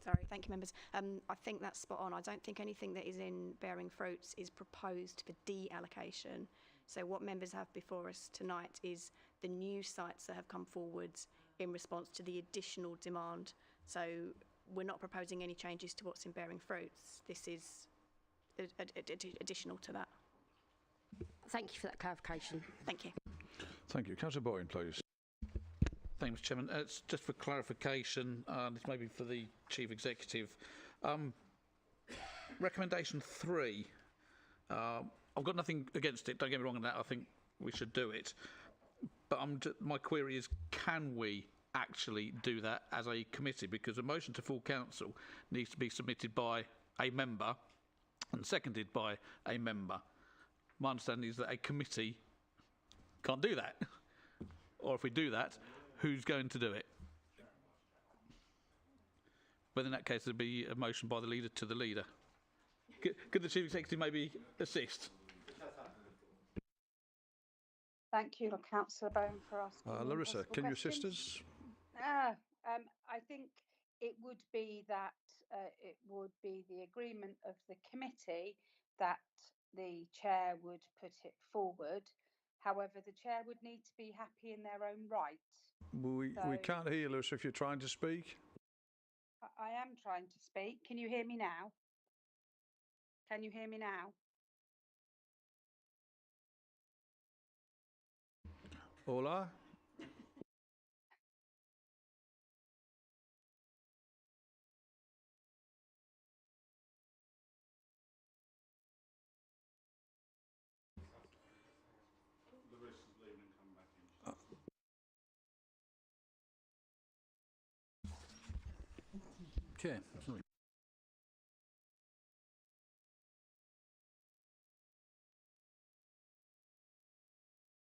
Sorry, thank you, members. I think that's spot on. I don't think anything that is in Bearing Fruits is proposed for deallocation. So what members have before us tonight is the new sites that have come forwards in response to the additional demand. So we're not proposing any changes to what's in Bearing Fruits. This is additional to that. Thank you for that clarification. Thank you. Thank you. Councillor Boyne, please. Thank you, Mr. Chairman. It's just for clarification, this may be for the Chief Executive. Recommendation 3, I've got nothing against it, don't get me wrong on that, I think we should do it. But my query is, can we actually do that as a committee? Because a motion to full council needs to be submitted by a member and seconded by a member. My understanding is that a committee can't do that. Or if we do that, who's going to do it? But in that case, there'd be a motion by the leader to the leader. Could the Chief Executive maybe assist? Thank you, Councillor Bone, for asking. Larissa, can you assist us? I think it would be that it would be the agreement of the committee that the chair would put it forward. However, the chair would need to be happy in their own right. We can't hear you, Larissa, if you're trying to speak. I am trying to speak. Can you hear me now? Can you hear me now? Hola? Chair, sorry.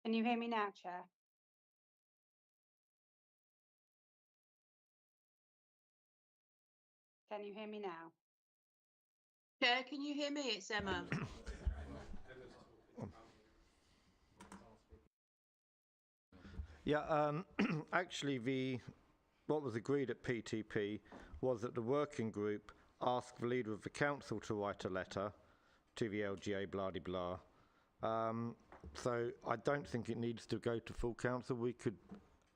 Can you hear me now, Chair? Can you hear me now? Chair, can you hear me? It's Emma. Yeah, actually, what was agreed at PTP was that the working group asked the leader of the council to write a letter to the LGA, blah-de-blah. So I don't think it needs to go to full council. We could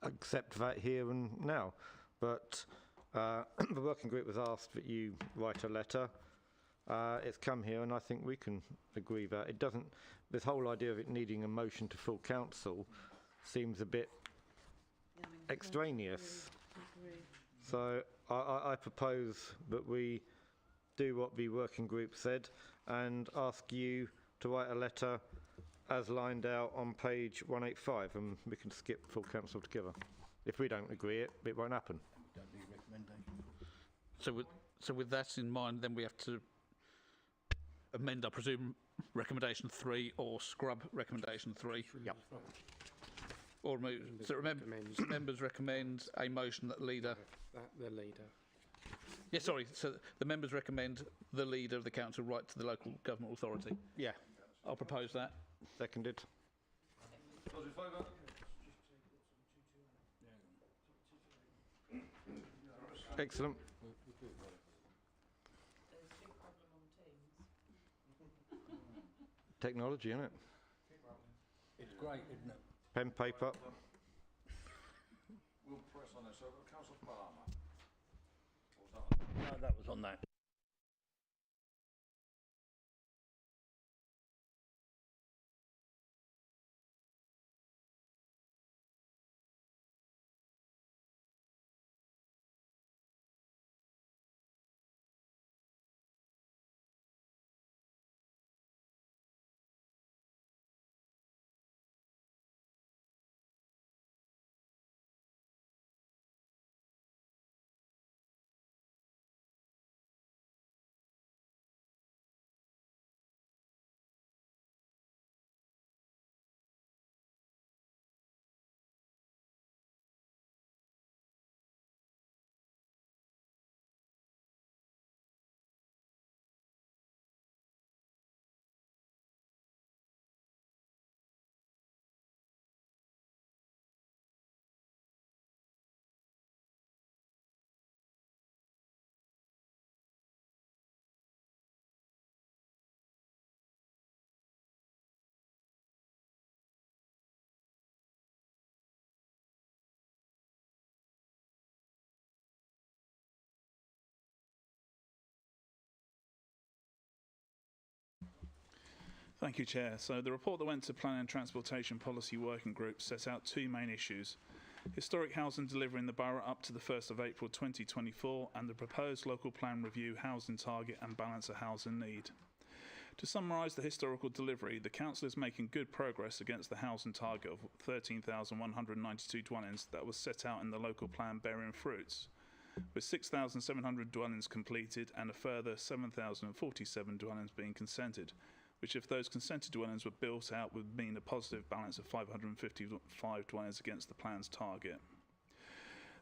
accept that here and now. But the working group was asked that you write a letter. It's come here, and I think we can agree that it doesn't. This whole idea of it needing a motion to full council seems a bit extraneous. So I propose that we do what the working group said and ask you to write a letter as lined out on page 185, and we can skip full council together. If we don't agree it won't happen. Don't need a recommendation. So with that in mind, then we have to amend, I presume, recommendation 3 or scrub recommendation 3. Yep. Or move. So remember, members recommend a motion that leader. The leader. Yeah, sorry. So the members recommend the leader of the council write to the local government authority. Yeah. I'll propose that. Seconded. Excellent. Technology, isn't it? It's great, isn't it? Pen, paper. We'll press on this. So, Councillor Palmer. No, that was on that. Thank you, Chair. So the report that went to Planning and Transportation Policy Working Group set out two main issues. Historic housing delivery in the borough up to the 1st of April 2024 and the proposed local plan review housing target and balance of housing need. To summarise the historical delivery, the Council is making good progress against the housing target of 13,192 dwellings that was set out in the local plan bearing fruits, with 6,700 dwellings completed and a further 7,047 dwellings being consented, which if those consented dwellings were built out would mean a positive balance of 555 dwellings against the plan's target.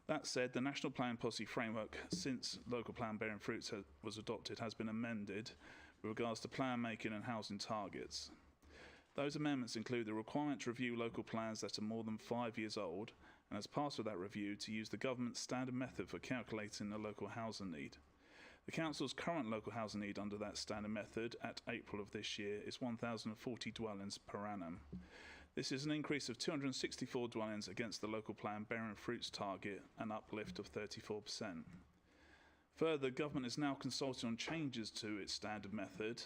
That said, the National Plan Policy Framework, since Local Plan Bearing Fruits was adopted, has been amended with regards to plan making and housing targets. Those amendments include the requirement to review local plans that are more than 5 years old, and as part of that review to use the government's standard method for calculating the local housing need. The Council's current local housing need under that standard method at April of this year is 1,040 dwellings per annum. This is an increase of 264 dwellings against the local plan bearing fruits target, an uplift of 34%. Further, the government is now consulting on changes to its standard method.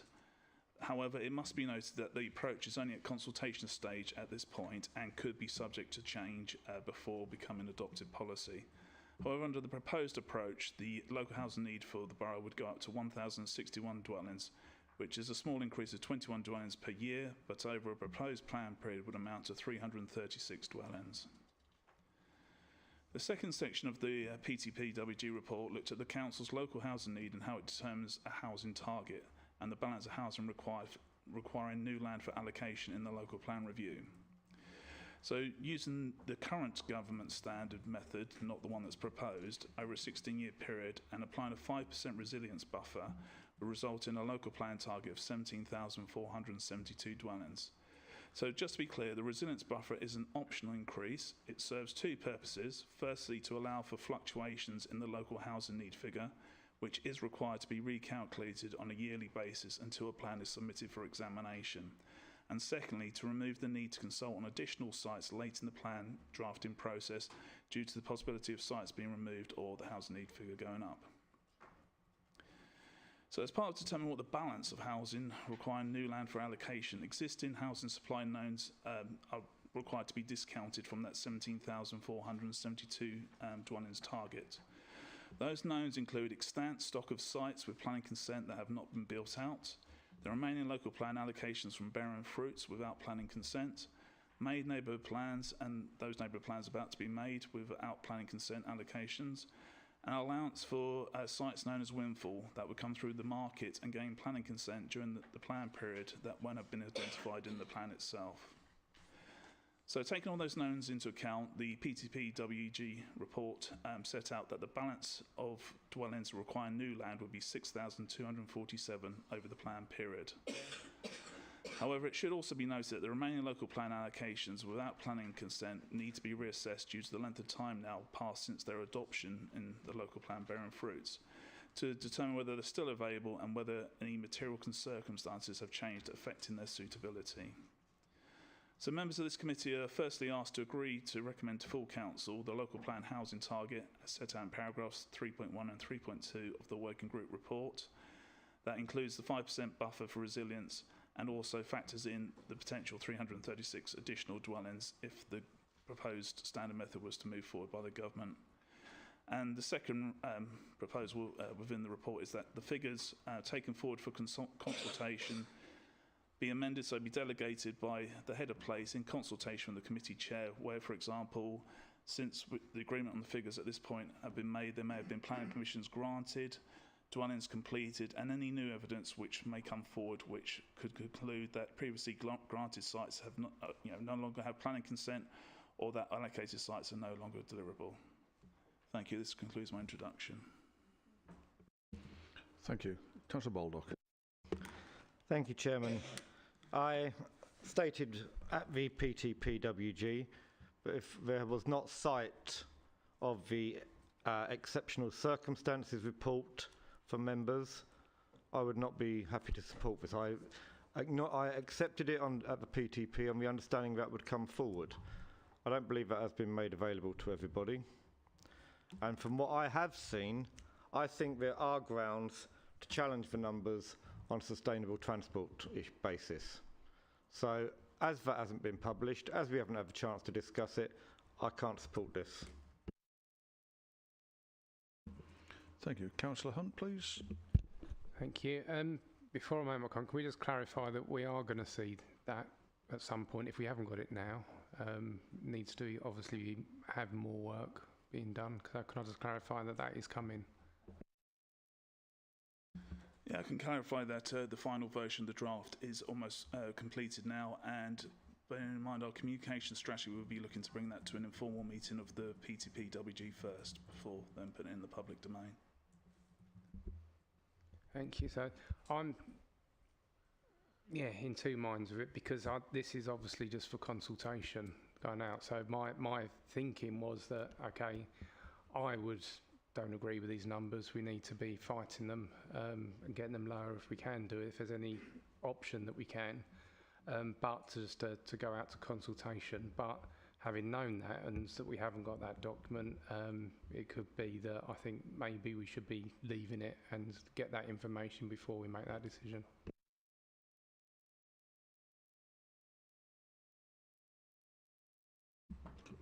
However, it must be noted that the approach is only at consultation stage at this point and could be subject to change before becoming adopted policy. However, under the proposed approach, the local housing need for the borough would go up to 1,061 dwellings, which is a small increase of 21 dwellings per year, but over a proposed plan period would amount to 336 dwellings. The second section of the PTP-WG report looked at the Council's local housing need and how it determines a housing target and the balance of housing requiring new land for allocation in the local plan review. So using the current government standard method, not the one that's proposed, over a 16-year period and applying a 5% resilience buffer will result in a local plan target of 17,472 dwellings. So just to be clear, the resilience buffer is an optional increase. It serves two purposes. Firstly, to allow for fluctuations in the local housing need figure, which is required to be recalculated on a yearly basis until a plan is submitted for examination. And secondly, to remove the need to consult on additional sites late in the plan drafting process due to the possibility of sites being removed or the housing need figure going up. So as part of determining what the balance of housing requiring new land for allocation, existing housing supply knowns are required to be discounted from that 17,472 dwellings target. Those knowns include extant stock of sites with planning consent that have not been built out, the remaining local plan allocations from bearing fruits without planning consent, made neighbourhood plans and those neighbourhood plans about to be made without planning consent allocations, an allowance for sites known as windfall that would come through the market and gain planning consent during the plan period that won't have been identified in the plan itself. So taking all those knowns into account, the PTP-WG report set out that the balance of dwellings requiring new land would be 6,247 over the plan period. However, it should also be noted that the remaining local plan allocations without planning consent need to be reassessed due to the length of time now passed since their adoption in the local plan bearing fruits to determine whether they're still available and whether any material circumstances have changed affecting their suitability. So members of this committee are firstly asked to agree to recommend to full council the local plan housing target as set out in paragraphs 3.1 and 3.2 of the working group report. That includes the 5% buffer for resilience and also factors in the potential 336 additional dwellings if the proposed standard method was to move forward by the government. And the second proposal within the report is that the figures taken forward for consultation be amended so be delegated by the head of place in consultation with the committee chair, where, for example, since the agreement on the figures at this point have been made, there may have been planning permissions granted, dwellings completed, and any new evidence which may come forward which could conclude that previously granted sites have not, no longer have planning consent or that allocated sites are no longer deliverable. Thank you. This concludes my introduction. Thank you. Councillor Baldock. Thank you, Chairman. I stated at the PTP-WG that if there was not sight of the exceptional circumstances report from members, I would not be happy to support this. I accepted it at the PTP on the understanding that would come forward. I don't believe that has been made available to everybody. And from what I have seen, I think there are grounds to challenge the numbers on a sustainable transport basis. So as that hasn't been published, as we haven't had a chance to discuss it, I can't support this. Thank you. Councillor Hunt, please. Thank you. Before I make my comment, can we just clarify that we are going to see that at some point, if we haven't got it now, needs to obviously have more work being done. Can I just clarify that that is coming? Yeah, I can clarify that the final version, the draft, is almost completed now, and bearing in mind our communication strategy, we'll be looking to bring that to an informal meeting of the PTP-WG first, before then putting it in the public domain. Thank you. So I'm, in two minds of it, because this is obviously just for consultation going out. So my thinking was that, okay, I don't agree with these numbers. We need to be fighting them and getting them lower if we can do it, if there's any option that we can. But just to go out to consultation. But having known that and that we haven't got that document, it could be that I think maybe we should be leaving it and get that information before we make that decision.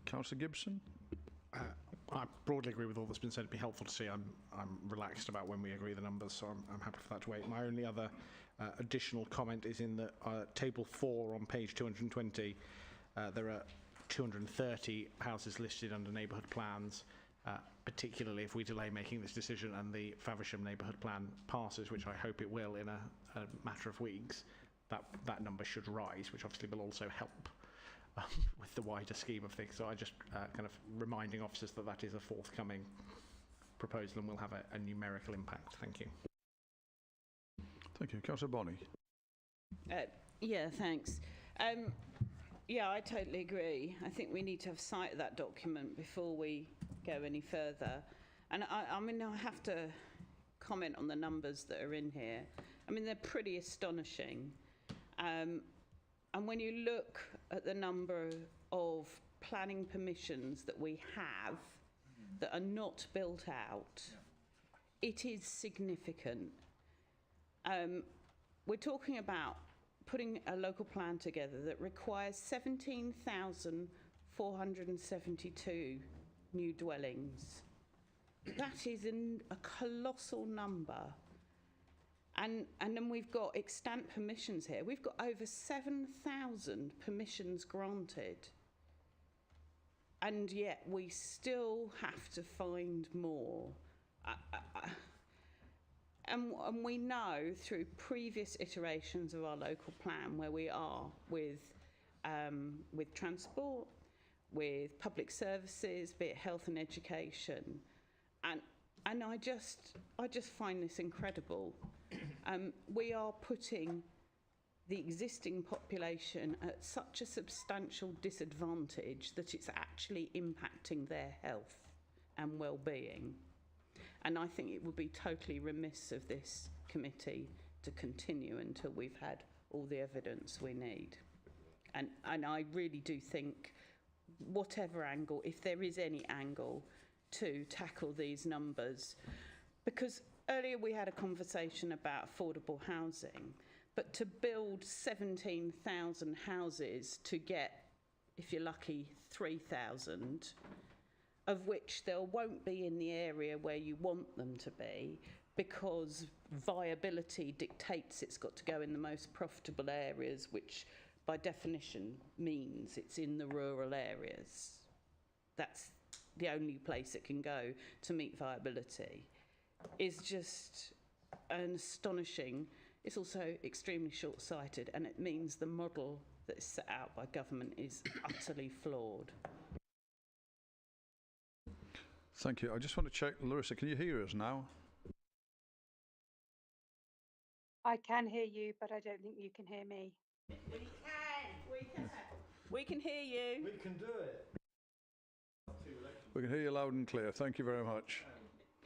Councillor Gibson. I broadly agree with all that's been said. It'd be helpful to see. I'm relaxed about when we agree the numbers, so I'm happy for that to wait. My only other additional comment is in the table 4 on page 220. There are 230 houses listed under neighbourhood plans. Particularly if we delay making this decision and the Faversham neighbourhood plan passes, which I hope it will in a matter of weeks, that number should rise, which obviously will also help with the wider scheme of things. So I just kind of reminding officers that that is a forthcoming proposal and will have a numerical impact. Thank you. Thank you. Councillor Bonney. Yeah, thanks. Yeah, I totally agree. I think we need to have sight of that document before we go any further. And I mean, I have to comment on the numbers that are in here. I mean, they're pretty astonishing. And when you look at the number of planning permissions that we have that are not built out, it is significant. We're talking about putting a local plan together that requires 17,472 new dwellings. That is a colossal number. And then we've got extant permissions here. We've got over 7,000 permissions granted. And yet we still have to find more. And we know through previous iterations of our local plan where we are with transport, with public services, be it health and education. And I just find this incredible. We are putting the existing population at such a substantial disadvantage that it's actually impacting their health and well-being. And I think it would be totally remiss of this committee to continue until we've had all the evidence we need. And I really do think, whatever angle, if there is any angle, to tackle these numbers, because earlier we had a conversation about affordable housing, but to build 17,000 houses to get, if you're lucky, 3,000, of which there won't be in the area where you want them to be, because viability dictates it's got to go in the most profitable areas, which by definition means it's in the rural areas. That's the only place it can go to meet viability, is just an astonishing. It's also extremely short-sighted, and it means the model that is set out by government is utterly flawed. Thank you. I just want to check, Larissa, can you hear us now? I can hear you, but I don't think you can hear me. We can hear you. We can do it. We can hear you loud and clear. Thank you very much.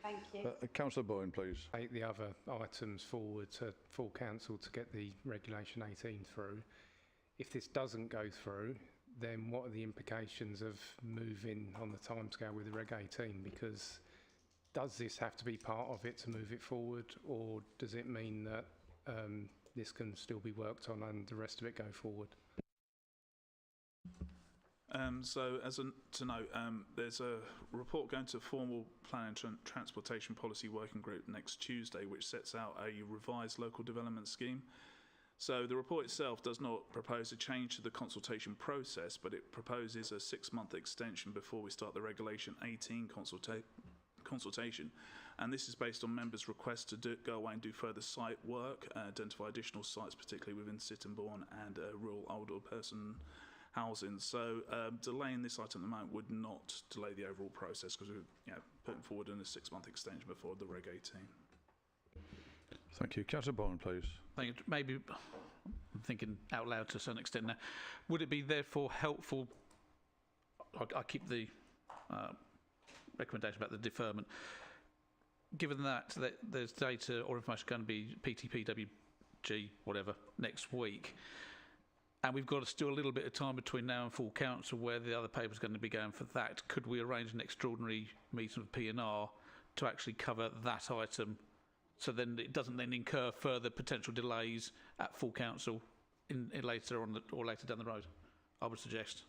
Thank you. Councillor Bowen, please. Take the other items forward to full council to get the Regulation 18 through. If this doesn't go through, then what are the implications of moving on the timescale with the Reg 18? Because does this have to be part of it to move it forward, or does it mean that this can still be worked on and the rest of it go forward. So, to note, there's a report going to a formal Planning and Transportation Policy Working Group next Tuesday, which sets out a revised local development scheme. So, the report itself does not propose a change to the consultation process, but it proposes a 6-month extension before we start the Regulation 18 consultation. And this is based on members' requests to go away and do further site work, identify additional sites, particularly within Sittingbourne and rural older person housing. So delaying this item at the moment would not delay the overall process, because we're putting forward in a 6-month extension before the Reg 18. Thank you. Councillor Bowen, please. Thank you. Maybe I'm thinking out loud to a certain extent now. Would it be therefore helpful? I keep the recommendation about the deferment. Given that there's data or information going to be PTP, WG, whatever, next week, and we've got still a little bit of time between now and full council where the other paper's going to be going for that, could we arrange an extraordinary meeting with P&R to actually cover that item, so then it doesn't then incur further potential delays at full council in later on or later down the road? I would suggest.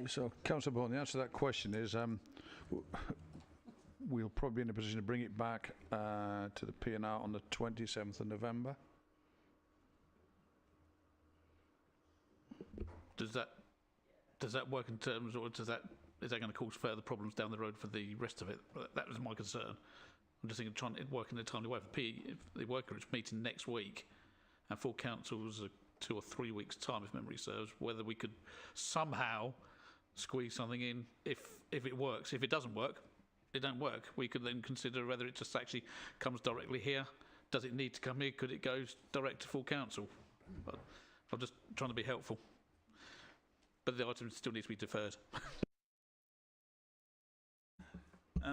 So, Councillor Bowen, the answer to that question is we'll probably be in a position to bring it back to the P&R on the 27th of November. Does that work in terms, or is that going to cause further problems down the road for the rest of it? That was my concern. I'm just thinking of trying to work in a timely way. If the work group's meeting next week and full council's 2 or 3 weeks' time, if memory serves, whether we could somehow squeeze something in if it works. If it doesn't work, it don't work. We could then consider whether it just actually comes directly here. Does it need to come here? Could it go direct to full council? But I'm just trying to be helpful. But the item still needs to be deferred.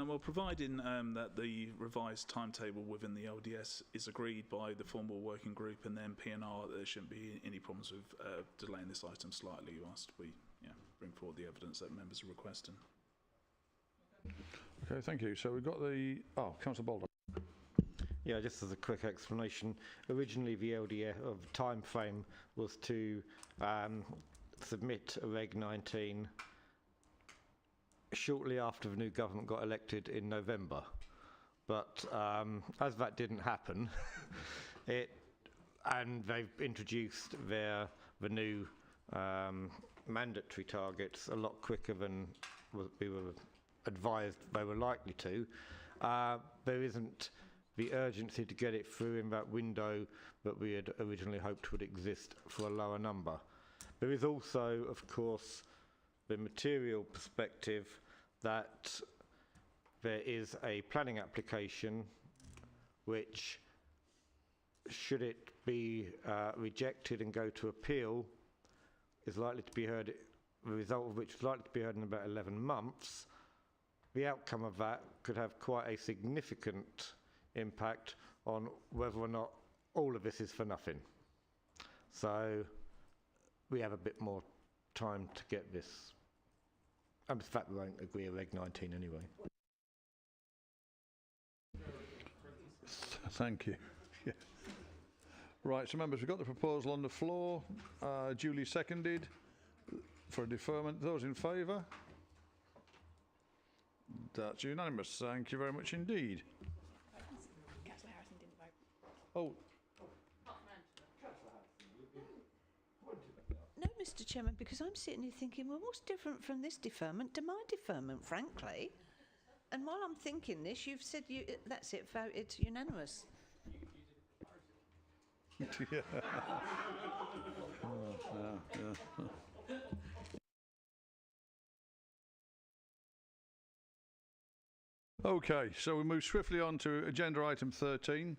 Well, providing that the revised timetable within the LDS is agreed by the formal working group and then P&R, there shouldn't be any problems with delaying this item slightly whilst we bring forward the evidence that members are requesting. Okay, thank you. So we've got the... Oh, Councillor Boulder. Yeah, just as a quick explanation, originally the LDF time frame was to submit a Reg 19 shortly after the new government got elected in November. But as that didn't happen, and they've introduced the new mandatory targets a lot quicker than we were advised they were likely to, there isn't the urgency to get it through in that window that we had originally hoped would exist for a lower number. There is also, of course, the material perspective that there is a planning application which, should it be rejected and go to appeal, is likely to be heard, the result of which is likely to be heard in about 11 months. The outcome of that could have quite a significant impact on whether or not all of this is for nothing. So we have a bit more time to get this. And the fact we won't agree with Reg 19 anyway. Thank you. Yeah. Right, so members, we've got the proposal on the floor, duly seconded for a deferment. Those in favour? That's unanimous. Thank you very much indeed. Councillor Harrison didn't vote. Oh. No, Mr. Chairman, because I'm sitting here thinking, well, what's different from this deferment to my deferment, frankly? And while I'm thinking this, you've said that's it, voted unanimous. Yeah. Yeah. Okay, so we move swiftly on to agenda item 13,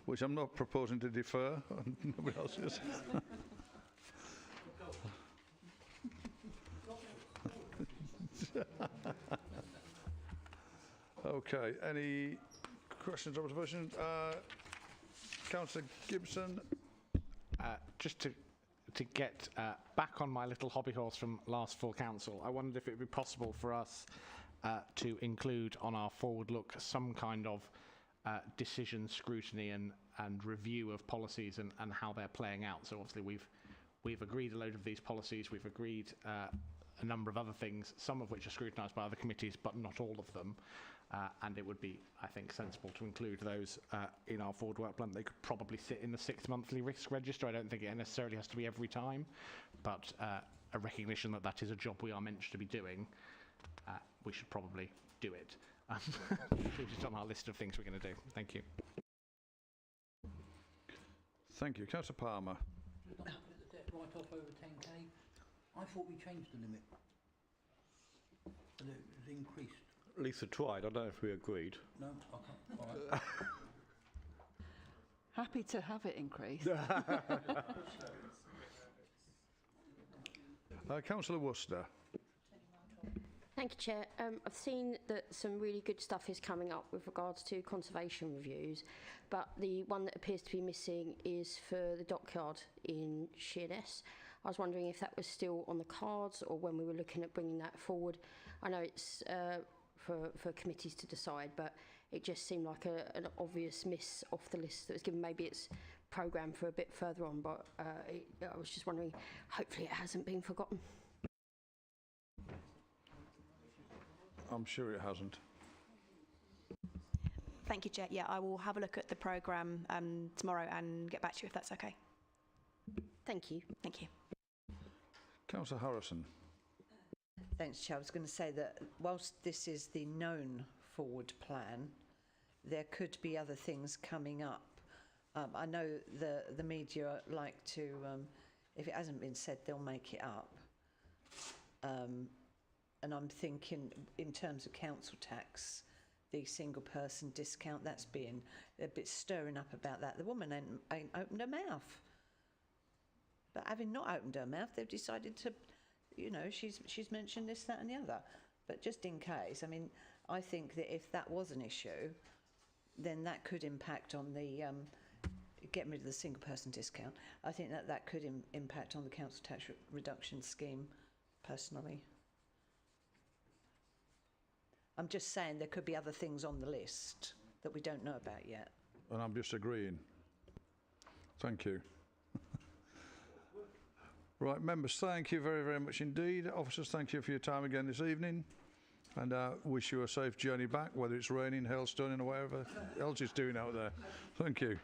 which I'm not proposing to defer. Nobody else is. Okay, any questions or observations? Councillor Gibson. Just to get back on my little hobby horse from last full council, I wondered if it would be possible for us to include on our forward look some kind of decision scrutiny and review of policies and how they're playing out. So obviously we've agreed a load of these policies, we've agreed a number of other things, some of which are scrutinised by other committees, but not all of them. And it would be, I think, sensible to include those in our forward work plan. They could probably sit in the 6th monthly risk register. I don't think it necessarily has to be every time, but a recognition that that is a job we are meant to be doing. We should probably do it. It's on our list of things we're going to do. Thank you. Thank you. Councillor Palmer. Right off over 10k. I thought we changed the limit. But it was increased. Lisa tried. I don't know if we agreed. No, okay. All right. Happy to have it increased. Councillor Worcester. Thank you, Chair. I've seen that some really good stuff is coming up with regards to conservation reviews, but the one that appears to be missing is for the dockyard in Sheerness. I was wondering if that was still on the cards or when we were looking at bringing that forward. I know it's for committees to decide, but it just seemed like an obvious miss off the list that was given. Maybe it's programmed for a bit further on, but I was just wondering, hopefully it hasn't been forgotten. I'm sure it hasn't. Thank you, Chair. Yeah, I will have a look at the programme tomorrow and get back to you if that's okay. Thank you. Thank you. Councillor Harrison. Thanks, Chair. I was going to say that whilst this is the known forward plan, there could be other things coming up. I know the media like to, if it hasn't been said, they'll make it up. And I'm thinking in terms of council tax, the single person discount, that's being a bit stirring up about that. The woman ain't opened her mouth. But having not opened her mouth, they've decided to, you know, she's mentioned this, that and the other. But just in case, I mean, I think that if that was an issue, then that could impact on the, getting rid of the single person discount. I think that could impact on the council tax reduction scheme, personally. I'm just saying there could be other things on the list that we don't know about yet. And I'm just agreeing. Thank you. Right, members, thank you very, very much indeed. Officers, thank you for your time again this evening. And wish you a safe journey back, whether it's raining, hailstoning or whatever else it's doing out there. Thank you.